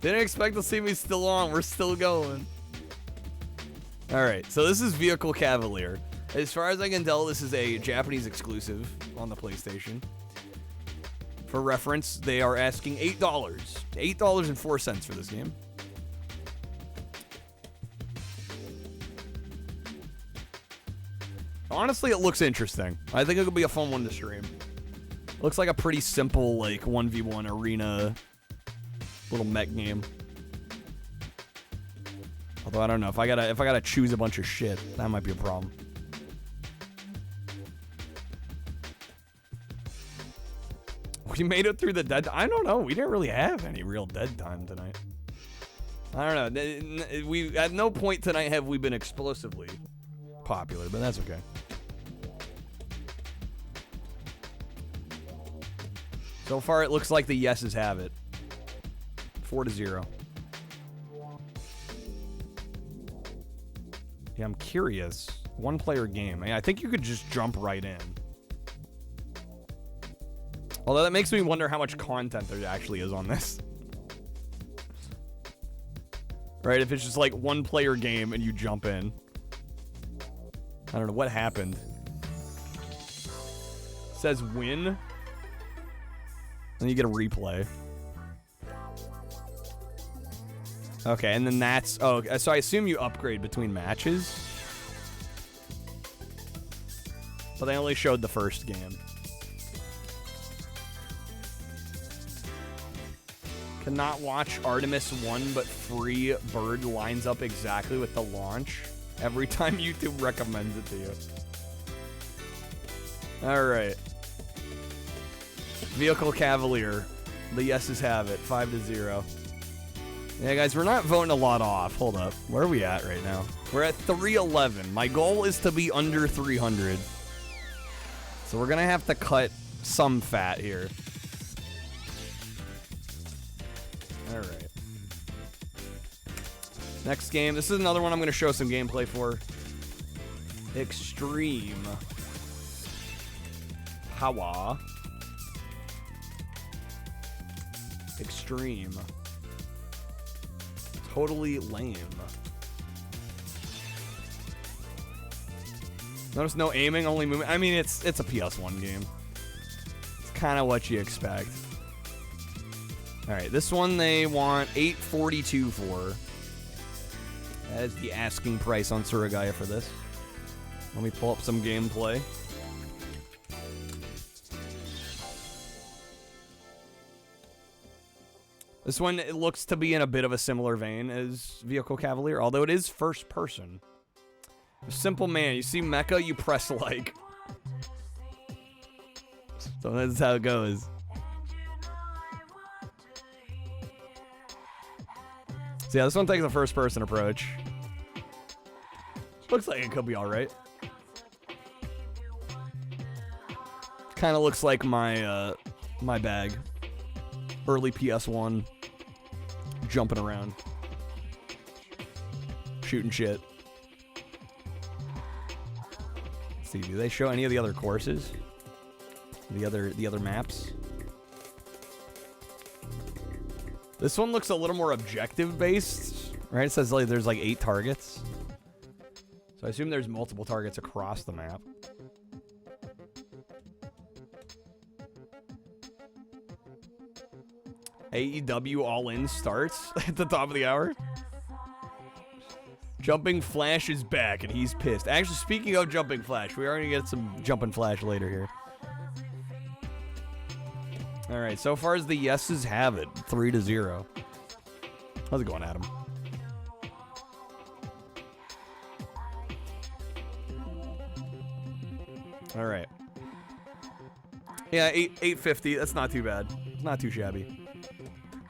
Didn't expect to see me still on. We're still going. All right, so this is Vehicle Cavalier. As far as I can tell, this is a Japanese exclusive on the PlayStation. For reference, they are asking $8. $8.04 for this game. Honestly, it looks interesting. I think it could be a fun one to stream. Looks like a pretty simple, like, 1v1 arena little mech game. Although I don't know if I gotta choose a bunch of shit, that might be a problem. We made it through the dead. I don't know. We didn't really have any real dead time tonight. I don't know. We at no point tonight have we been explosively popular, but that's okay. So far, it looks like the yeses have it. 4-0. Yeah, I'm curious. One-player game. I think you could just jump right in. Although that makes me wonder how much content there actually is on this. Right, if it's just like one-player game and you jump in. I don't know what happened. It says win. Then you get a replay. Okay, and then that's... Oh, so I assume you upgrade between matches? But they only showed the first game. Cannot watch Artemis 1, but free bird lines up exactly with the launch every time YouTube recommends it to you. Alright. Vehicle Cavalier. The yeses have it. 5-0. Yeah, guys, we're not voting a lot off. Hold up. Where are we at right now? We're at 311. My goal is to be under 300. So we're going to have to cut some fat here. Alright. Next game. This is another one I'm going to show some gameplay for. Extreme Power. Extreme. Totally lame. Notice no aiming, only movement. I mean, it's a PS1 game. It's kind of what you expect. All right, this one they want $842 for. That is the asking price on Suragaya for this. Let me pull up some gameplay. This one, it looks to be in a bit of a similar vein as Vehicle Cavalier, although it is first person. Simple man, you see mecha, you press like. So that's how it goes. So yeah, this one takes a first person approach. Looks like it could be alright. Kind of looks like my my bag. Early PS1. Jumping around. Shooting shit. Let's see, do they show any of the other courses? The other maps? This one looks a little more objective based, right? It says like there's like 8 targets. So I assume there's multiple targets across the map. AEW All In starts at the top of the hour. Jumping Flash is back and he's pissed. Actually, speaking of Jumping Flash, we are going to get some Jumping Flash later here. All right, so far as the yeses have it, 3-0. How's it going, Adam? All right. Yeah, 850. That's not too bad. It's not too shabby.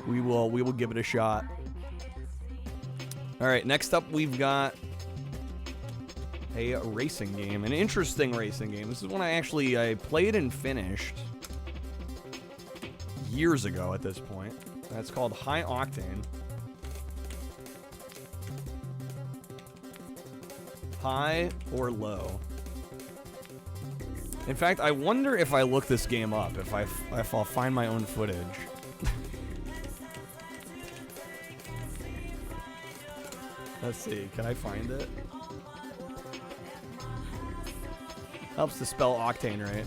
We will give it a shot. All right, next up we've got a racing game, an interesting racing game. This is one I played and finished years ago at this point. That's called High Octane. High or low? In fact, I wonder if I look this game up, if I'll find my own footage. Let's see, can I find it? Helps to spell octane right.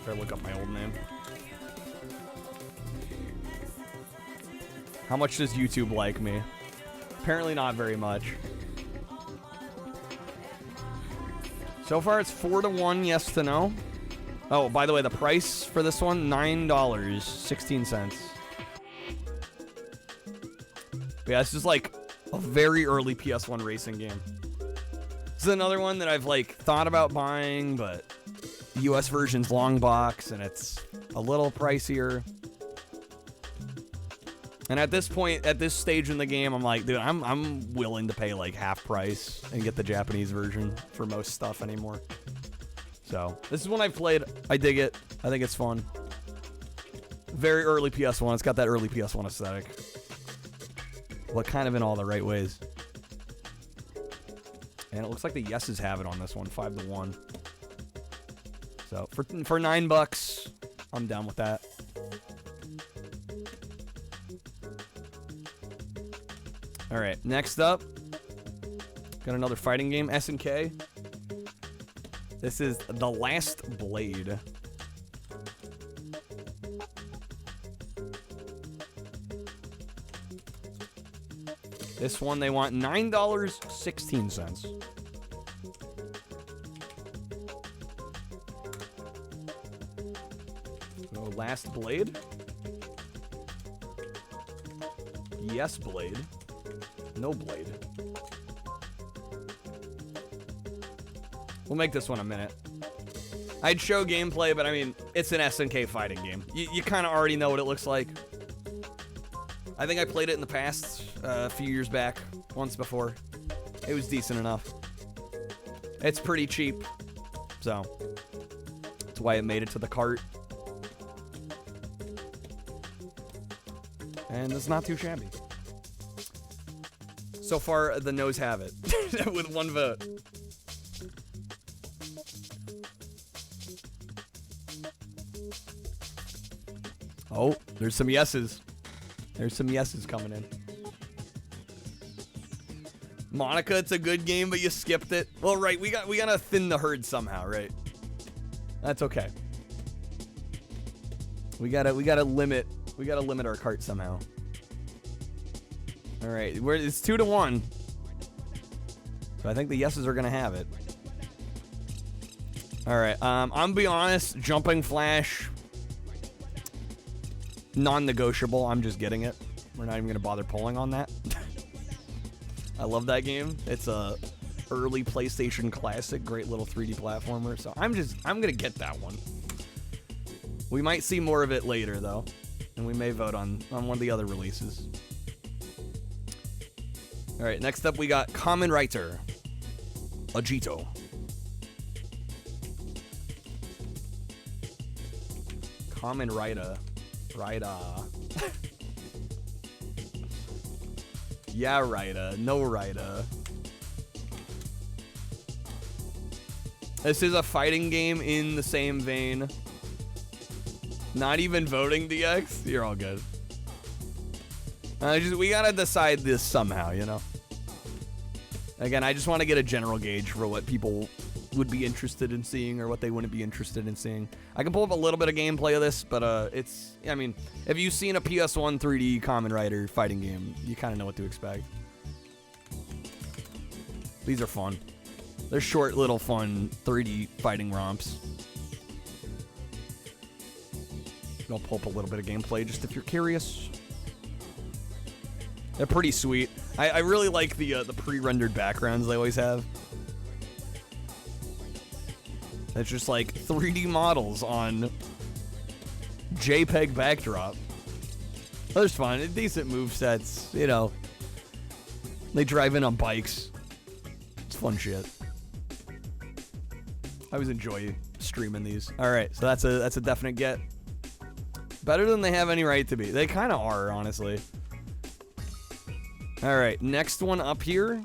Better look up my old name. How much does YouTube like me? Apparently not very much. So far it's 4-1 yes to no. Oh, by the way, the price for this one, $9.16. Yeah, this is like a very early PS1 racing game. This is another one that I've like thought about buying, but the US version's long box and it's a little pricier. And at this point, at this stage in the game, I'm like, dude, I'm willing to pay like half price and get the Japanese version for most stuff anymore. So, this is one I've played. I dig it. I think it's fun. Very early PS1. It's got that early PS1 aesthetic. But kind of in all the right ways. And it looks like the yeses have it on this one, 5-1. So, for $9, I'm down with that. All right, next up, got another fighting game, SNK. This is The Last Blade. This one, they want $9.16. So, Last Blade. Yes, Blade. No Blade. We'll make this one a minute. I'd show gameplay, but I mean, it's an SNK fighting game. You kind of already know what it looks like. I think I played it in the past, a few years back, once before. It was decent enough. It's pretty cheap, so that's why it made it to the cart. And it's not too shabby. So far, the no's have it, with 1 vote. Oh, there's some yeses. There's some yeses coming in. Monica, it's a good game, but you skipped it. Well, right, we gotta thin the herd somehow, right? That's okay. We gotta limit our cart somehow. All right, it's 2-1. So I think the yeses are gonna have it. All right, I'm gonna be honest. Jumping Flash, non-negotiable. I'm just getting it. We're not even gonna bother polling on that. I love that game. It's a early PlayStation classic, great little 3D platformer. So I'm gonna get that one. We might see more of it later though, and we may vote on one of the other releases. All right, next up we got Kamen Rider Agito. Kamen Rider. Yeah, Rider. No Rider. This is a fighting game in the same vein. Not even voting DX? You're all good. We gotta decide this somehow, you know? Again, I just want to get a general gauge for what people would be interested in seeing or what they wouldn't be interested in seeing. I can pull up a little bit of gameplay of this, but it's, I mean, if you've seen a PS1 3D Kamen Rider fighting game, you kind of know what to expect. These are fun. They're short, little, fun 3D fighting romps. I'll pull up a little bit of gameplay just if you're curious. They're pretty sweet. I really like the pre-rendered backgrounds they always have. It's just like 3D models on JPEG backdrop. That's fun. Decent movesets, you know. They drive in on bikes. It's fun shit. I always enjoy streaming these. All right, so that's a definite get. Better than they have any right to be. They kind of are, honestly. All right, next one up here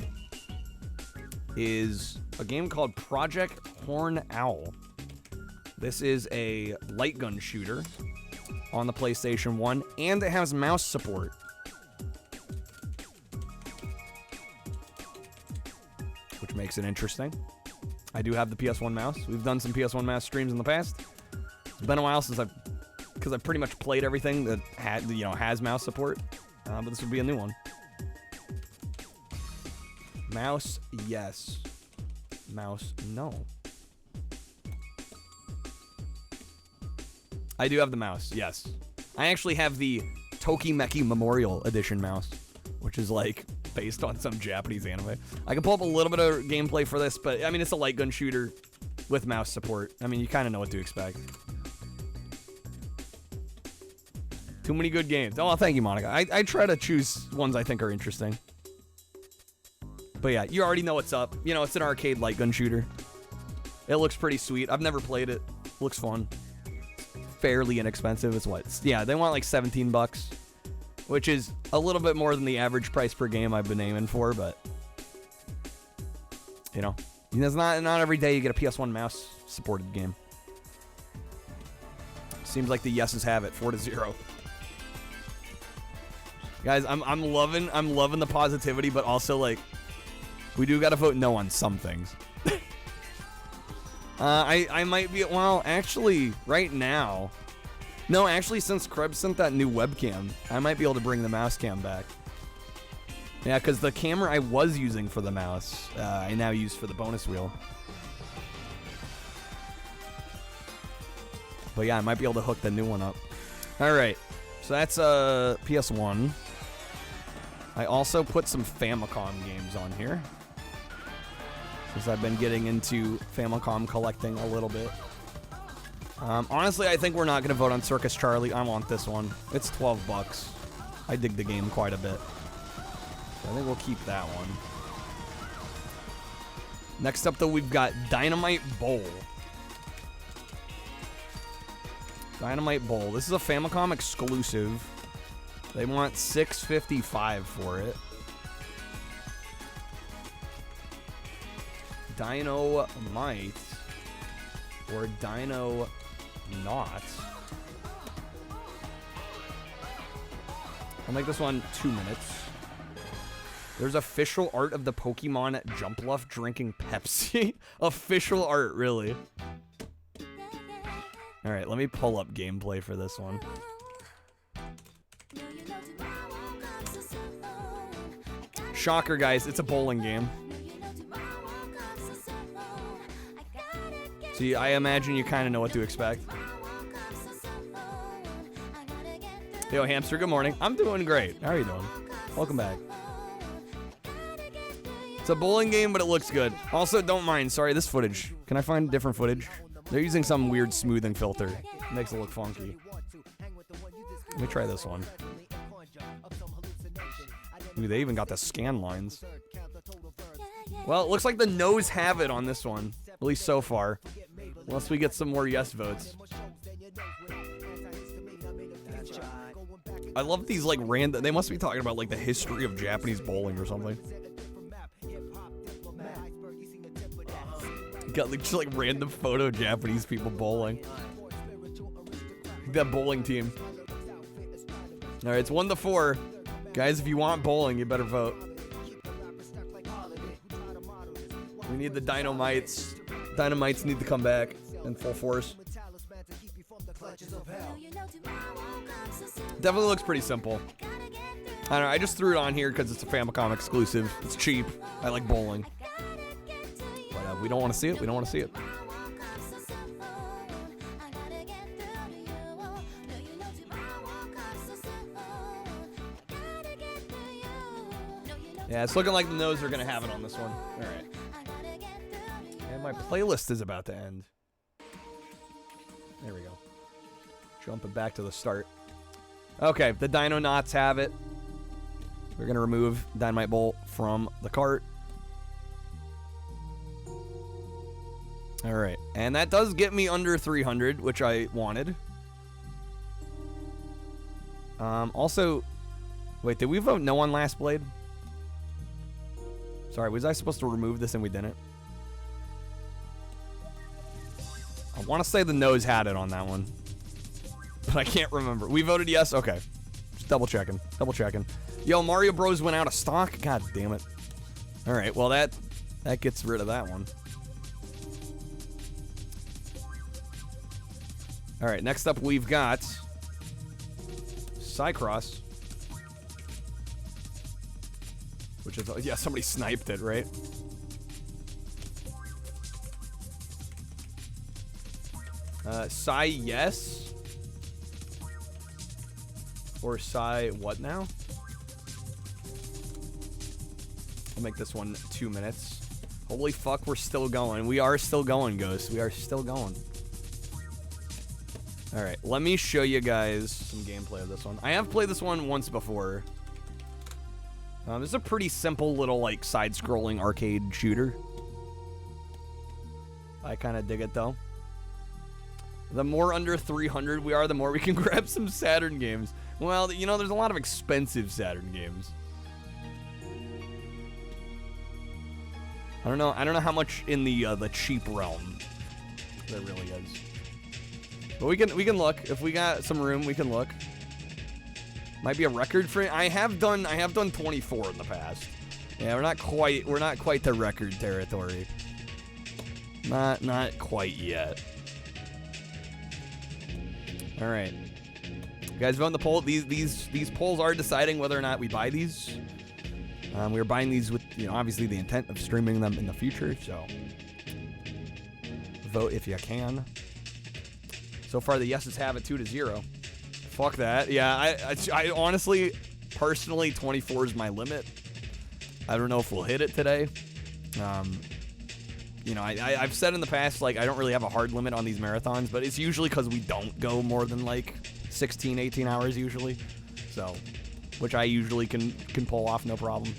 is a game called Project Horn Owl. This is a light gun shooter on the PlayStation 1, and it has mouse support. Which makes it interesting. I do have the PS1 mouse. We've done some PS1 mouse streams in the past. It's been a while since because I've pretty much played everything that has mouse support. But this would be a new one. Mouse, yes. Mouse, no. I do have the mouse, yes. I actually have the Tokimeki Memorial Edition mouse, which is like based on some Japanese anime. I can pull up a little bit of gameplay for this, but I mean, it's a light gun shooter with mouse support. I mean, you kind of know what to expect. Too many good games. Oh, thank you, Monica. I try to choose ones I think are interesting. But yeah, you already know what's up. You know, it's an arcade light gun shooter. It looks pretty sweet. I've never played it. Looks fun. Fairly inexpensive. It's what? Yeah, they want like 17 bucks, which is a little bit more than the average price per game I've been aiming for, but you know, it's not every day you get a PS1 mouse supported game. Seems like the yeses have it, 4-0. Guys, I'm loving the positivity, but also like we do gotta vote no on some things. I might be, well, actually, right now. No, actually, since Krebs sent that new webcam, I might be able to bring the mouse cam back. Yeah, because the camera I was using for the mouse, I now use for the bonus wheel. But yeah, I might be able to hook the new one up. All right, so that's PS1. I also put some Famicom games on here, since I've been getting into Famicom collecting a little bit. Honestly, I think we're not going to vote on Circus Charlie. I want this one. It's 12 bucks. I dig the game quite a bit. So I think we'll keep that one. Next up, though, we've got Dynamite Bowl. Dynamite Bowl. This is a Famicom exclusive. They want $6.55 for it. Dynamite or Dino Not. I'll make this one 2 minutes. There's official art of the Pokemon Jumpluff drinking Pepsi. Official art, really. All right, let me pull up gameplay for this one. Shocker, guys, it's a bowling game. See, I imagine you kind of know what to expect. Yo, Hamster, good morning. I'm doing great. How are you doing? Welcome back. It's a bowling game, but it looks good. Also, don't mind. Sorry, this footage. Can I find different footage? They're using some weird smoothing filter. It makes it look funky. Let me try this one. Ooh, they even got the scan lines. Well, it looks like the no's have it on this one. At least so far. Unless we get some more yes votes. I love these, like, random... They must be talking about, like, the history of Japanese bowling or something. Got like, just like random photo Japanese people bowling. That bowling team. All right, it's 1-4. Guys, if you want bowling, you better vote. We need the Dynamites. Dynamites need to come back in full force. Definitely looks pretty simple. I don't know, I just threw it on here because it's a Famicom exclusive. It's cheap. I like bowling. But we don't want to see it. We don't want to see it. Yeah, it's looking like the Nose are going to have it on this one. All right. And my playlist is about to end. There we go. Jumping back to the start. Okay, the Dino Knots have it. We're going to remove Dynamite Bolt from the cart. All right. And that does get me under 300, which I wanted. Also, wait, did we vote no on Last Blade? Sorry, was I supposed to remove this and we didn't? I want to say the Nose had it on that one. But I can't remember. We voted yes? Okay. Just double checking. Double checking. Yo, Mario Bros went out of stock? God damn it. Alright, well that gets rid of that one. Alright, next up we've got Cycross. Which is, yeah, somebody sniped it, right? Psy yes? Or Psy what now? I'll make this one 2 minutes. Holy fuck, we're still going. We are still going, Ghost. We are still going. Alright, let me show you guys some gameplay of this one. I have played this one once before. This is a pretty simple little, like, side-scrolling arcade shooter. I kind of dig it, though. The more under 300 we are, the more we can grab some Saturn games. Well, you know, there's a lot of expensive Saturn games. I don't know how much in the cheap realm there really is. But we can look. If we got some room, we can look. Might be a record for it. I have done 24 in the past. Yeah, we're not quite to record territory. Not quite yet. All right. You guys vote in the poll. These polls are deciding whether or not we buy these. We're buying these with, you know, obviously the intent of streaming them in the future, so vote if you can. So far the yeses have it 2-0. Fuck that. Yeah, I honestly, personally, 24 is my limit. I don't know if we'll hit it today. You know, I've said in the past, like, I don't really have a hard limit on these marathons, but it's usually because we don't go more than, like, 16, 18 hours usually. So, which I usually can pull off, no problem.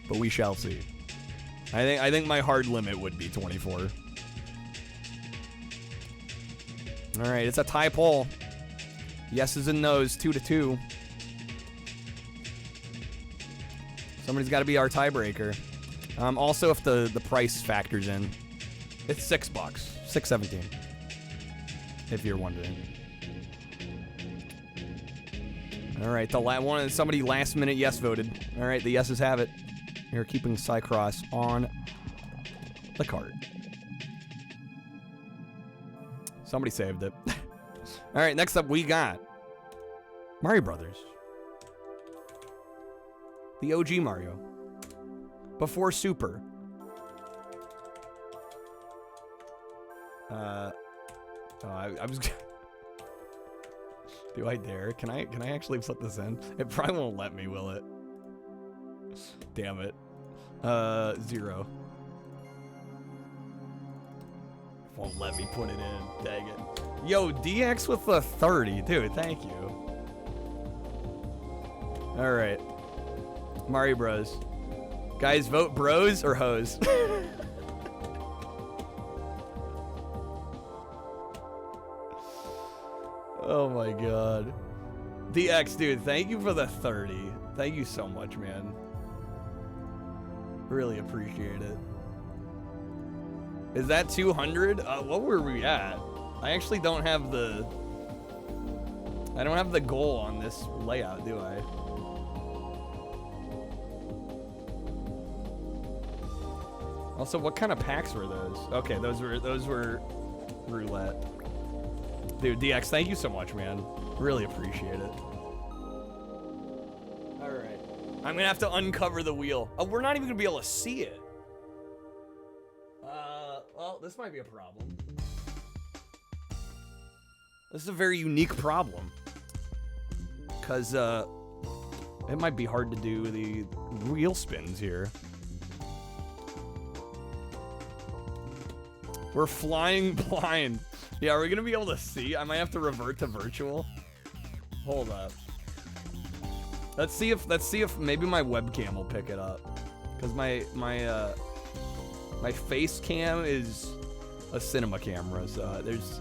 But we shall see. I think my hard limit would be 24. All right, it's a tie poll. Yeses and nos, 2-2. Somebody's got to be our tiebreaker. Also, if the price factors in, it's $6, $6.17. If you're wondering. All right, somebody last minute yes voted. All right, the yeses have it. You're keeping Cycross on the card. Somebody saved it. All right, next up we got Mario Brothers. The OG Mario. Before Super. I was... Do I dare? Can I actually put this in? It probably won't let me, will it? Damn it. 0. Won't let me put it in. Dang it. Yo, DX with the 30. Dude, thank you. Alright. Mario Bros. Guys, vote bros or hoes. Oh my god. DX, dude, thank you for the 30. Thank you so much, man. Really appreciate it. Is that 200? What were we at? I actually don't have the... I don't have the goal on this layout, do I? Also, what kind of packs were those? Okay, those were roulette. Dude, DX, thank you so much, man. Really appreciate it. All right. I'm gonna have to uncover the wheel. Oh, we're not even gonna be able to see it. Well, this might be a problem. This is a very unique problem. Because, it might be hard to do the wheel spins here. We're flying blind. Yeah, are we gonna be able to see? I might have to revert to virtual. Hold up. Let's see if maybe my webcam will pick it up. Because my face cam is a cinema camera, so there's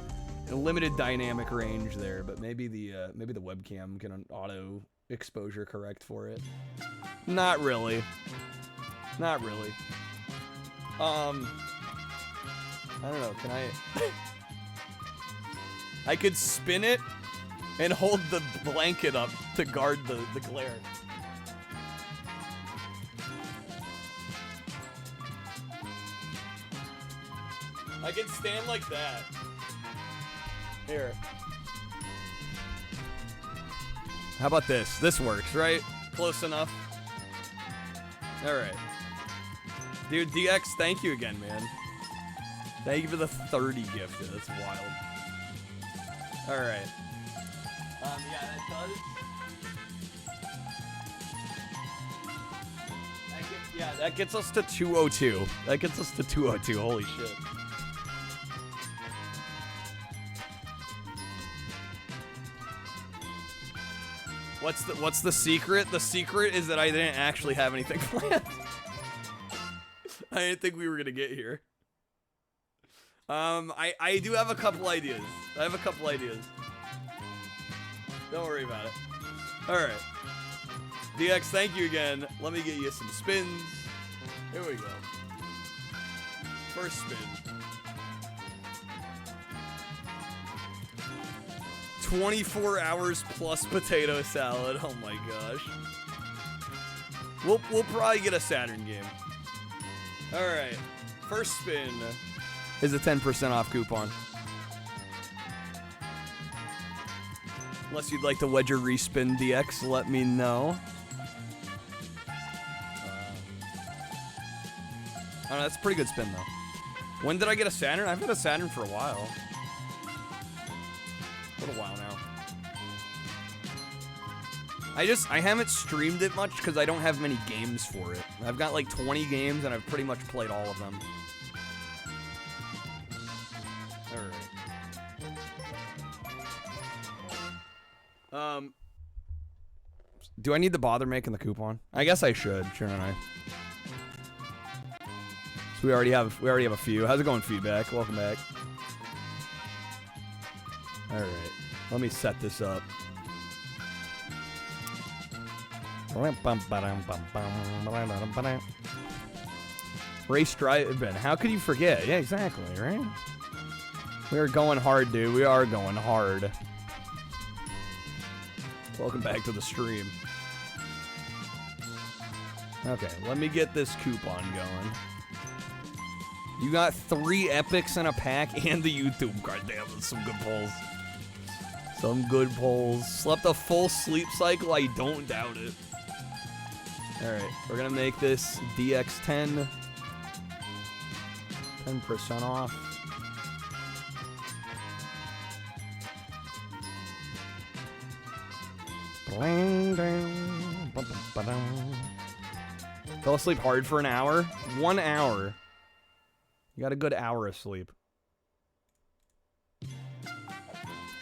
a limited dynamic range there, but maybe the webcam can auto exposure correct for it. Not really. Not really. I don't know, can I... I could spin it and hold the blanket up to guard the glare. I can stand like that. Here. How about this? This works, right? Close enough. Alright. Dude, DX, thank you again, man. Thank you for the 30 gifted. That's wild. Alright. Yeah, that does. Yeah, that gets us to 202. That gets us to 202. Holy shit. What's the secret? The secret is that I didn't actually have anything planned. I didn't think we were gonna get here. I do have a couple ideas. Don't worry about it. Alright. DX, thank you again. Let me get you some spins. Here we go. First spin. 24 hours plus potato salad. Oh my gosh. We'll probably get a Saturn game. Alright. First spin is a 10% off coupon. Unless you'd like to wedge a respin, DX, let me know. Oh, no, that's a pretty good spin, though. When did I get a Saturn? I've had a Saturn for a while. A little while now. I haven't streamed it much because I don't have many games for it. I've got like 20 games and I've pretty much played all of them. Alright. Do I need to bother making the coupon? I guess I should, shouldn't I? So we already have a few. How's it going, feedback? Welcome back. Alright. Let me set this up. Race driving. How could you forget? Yeah, exactly, right? We are going hard, dude. We are going hard. Welcome back to the stream. Okay, let me get this coupon going. You got 3 epics in a pack and the YouTube card. Damn, that's some good pulls. Some good pulls. Slept a full sleep cycle? I don't doubt it. Alright, we're gonna make this DX10. 10% off. Fell asleep hard for an hour? 1 hour. You got a good hour of sleep.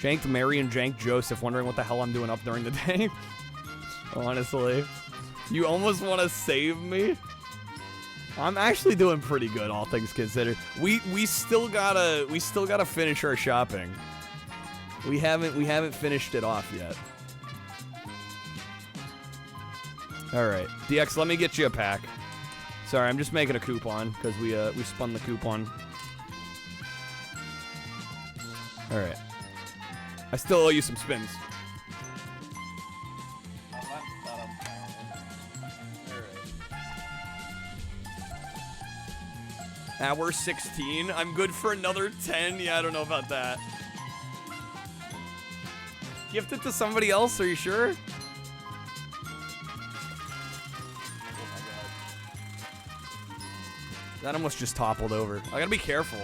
Janked Mary and Janked Joseph, wondering what the hell I'm doing up during the day. Honestly. You almost want to save me? I'm actually doing pretty good, all things considered. We still gotta finish our shopping. We haven't finished it off yet. Alright. DX, let me get you a pack. Sorry, I'm just making a coupon, because we spun the coupon. All right. I still owe you some spins. Hour 16. I'm good for another 10. Yeah, I don't know about that. Gift it to somebody else, are you sure? Oh my god. That almost just toppled over. I gotta be careful.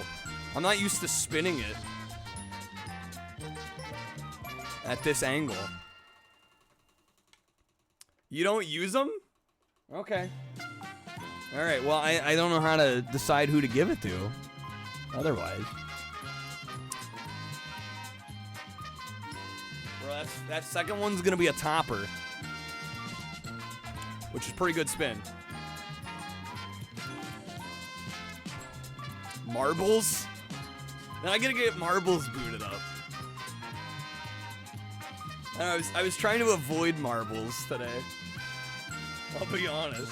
I'm not used to spinning it at this angle. You don't use them? Okay. Alright, well, I don't know how to decide who to give it to. Otherwise. Well, that second one's gonna be a topper. Which is pretty good spin. Marbles? Then I gotta get marbles booted up. I was trying to avoid marbles today. I'll be honest.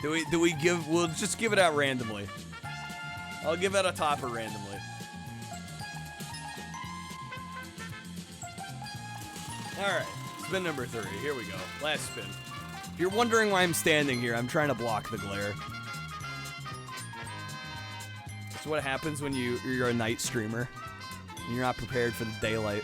Do we give, we'll just give it out randomly. I'll give out a topper randomly. Alright, spin number 3, here we go. Last spin. If you're wondering why I'm standing here, I'm trying to block the glare. That's what happens when you're a night streamer. And you're not prepared for the daylight.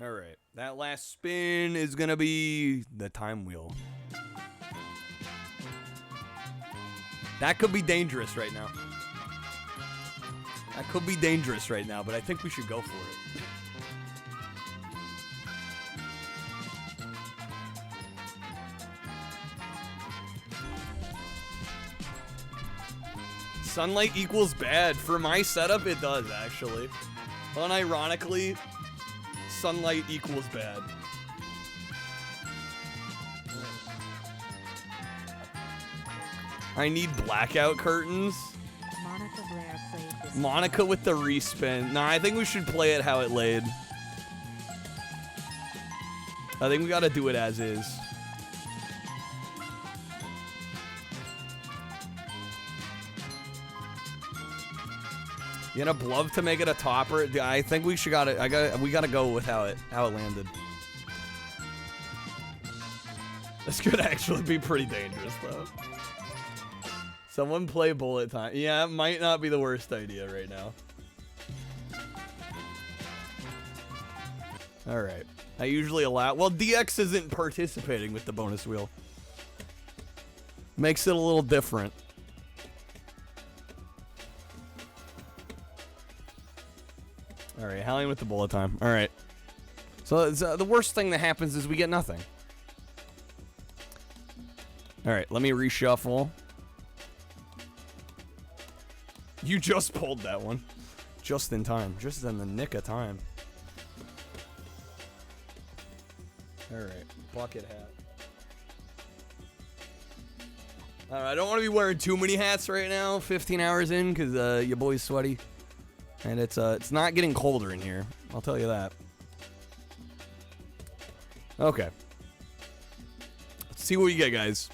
Alright, that last spin is gonna be the time wheel. That could be dangerous right now. That could be dangerous right now, but I think we should go for it. Sunlight equals bad. For my setup, it does, actually. Unironically, sunlight equals bad. I need blackout curtains. Monica with the respin. Nah, I think we should play it how it laid. I think we gotta do it as is. You know, love to make it a topper. I think we should we gotta go with how it landed. This could actually be pretty dangerous though. Someone play bullet time. Yeah, it might not be the worst idea right now. Alright. I usually allow... Well, DX isn't participating with the bonus wheel. Makes it a little different. Alright, Hallian with the bullet time. Alright. So the worst thing that happens is we get nothing. Alright, let me reshuffle. You just pulled that one. Just in time. Just in the nick of time. Alright. Bucket hat. Alright, I don't want to be wearing too many hats right now. 15 hours in, because your boy's sweaty. And it's not getting colder in here. I'll tell you that. Okay. Let's see what we get, guys.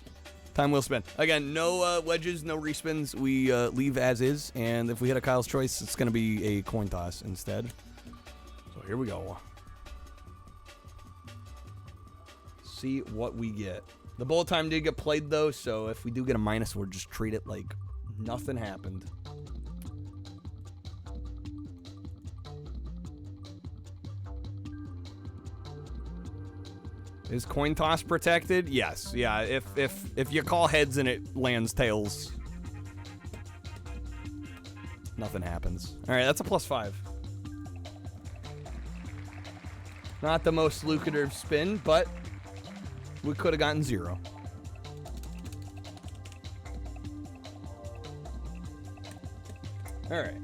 Time wheel spin. Again, no wedges, no respins. We leave as is, and if we hit a Kyle's Choice, it's going to be a coin toss instead. So here we go. See what we get. The bullet time did get played, though, so if we do get a minus, we'll just treat it like nothing happened. Is coin toss protected? Yes. Yeah, if you call heads and it lands tails, nothing happens. All right, that's a +5. Not the most lucrative spin, but we could have gotten 0. All right.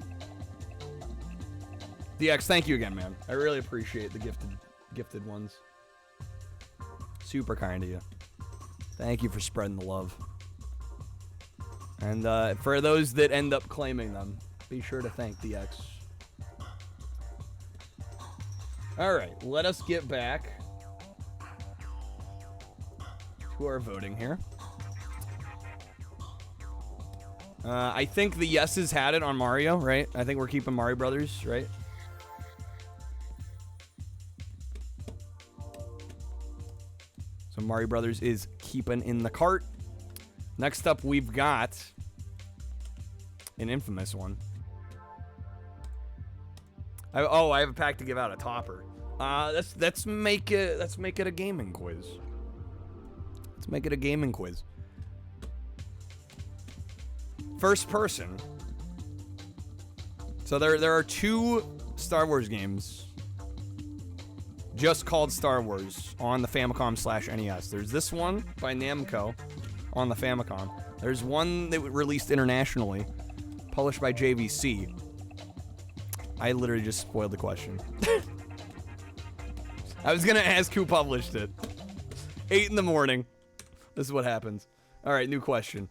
DX, thank you again, man. I really appreciate the gifted ones. Super kind of you. Thank you for spreading the love. And for those that end up claiming them, be sure to thank DX. All right, let us get back who are voting here. I think the yeses had it on Mario, right? I think we're keeping Mario Brothers, right? So Mario Brothers is keeping in the cart. Next up, we've got an infamous one. I have a pack to give out, a topper. Let's make it a gaming quiz. Let's make it a gaming quiz. First person. So there are 2 Star Wars games just called Star Wars on the Famicom/NES. There's this one by Namco on the Famicom. There's one that released internationally, published by JVC. I literally just spoiled the question. I was gonna ask who published it. 8 in the morning. This is what happens. All right, new question.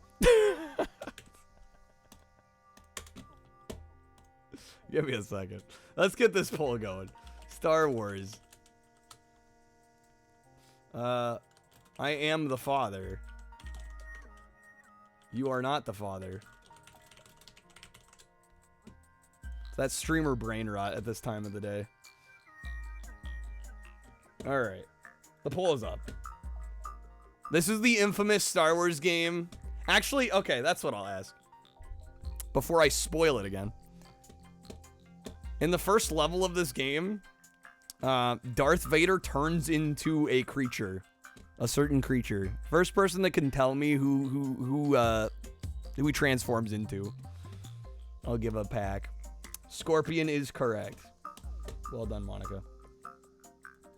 Give me a second. Let's get this poll going. Star Wars. I am the father. You are not the father. That's streamer brain rot at this time of the day. Alright. The poll is up. This is the infamous Star Wars game. Actually, okay, that's what I'll ask. Before I spoil it again. In the first level of this game, Darth Vader turns into a creature. A certain creature. First person that can tell me who he transforms into, I'll give a pack. Scorpion is correct. Well done, Monica.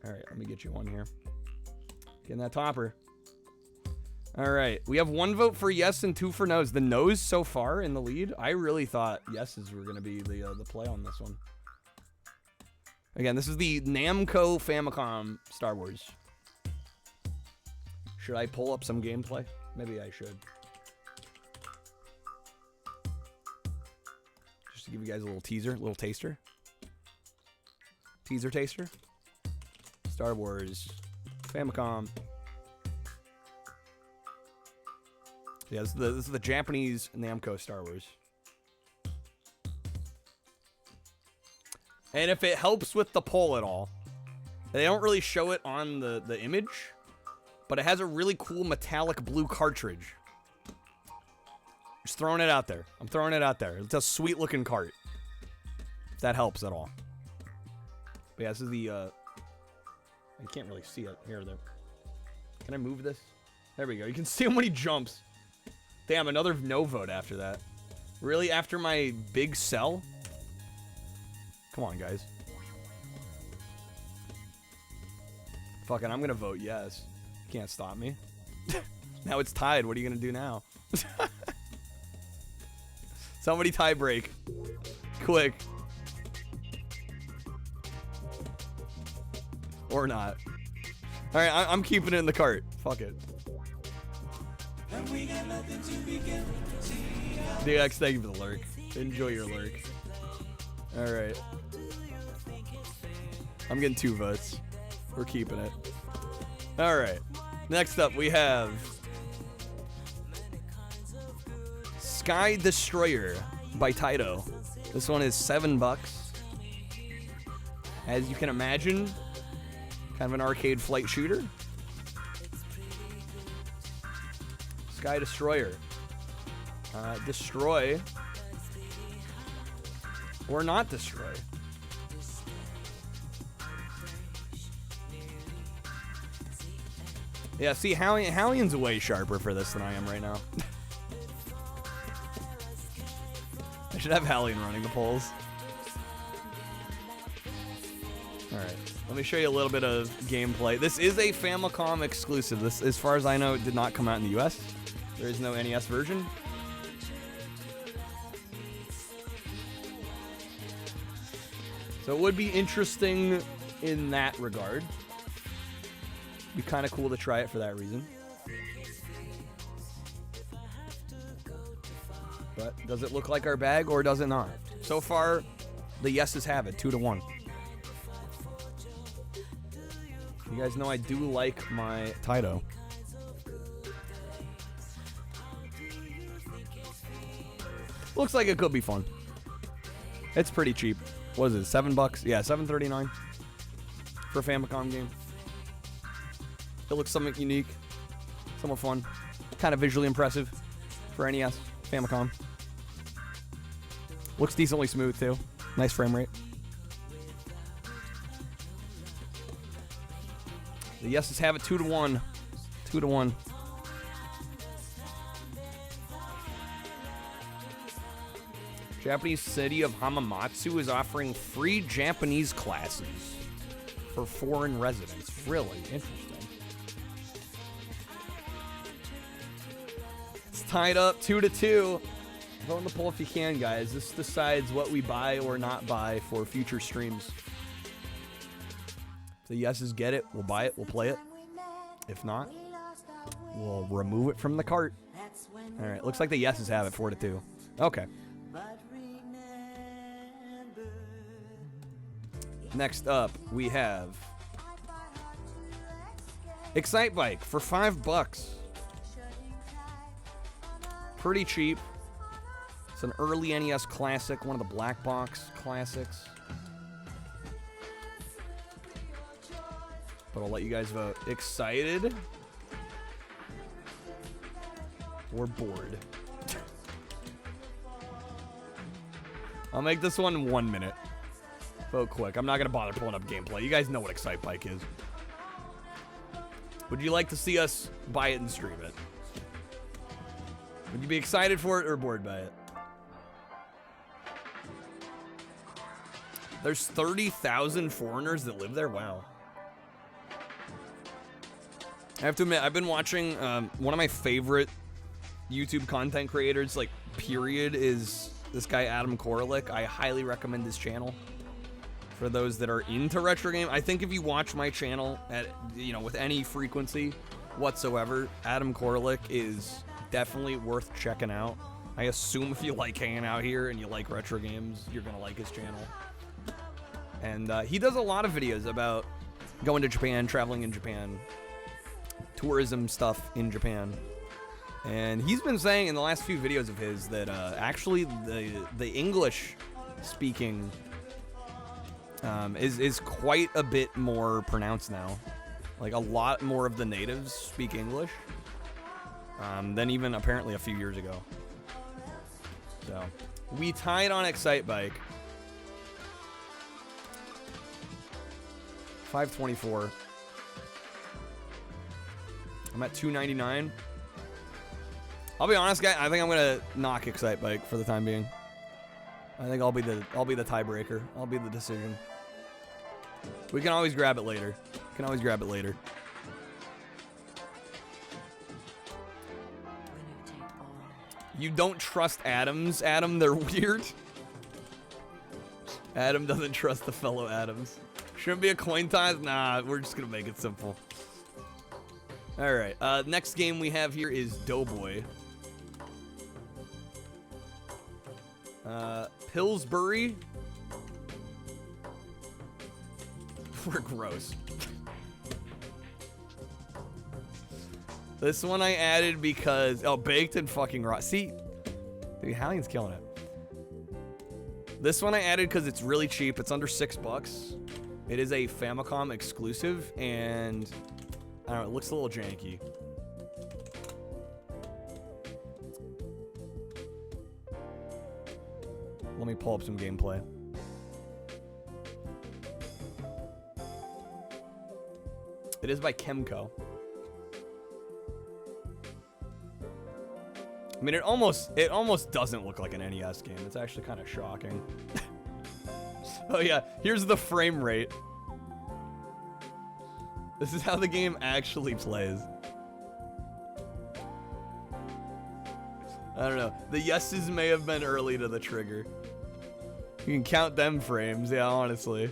Alright, let me get you one here. Getting that topper. Alright, we have 1 vote for yes and 2 for no's. The no's so far in the lead. I really thought yeses were going to be the play on this one. Again, this is the Namco Famicom Star Wars. Should I pull up some gameplay? Maybe I should. Just to give you guys a little teaser, a little taster. Teaser taster. Star Wars Famicom. Yeah, this is the Japanese Namco Star Wars. And if it helps with the poll at all, they don't really show it on the image, but it has a really cool metallic blue cartridge. Just throwing it out there. I'm throwing it out there. It's a sweet looking cart. If that helps at all. But yeah, this is the, I can't really see it. Here, there. Can I move this? There we go. You can see him when he jumps. Damn, another no vote after that. Really? After my big sell? Come on, guys. Fucking, I'm gonna vote yes. Can't stop me. Now it's tied. What are you gonna do now? Somebody tie break. Quick. Or not. Alright, I'm keeping it in the cart. Fuck it. DX, thank you for the lurk. Enjoy your lurk. Alright. I'm getting 2 votes. We're keeping it. Alright. Next up, we have Sky Destroyer by Taito. This one is $7. As you can imagine, kind of an arcade flight shooter. Sky Destroyer. Destroy. Or not destroy. Yeah, see, Hallian's way sharper for this than I am right now. I should have Hallian running the polls. Alright, let me show you a little bit of gameplay. This is a Famicom exclusive. This, as far as I know, it did not come out in the US. There is no NES version. So it would be interesting in that regard. Be kind of cool to try it for that reason. But does it look like our bag or does it not? So far, the yeses have it, 2-1. You guys know I do like my Taito. Looks like it could be fun. It's pretty cheap. What is it, $7? Yeah, $7.39 for a Famicom game. It looks something unique, somewhat fun, kind of visually impressive for NES, Famicom. Looks decently smooth too. Nice frame rate. The yeses have it 2-1. 2-1. Japanese city of Hamamatsu is offering free Japanese classes for foreign residents. Really interesting. It's tied up 2-2. Vote in the poll if you can, guys. This decides what we buy or not buy for future streams. If the yeses get it, we'll buy it, we'll play it. If not, we'll remove it from the cart. All right, looks like the yeses have it 4-2. Okay. Next up, we have Excite Bike for $5. Pretty cheap. It's an early NES classic, one of the black box classics. But I'll let you guys vote. Excited or bored? I'll make this one 1 minute. Vote quick. I'm not going to bother pulling up gameplay. You guys know what Excite Bike is. Would you like to see us buy it and stream it? Would you be excited for it or bored by it? There's 30,000 foreigners that live there? Wow. I have to admit, I've been watching one of my favorite YouTube content creators, like, period, is this guy Adam Koralik. I highly recommend his channel for those that are into retro game. I think if you watch my channel at, you know, with any frequency whatsoever, Adam Koralik is definitely worth checking out. I assume if you like hanging out here and you like retro games, you're gonna like his channel. And he does a lot of videos about going to Japan, traveling in Japan, tourism stuff in Japan. And he's been saying in the last few videos of his that actually the English speaking is quite a bit more pronounced now. Like, a lot more of the natives speak English than even apparently a few years ago. So we tied on Excite Bike. 524. I'm at 299. I'll be honest, guys. I think I'm gonna knock Excite Bike for the time being. I think I'll be the tiebreaker. I'll be the decision. We can always grab it later. Can always grab it later. You don't trust Adams, Adam? They're weird. Adam doesn't trust the fellow Adams. Shouldn't be a coin toss? Nah, we're just gonna make it simple. Alright, next game we have here is Doughboy. Pillsbury. We're gross. This one I added because... Oh, baked and fucking raw. See? Dude, Hallian's killing it. This one I added because it's really cheap. It's under $6. It is a Famicom exclusive, and... I don't know, it looks a little janky. Let me pull up some gameplay. It is by Kemco. I mean, it almost doesn't look like an NES game. It's actually kind of shocking. Oh yeah, here's the frame rate. This is how the game actually plays. I don't know. The yeses may have been early to the trigger. You can count them frames, yeah, honestly.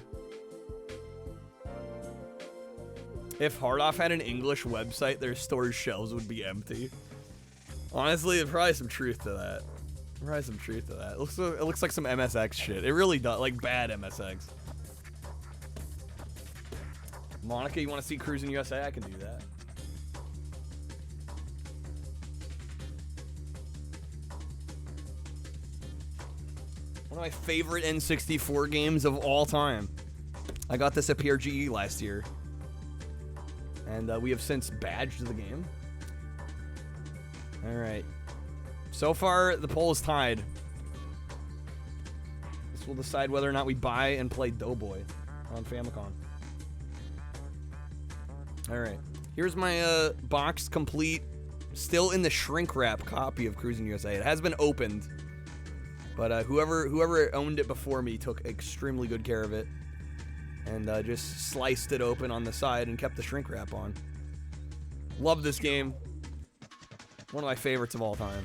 If Hardoff had an English website, their storage shelves would be empty. Honestly, there's probably some truth to that. Probably some truth to that. It looks like some MSX shit. It really does, like bad MSX. Monica, you want to see Cruising USA? I can do that. One of my favorite N64 games of all time. I got this at PRGE last year. And we have since badged the game. Alright. So far, the poll is tied. This will decide whether or not we buy and play Doughboy on Famicom. Alright. Here's my box complete, still in the shrink wrap copy of Cruising USA. It has been opened, but whoever owned it before me took extremely good care of it. And just sliced it open on the side and kept the shrink wrap on. Love this game. One of my favorites of all time.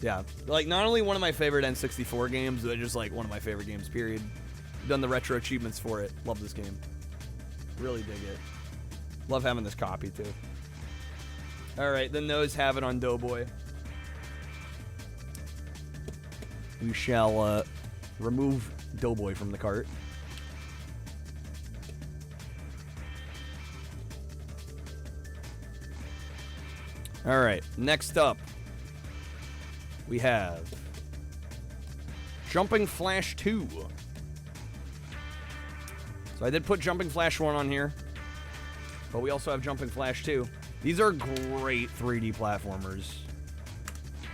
Yeah, like not only one of my favorite N64 games, but just like one of my favorite games, period. Done the retro achievements for it. Love this game. Really dig it. Love having this copy too. Alright, the no's have it on Doughboy. We shall remove Doughboy from the cart. Alright, next up, we have Jumping Flash 2. So I did put Jumping Flash 1 on here, but we also have Jumping Flash 2. These are great 3D platformers.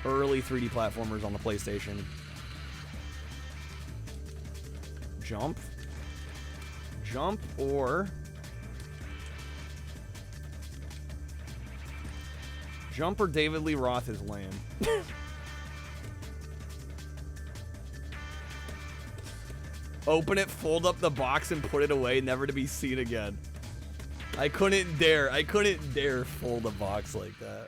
Early 3D platformers on the PlayStation. Jump. Jump or... Jump or David Lee Roth is lame. Open it, fold up the box, and put it away, never to be seen again. I couldn't dare fold a box like that.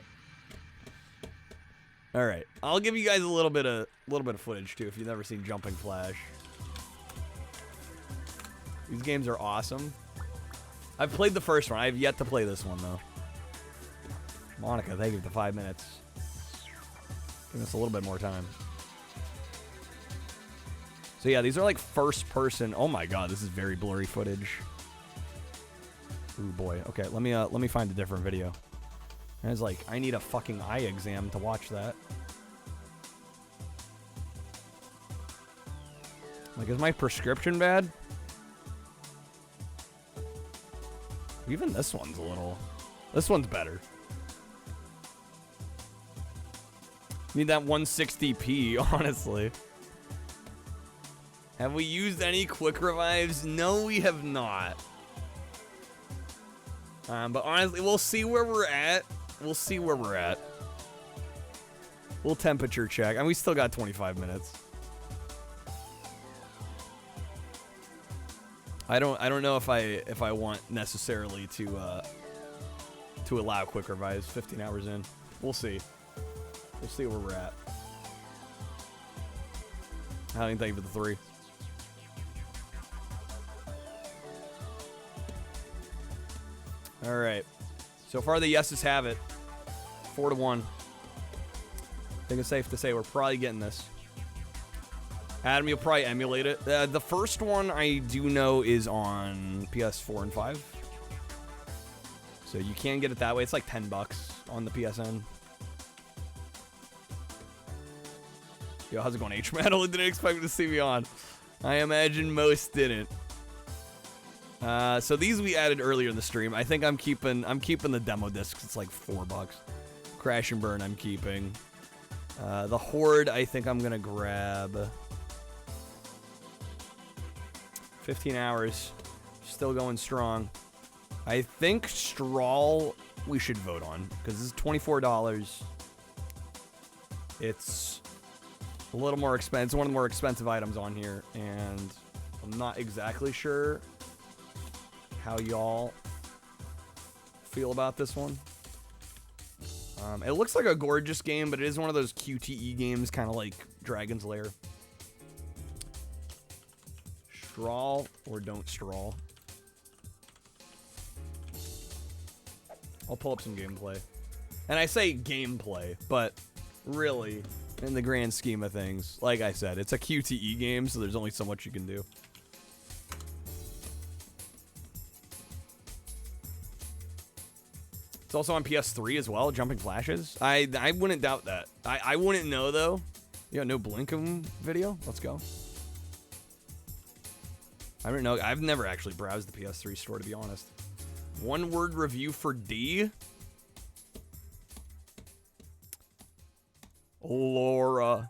All right, I'll give you guys a little bit of footage too if you've never seen Jumping Flash. These games are awesome. I've played the first one. I have yet to play this one though. Monica, thank you for the 5 minutes. Give us a little bit more time. So yeah, these are like first person. Oh my god, this is very blurry footage. Ooh boy. Okay, let me find a different video. And it's like, I need a fucking eye exam to watch that. Like, is my prescription bad? Even this one's a little... This one's better. Need that 160p, honestly. Have we used any quick revives? No, we have not. But honestly, we'll see where we're at. We'll see where we're at. We'll temperature check. And we still got 25 minutes. I don't know if I want necessarily to allow quick revives 15 hours in. We'll see. We'll see where we're at. I don't thank you for the 3. All right. So far, the yeses have it. 4-1. I think it's safe to say we're probably getting this. Adam, you'll probably emulate it. The first one I do know is on PS4 and 5. So you can get it that way. It's like $10 on the PSN. Yo, how's it going, H-Metal? Didn't expect to see me on. I imagine most didn't. So these we added earlier in the stream. I think I'm keeping the demo discs. It's like $4. Crash and Burn I'm keeping. The Horde I think I'm gonna grab. 15 hours. Still going strong. I think Strawl we should vote on because this is $24. It's a little more expensive. One of the more expensive items on here, and I'm not exactly sure how y'all feel about this one. It looks like a gorgeous game, but it is one of those QTE games, kind of like Dragon's Lair. Strawl or don't strawl? I'll pull up some gameplay. And I say gameplay, but really, in the grand scheme of things, like I said, it's a QTE game, so there's only so much you can do. It's also on PS3 as well, Jumping Flashes. I wouldn't doubt that. I wouldn't know, though. Yeah, no Blinkum video? Let's go. I don't know. I've never actually browsed the PS3 store, to be honest. One word review for D. Laura.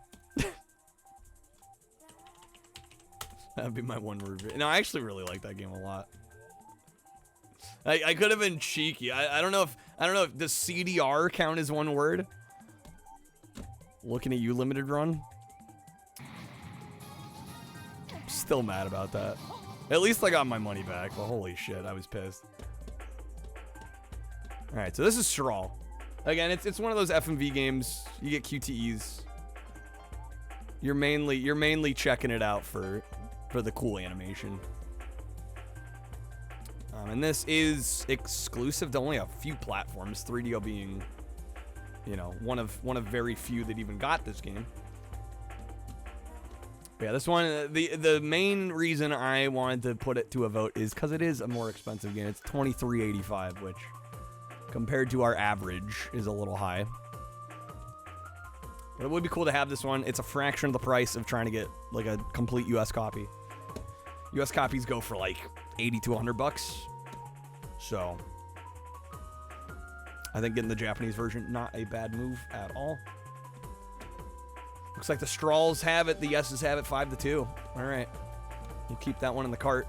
That'd be my one word review. No, I actually really like that game a lot. I could have been cheeky. I don't know if the CDR count as one word. Looking at you, Limited Run. Still mad about that. At least I got my money back, but holy shit, I was pissed. Alright, so this is Straw. Again, it's one of those FMV games. You get QTEs. You're mainly checking it out for the cool animation. And this is exclusive to only a few platforms, 3DO being, you know, one of very few that even got this game. But yeah, this one, the main reason I wanted to put it to a vote is because it is a more expensive game. It's $23.85, which compared to our average is a little high. But it would be cool to have this one. It's a fraction of the price of trying to get like a complete US copy. US copies go for like 80 to 100 bucks. So I think getting the Japanese version, not a bad move at all. Looks like the straws have it, the yeses have it 5-2. All right, we'll keep that one in the cart.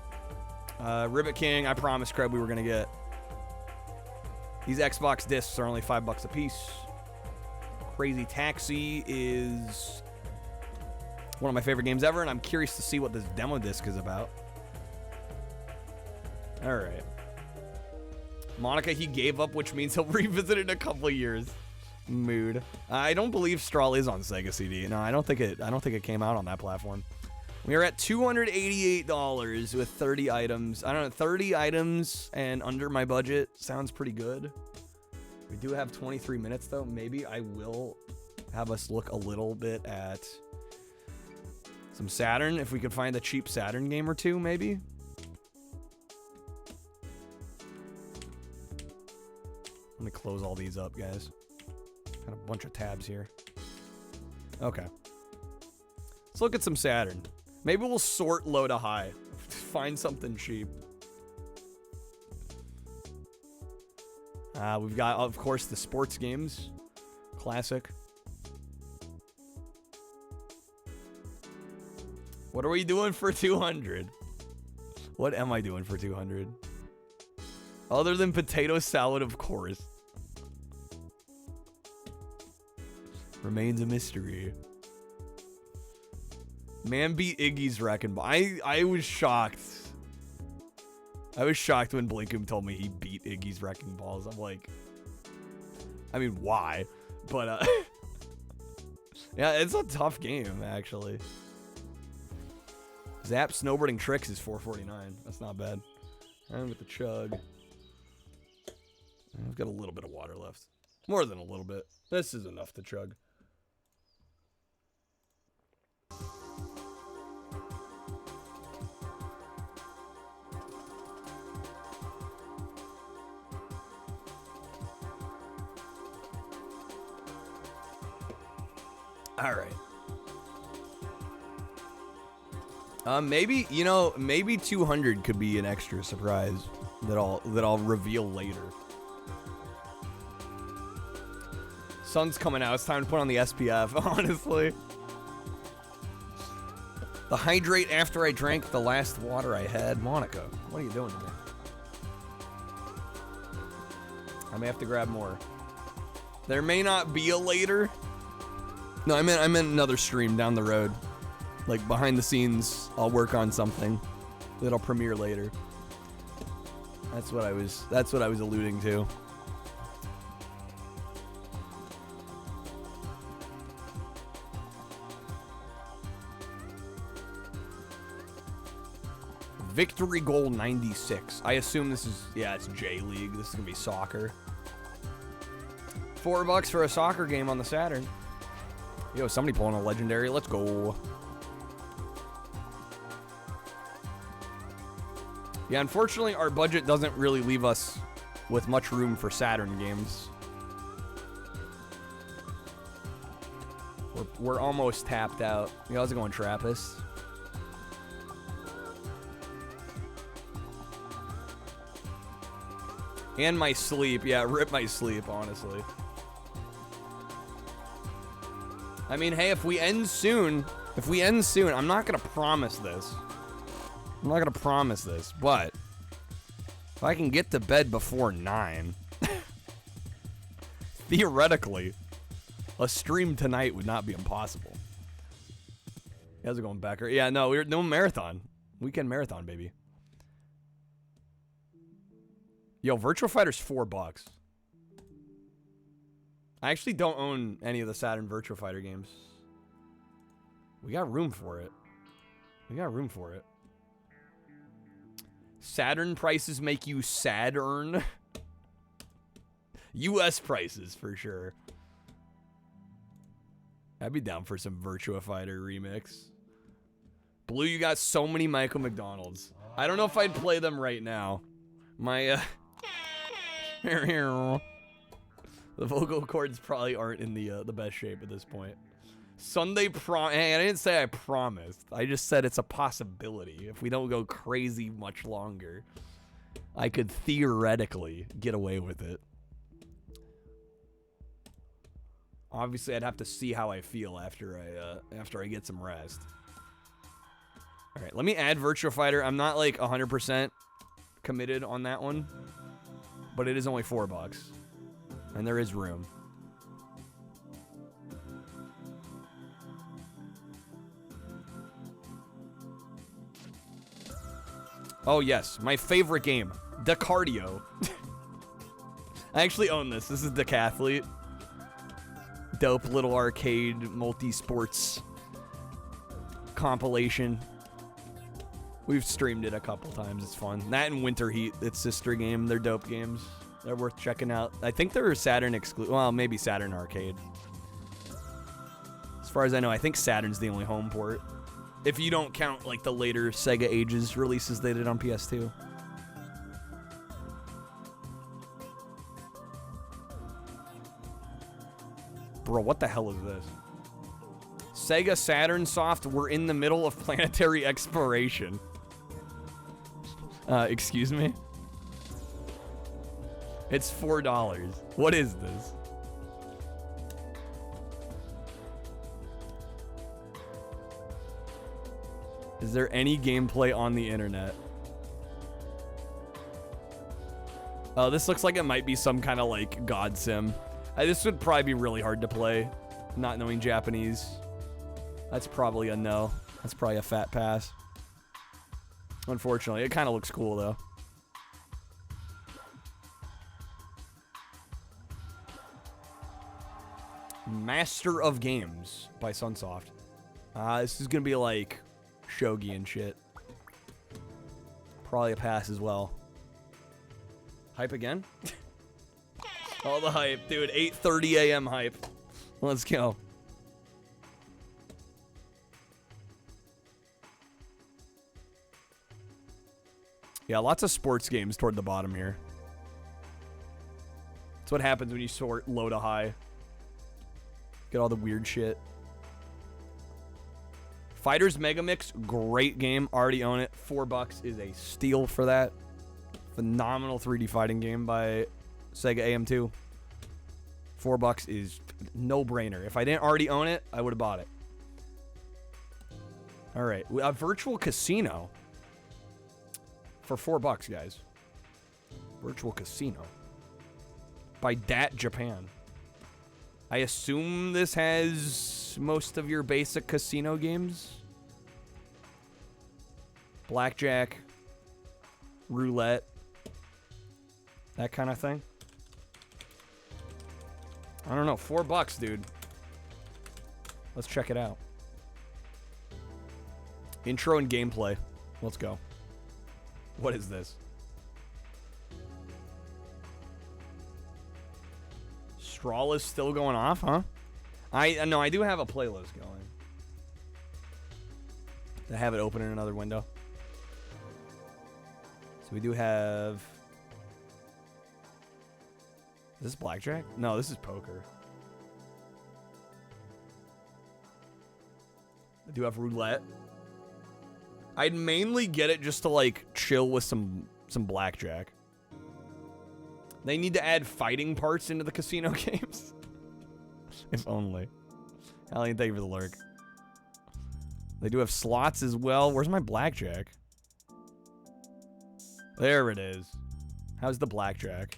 Ribbit King, I promised Craig we were gonna get. These Xbox discs are only $5 a piece. Crazy Taxi is one of my favorite games ever, and I'm curious to see what this demo disc is about. All right. Monica, he gave up, which means he'll revisit it in a couple of years. Mood. I don't believe Straw is on Sega CD. No, I don't think it came out on that platform. We are at $288 with 30 items. I don't know, 30 items and under my budget sounds pretty good. We do have 23 minutes though. Maybe I will have us look a little bit at some Saturn if we could find a cheap Saturn game or two, maybe. Let me close all these up, guys. Got a bunch of tabs here. Okay. Let's look at some Saturn. Maybe we'll sort low to high. Find something cheap. We've got, of course, the sports games. Classic. What are we doing for 200? What am I doing for 200? Other than potato salad, of course. Remains a mystery. Man beat Iggy's Wrecking Ball. I was shocked. I was shocked when Blinkum told me he beat Iggy's Wrecking Balls. I'm like, I mean, why? But, yeah, it's a tough game, actually. Zap Snowboarding Tricks is $4.49. That's not bad. And with the chug. I've got a little bit of water left. More than a little bit. This is enough to chug. All right. Maybe, you know, maybe 200 could be an extra surprise that I'll reveal later. Sun's coming out. It's time to put on the SPF, honestly. The hydrate after I drank the last water I had. Monica, what are you doing to me? I may have to grab more. There may not be a later. No, I meant another stream down the road. Like behind the scenes, I'll work on something that'll premiere later. That's what I was alluding to. Victory Goal 96. I assume this is, yeah, it's J League. This is gonna be soccer. $4 for a soccer game on the Saturn. Yo, somebody pulling a legendary. Let's go. Yeah, unfortunately, our budget doesn't really leave us with much room for Saturn games. We're almost tapped out. Yo, how's it going, Trappist? And my sleep. Yeah, rip my sleep, honestly. I mean, hey, if we end soon, I'm not going to promise this. I'm not going to promise this, but if I can get to bed before 9, theoretically, a stream tonight would not be impossible. You guys are going back. Yeah, no, we're no marathon. Weekend marathon, baby. Yo, Virtua Fighter's $4. I actually don't own any of the Saturn Virtua Fighter games. We got room for it. We got room for it. Saturn prices make you sad-earn. US prices, for sure. I'd be down for some Virtua Fighter remix. Blue, you got so many Michael McDonald's. I don't know if I'd play them right now. My, the vocal cords probably aren't in the best shape at this point. Sunday Hey, I didn't say I promised. I just said it's a possibility. If we don't go crazy much longer, I could theoretically get away with it. Obviously, I'd have to see how I feel after I get some rest. All right, let me add Virtua Fighter. I'm not like 100% committed on that one, but it is only $4, and there is room. Oh yes, my favorite game, Decardio. I actually own this. This is Decathlete. Dope little arcade multi-sports compilation. We've streamed it a couple times. It's fun. That and Winter Heat, its sister game. They're dope games. They're worth checking out. I think they're Saturn exclusive. Well, maybe Saturn Arcade. As far as I know, I think Saturn's the only home port. If you don't count like the later Sega Ages releases they did on PS2. Bro, what the hell is this? Sega Saturn Soft, we're in the middle of planetary exploration. Excuse me? It's $4. What is this? Is there any gameplay on the internet? Oh, this looks like it might be some kind of like God Sim. This would probably be really hard to play, not knowing Japanese. That's probably a no. That's probably a fat pass. Unfortunately, it kind of looks cool though. Master of Games by Sunsoft. This is gonna be like shogi and shit. Probably a pass as well. Hype again? All the hype, dude. 8:30 a.m. hype. Let's go. Yeah, lots of sports games toward the bottom here. That's what happens when you sort low to high. Get all the weird shit. Fighters Megamix, great game. Already own it. $4 is a steal for that. Phenomenal 3D fighting game by Sega AM2. $4 is no-brainer. If I didn't already own it, I would have bought it. All right, a Virtual Casino for $4, guys. Virtual Casino by Dat Japan. I assume this has most of your basic casino games. Blackjack, roulette, that kind of thing. I don't know, $4, dude. Let's check it out. Intro and gameplay. Let's go. What is this? Strawl is still going off, huh? No, I do have a playlist going. I have it open in another window. So we do have... Is this blackjack? No, this is poker. I do have roulette. I'd mainly get it just to like chill with some blackjack. They need to add fighting parts into the casino games. If only. Alien, thank you for the lurk. They do have slots as well. Where's my blackjack? There it is. How's the blackjack?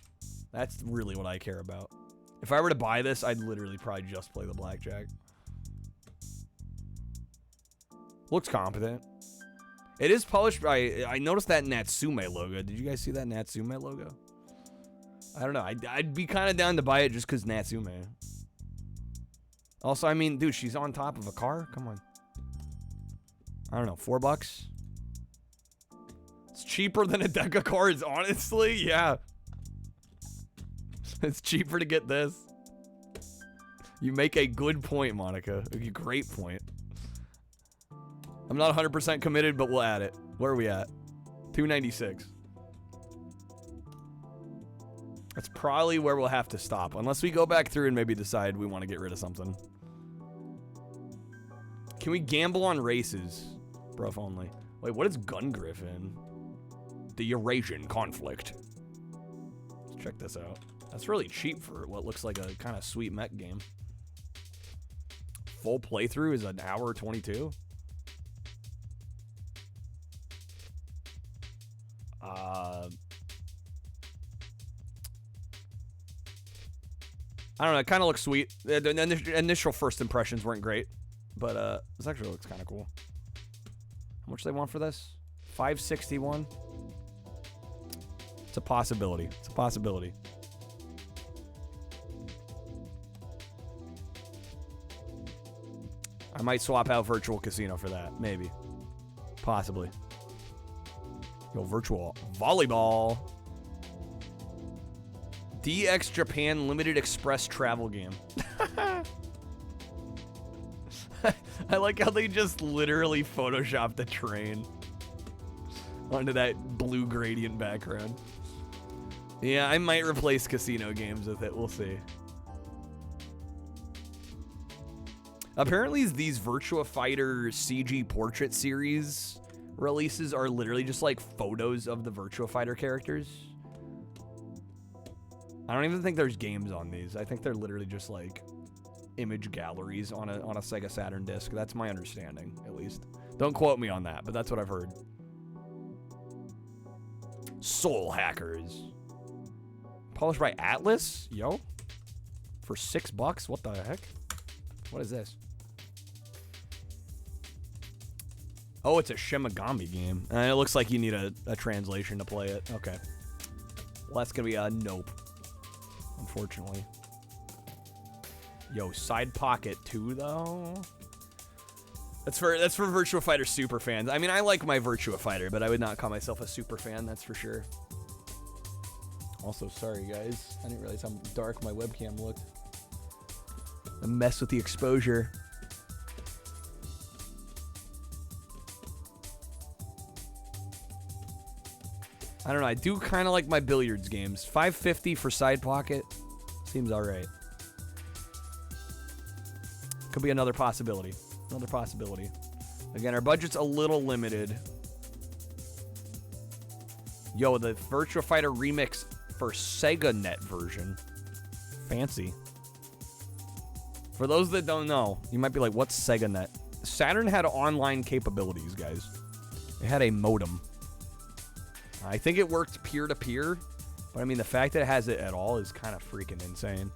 That's really what I care about. If I were to buy this, I'd literally probably just play the blackjack. Looks competent. It is polished by... I noticed that Natsume logo. Did you guys see that Natsume logo? I don't know. I'd be kind of down to buy it just because Natsume. Also, I mean, dude, she's on top of a car? Come on. I don't know, $4? It's cheaper than a deck of cards, honestly. Yeah. It's cheaper to get this. You make a good point, Monica. A great point. I'm not 100% committed, but we'll add it. Where are we at? 296. That's probably where we'll have to stop. Unless we go back through and maybe decide we want to get rid of something. Can we gamble on races? Bro, if only. Wait, what is Gun Griffin? The Eurasian conflict. Let's check this out. That's really cheap for what looks like a kind of sweet mech game. Full playthrough is an hour 22. I don't know, it kind of looks sweet. The initial first impressions weren't great, but this actually looks kind of cool. How much do they want for this? $561. It's a possibility. It's a possibility. I might swap out Virtual Casino for that. Maybe. Possibly. Yo, Virtual Volleyball. DX Japan Limited Express travel game. I like how they just literally photoshopped the train onto that blue gradient background. Yeah, I might replace casino games with it. We'll see. Apparently, these Virtua Fighter CG Portrait series releases are literally just like photos of the Virtua Fighter characters. I don't even think there's games on these. I think they're literally just like image galleries on a Sega Saturn disc. That's my understanding, at least. Don't quote me on that, but that's what I've heard. Soul Hackers. Published by Atlas? Yo. For $6? What the heck? What is this? Oh, it's a Shimigami game. And it looks like you need a translation to play it. Okay. Well, that's gonna be a nope. Unfortunately. Yo, Side Pocket 2 though. That's for Virtua Fighter super fans. I mean, I like my Virtua Fighter, but I would not call myself a super fan, that's for sure. Also, sorry guys. I didn't realize how dark my webcam looked. I messed with the exposure. I don't know, I do kind of like my billiards games. $5.50 for Side Pocket seems alright. Could be another possibility. Another possibility. Again, our budget's a little limited. Yo, the Virtua Fighter remix for Sega Net version. Fancy. For those that don't know, you might be like, what's Sega Net? Saturn had online capabilities, guys. It had a modem. I think it worked peer-to-peer, but I mean, the fact that it has it at all is kind of freaking insane.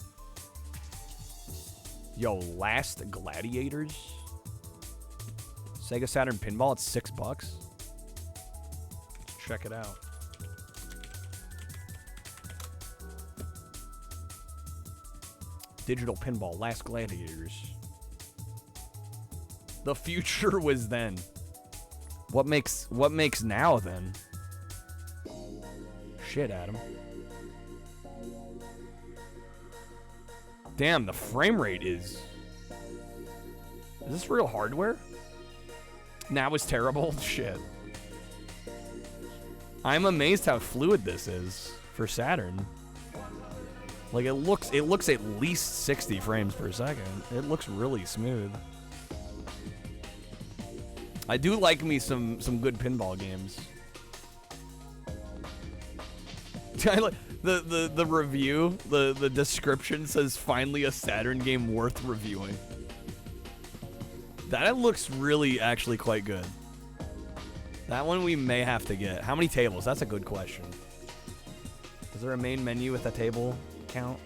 Yo, Last Gladiators? Sega Saturn Pinball at $6? Let's check it out. Digital Pinball, Last Gladiators. The future was then. What makes now then? Shit, Adam. Damn, the frame rate is... Is this real hardware? Now it's terrible? Shit. I'm amazed how fluid this is for Saturn. Like, it looks at least 60 frames per second. It looks really smooth. I do like me some good pinball games. The review, the description says finally a Saturn game worth reviewing. That looks really actually quite good. That one we may have to get. How many tables? That's a good question. Is there a main menu with a table count?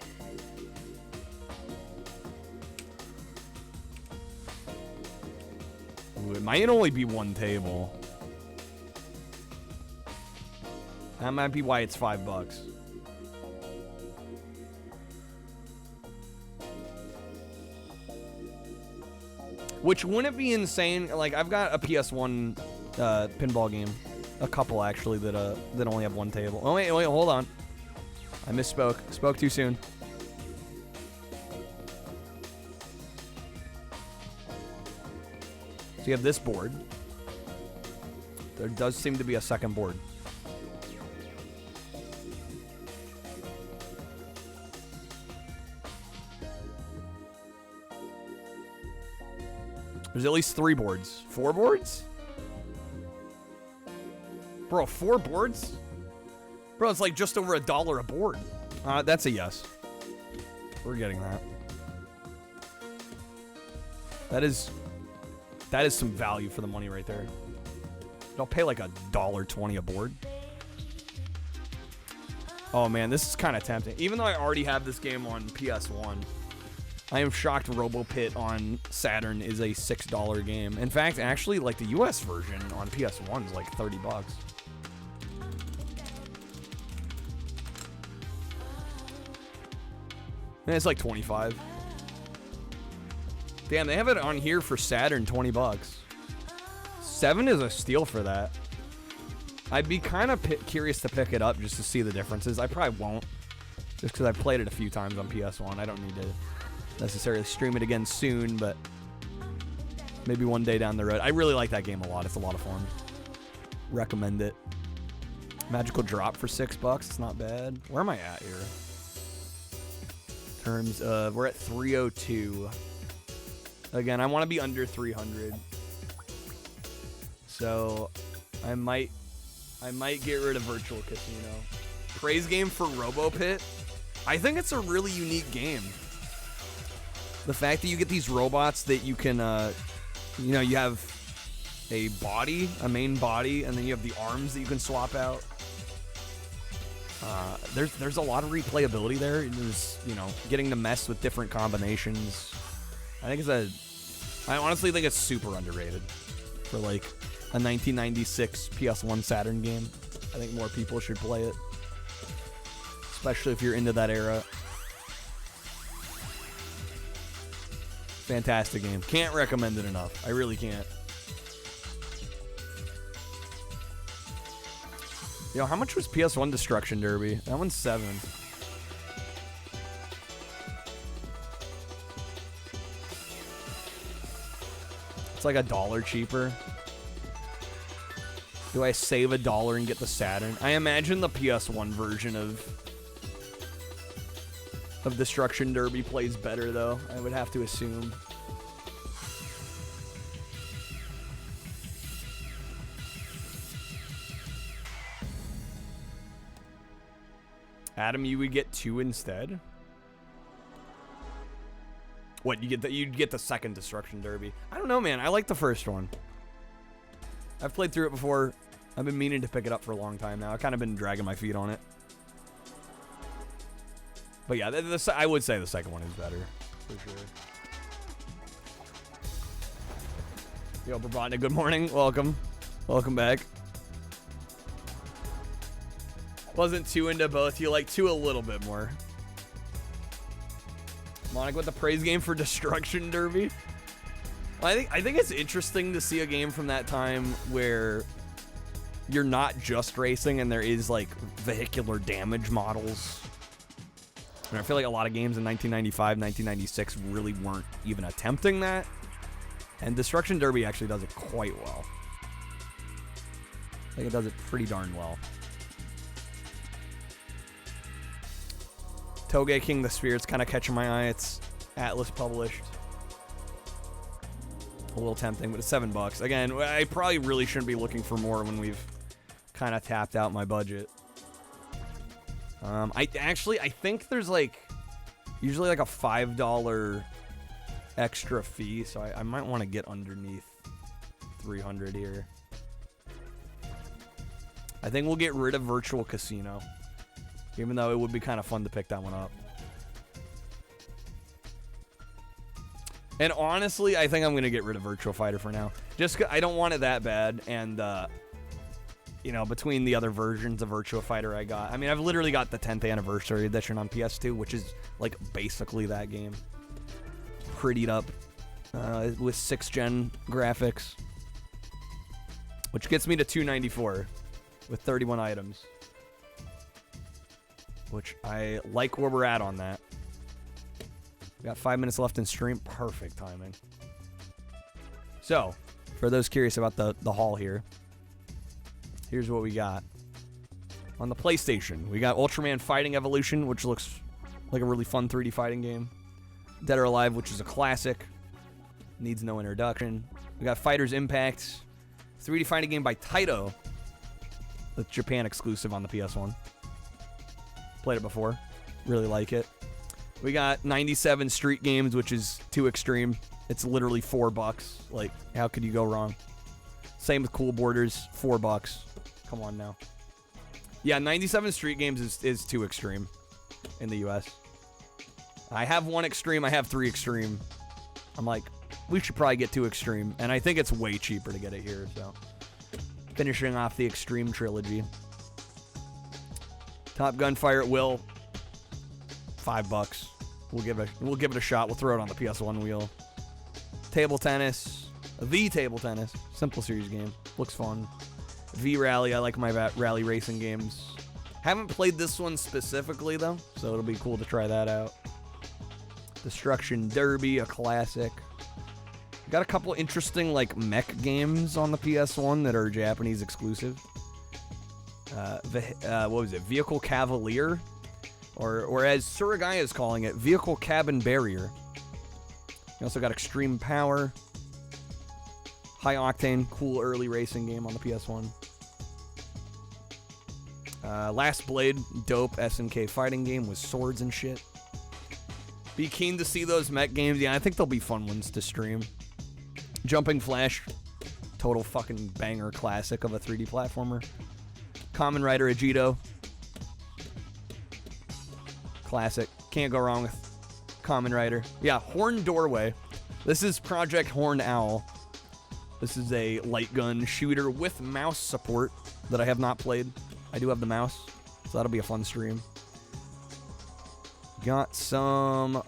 Ooh, it might only be one table. That might be why it's $5. Which wouldn't be insane. Like, I've got a PS1 pinball game, a couple actually that only have one table. Oh wait, hold on. I misspoke. Spoke too soon. So you have this board. There does seem to be a second board. There's at least 3 boards. 4 boards? Bro, 4 boards? Bro, it's like just over $1 a board. That's a yes. We're getting that. That is some value for the money right there. I'll pay like $1.20 a board. Oh man, this is kind of tempting. Even though I already have this game on PS1, I am shocked RoboPit on Saturn is a $6 game. In fact, actually, like the US version on PS1 is like $30. And it's like 25. Damn, they have it on here for Saturn, $20. 7 is a steal for that. I'd be kind of curious to pick it up just to see the differences. I probably won't, just because I've played it a few times on PS1. I don't need to necessarily stream it again soon, but maybe one day down the road. I really like that game a lot. It's a lot of fun. Recommend it. Magical drop for $6. It's not bad. Where am I at here? In terms of, we're at 302. Again, I want to be under 300. So I might get rid of Virtual Casino. Praise game for RoboPit. I think it's a really unique game. The fact that you get these robots that you can, you have a body, a main body, and then you have the arms that you can swap out. There's a lot of replayability there. There's, getting to mess with different combinations. I honestly think it's super underrated for like a 1996 PS1 Saturn game. I think more people should play it, especially if you're into that era. Fantastic game. Can't recommend it enough. I really can't. Yo, how much was PS1 Destruction Derby? That one's $7. It's like $1 cheaper. Do I save $1 and get the Saturn? I imagine the PS1 version of Destruction Derby plays better, though. I would have to assume. Adam, you would get 2 instead? What, you'd get the second Destruction Derby? I don't know, man. I like the first one. I've played through it before. I've been meaning to pick it up for a long time now. I've kind of been dragging my feet on it. But yeah, I would say the second one is better, for sure. Yo, Brabantna, good morning. Welcome. Welcome back. Wasn't too into both. You like 2 a little bit more. Monica with the praise game for Destruction Derby. I think it's interesting to see a game from that time where you're not just racing and there is like vehicular damage models. And I feel like a lot of games in 1995, 1996 really weren't even attempting that. And Destruction Derby actually does it quite well. I think it does it pretty darn well. Toge King the Spirits kind of catching my eye. It's Atlas published. A little tempting, but it's $7. Again, I probably really shouldn't be looking for more when we've kind of tapped out my budget. I think there's like usually like a $5 extra fee, so I might want to get underneath 300 here. I think we'll get rid of Virtual Casino, even though it would be kind of fun to pick that one up. And honestly, I think I'm going to get rid of Virtual Fighter for now. Just 'cause I don't want it that bad, and you know, between the other versions of Virtua Fighter I got. I mean, I've literally got the 10th anniversary edition on PS2, which is like basically that game. Prettied up with 6th gen graphics. Which gets me to $294 with 31 items. Which I like where we're at on that. We got 5 minutes left in stream. Perfect timing. So, for those curious about the haul here, here's what we got. On the PlayStation, we got Ultraman Fighting Evolution, which looks like a really fun 3D fighting game. Dead or Alive, which is a classic. Needs no introduction. We got Fighters Impact, 3D fighting game by Taito. That's Japan exclusive on the PS1. Played it before. Really like it. We got 97 Street Games, which is too extreme. It's literally $4. Like, how could you go wrong? Same with Cool Borders, $4. Come on now. Yeah, 97 Street Games is too extreme in the US. I have 1 extreme, I have 3 extreme. I'm like, we should probably get 2 extreme, and I think it's way cheaper to get it here, so. Finishing off the Extreme trilogy. Top Gun Fire at Will, $5. We'll give it a shot. We'll throw it on the PS1 wheel. Table Tennis, the Table Tennis, simple series game, looks fun. V-Rally, I like my rally racing games. Haven't played this one specifically though, so it'll be cool to try that out. Destruction Derby, a classic. Got a couple interesting like mech games on the PS1 that are Japanese exclusive. What was it? Vehicle Cavalier, or as Surigaya is calling it, Vehicle Cabin Barrier. You also got Extreme Power, high octane, cool early racing game on the PS1. Last Blade, dope SNK fighting game with swords and shit. Be keen to see those mech games. Yeah, I think they'll be fun ones to stream. Jumping Flash, total fucking banger classic of a 3D platformer. Kamen Rider Agito, classic. Can't go wrong with Kamen Rider. Yeah, Horn Doorway. This is Project Horn Owl. This is a light gun shooter with mouse support that I have not played. I do have the mouse, so that'll be a fun stream. Got some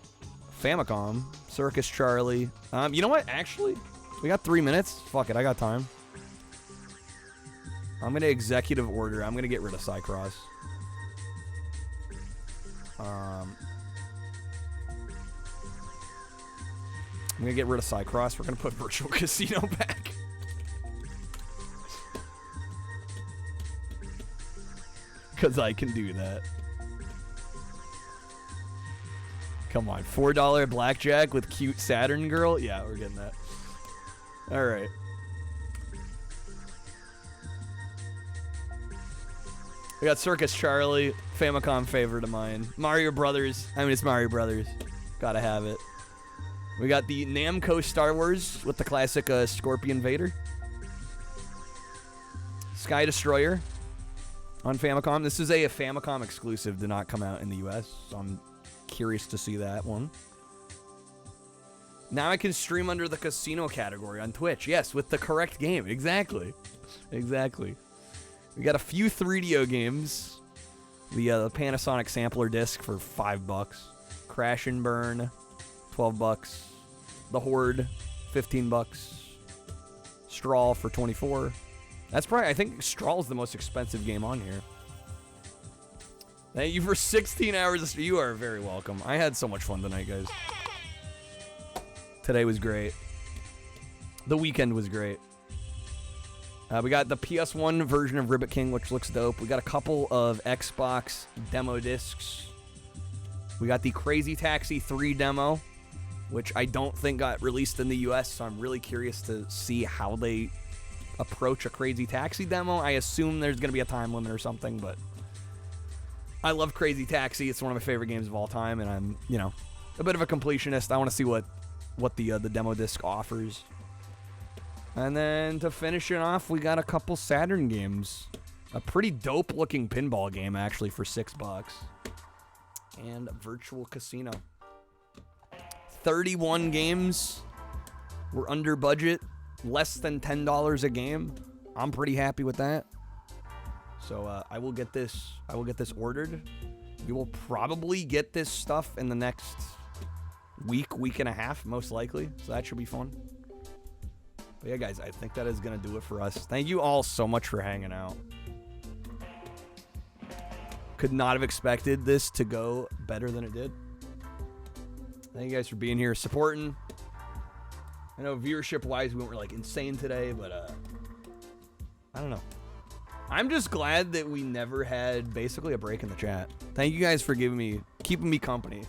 Famicom, Circus Charlie. You know what? Actually, we got 3 minutes. Fuck it, I got time. I'm gonna executive order. I'm gonna get rid of Cycross. I'm gonna get rid of Cycross. We're gonna put Virtual Casino back. Because I can do that. Come on, $4 blackjack with cute Saturn girl? Yeah, we're getting that. Alright. We got Circus Charlie, Famicom favorite of mine. Mario Brothers. I mean, it's Mario Brothers. Gotta have it. We got the Namco Star Wars with the classic Scorpion Vader. Sky Destroyer on Famicom. This is a Famicom exclusive, did not come out in the US, so I'm curious to see that one. Now I can stream under the casino category on Twitch. Yes, with the correct game. Exactly. Exactly. We got a few 3DO games. The Panasonic sampler disc for $5. Crash and Burn, $12. The Horde, $15. Straw for $24. That's probably, I think Straw is the most expensive game on here. Thank you for 16 hours. You are very welcome. I had so much fun tonight, guys. Today was great. The weekend was great. We got the PS1 version of Ribbit King, which looks dope. We got a couple of Xbox demo discs. We got the Crazy Taxi 3 demo, which I don't think got released in the US, so I'm really curious to see how they approach a Crazy Taxi demo. I assume there's going to be a time limit or something, but I love Crazy Taxi. It's one of my favorite games of all time, and I'm, you know, a bit of a completionist. I want to see what the demo disc offers. And then to finish it off, we got a couple Saturn games. A pretty dope-looking pinball game, actually, for $6. And Virtual Casino. 31 games. We're under budget. Less than $10 a game. I'm pretty happy with that. So I will get this ordered. We will probably get this stuff in the next week and a half, most likely. So that should be fun. But yeah, guys, I think that is going to do it for us. Thank you all so much for hanging out. Could not have expected this to go better than it did. Thank you guys for being here, supporting. I know viewership-wise, we weren't like insane today, but I don't know. I'm just glad that we never had basically a break in the chat. Thank you guys for keeping me company,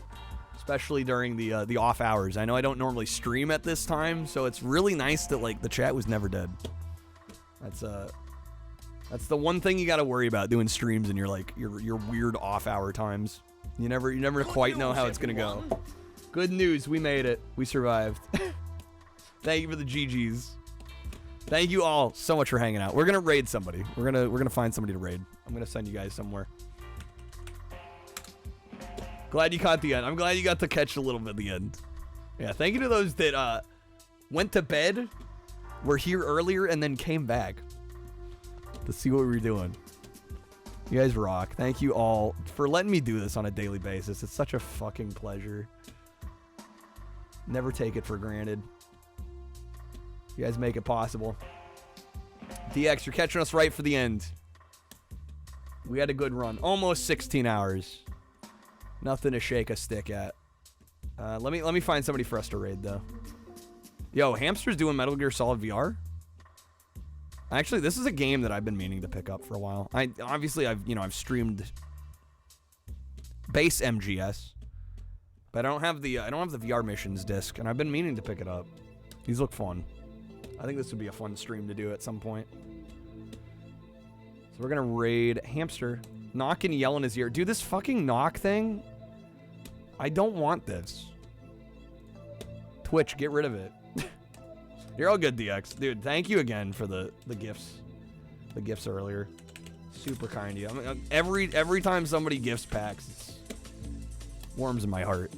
especially during the off hours. I know I don't normally stream at this time, so it's really nice that like the chat was never dead. That's the one thing you got to worry about doing streams in your weird off hour times. You never quite know how it's gonna go. Good news, we made it. We survived. Thank you for the GGs. Thank you all so much for hanging out. We're gonna raid somebody. We're gonna find somebody to raid. I'm gonna send you guys somewhere. Glad you caught the end. I'm glad you got to catch a little bit of the end. Yeah, thank you to those that went to bed, were here earlier, and then came back to see what we were doing. You guys rock. Thank you all for letting me do this on a daily basis. It's such a fucking pleasure. Never take it for granted. You guys make it possible. DX, you're catching us right for the end. We had a good run. Almost 16 hours. Nothing to shake a stick at. Let me find somebody for us to raid, though. Yo, Hamster's doing Metal Gear Solid VR? Actually, this is a game that I've been meaning to pick up for a while. I've streamed base MGS, but I don't have the VR missions disc, and I've been meaning to pick it up. These look fun. I think this would be a fun stream to do at some point. So we're gonna raid Hamster. Knock and yell in his ear. Dude, this fucking knock thing. I don't want this. Twitch, get rid of it. You're all good, DX. Dude, thank you again for the gifts. The gifts earlier. Super kind of you. I mean, every time somebody gifts packs, it's warms in my heart.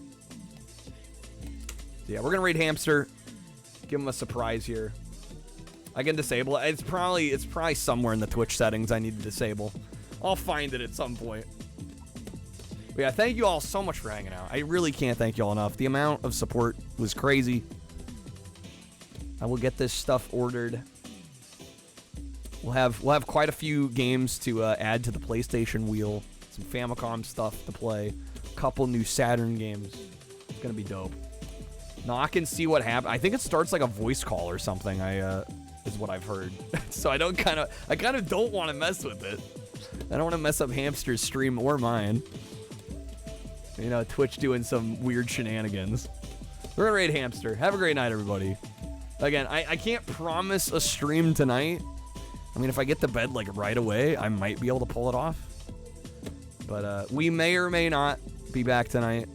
So yeah, we're gonna raid Hamster. Give him a surprise here. I can disable it. It's probably somewhere in the Twitch settings I need to disable. I'll find it at some point. But yeah, thank you all so much for hanging out. I really can't thank you all enough. The amount of support was crazy. I will get this stuff ordered. We'll have quite a few games to add to the PlayStation wheel. Some Famicom stuff to play. A couple new Saturn games. It's gonna be dope. Knock and see what happens. I think it starts like a voice call or something. Is what I've heard. So I kind of don't want to mess with it. I don't want to mess up Hamster's stream or mine. You know, Twitch doing some weird shenanigans. We're gonna raid Hamster. Have a great night, everybody. Again, I can't promise a stream tonight. I mean, if I get to bed like right away, I might be able to pull it off. But we may or may not be back tonight.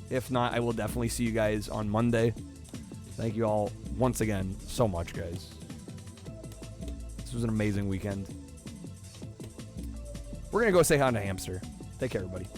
If not, I will definitely see you guys on Monday. Thank you all once again so much, guys. This was an amazing weekend. We're going to go say hi to Hamster. Take care, everybody.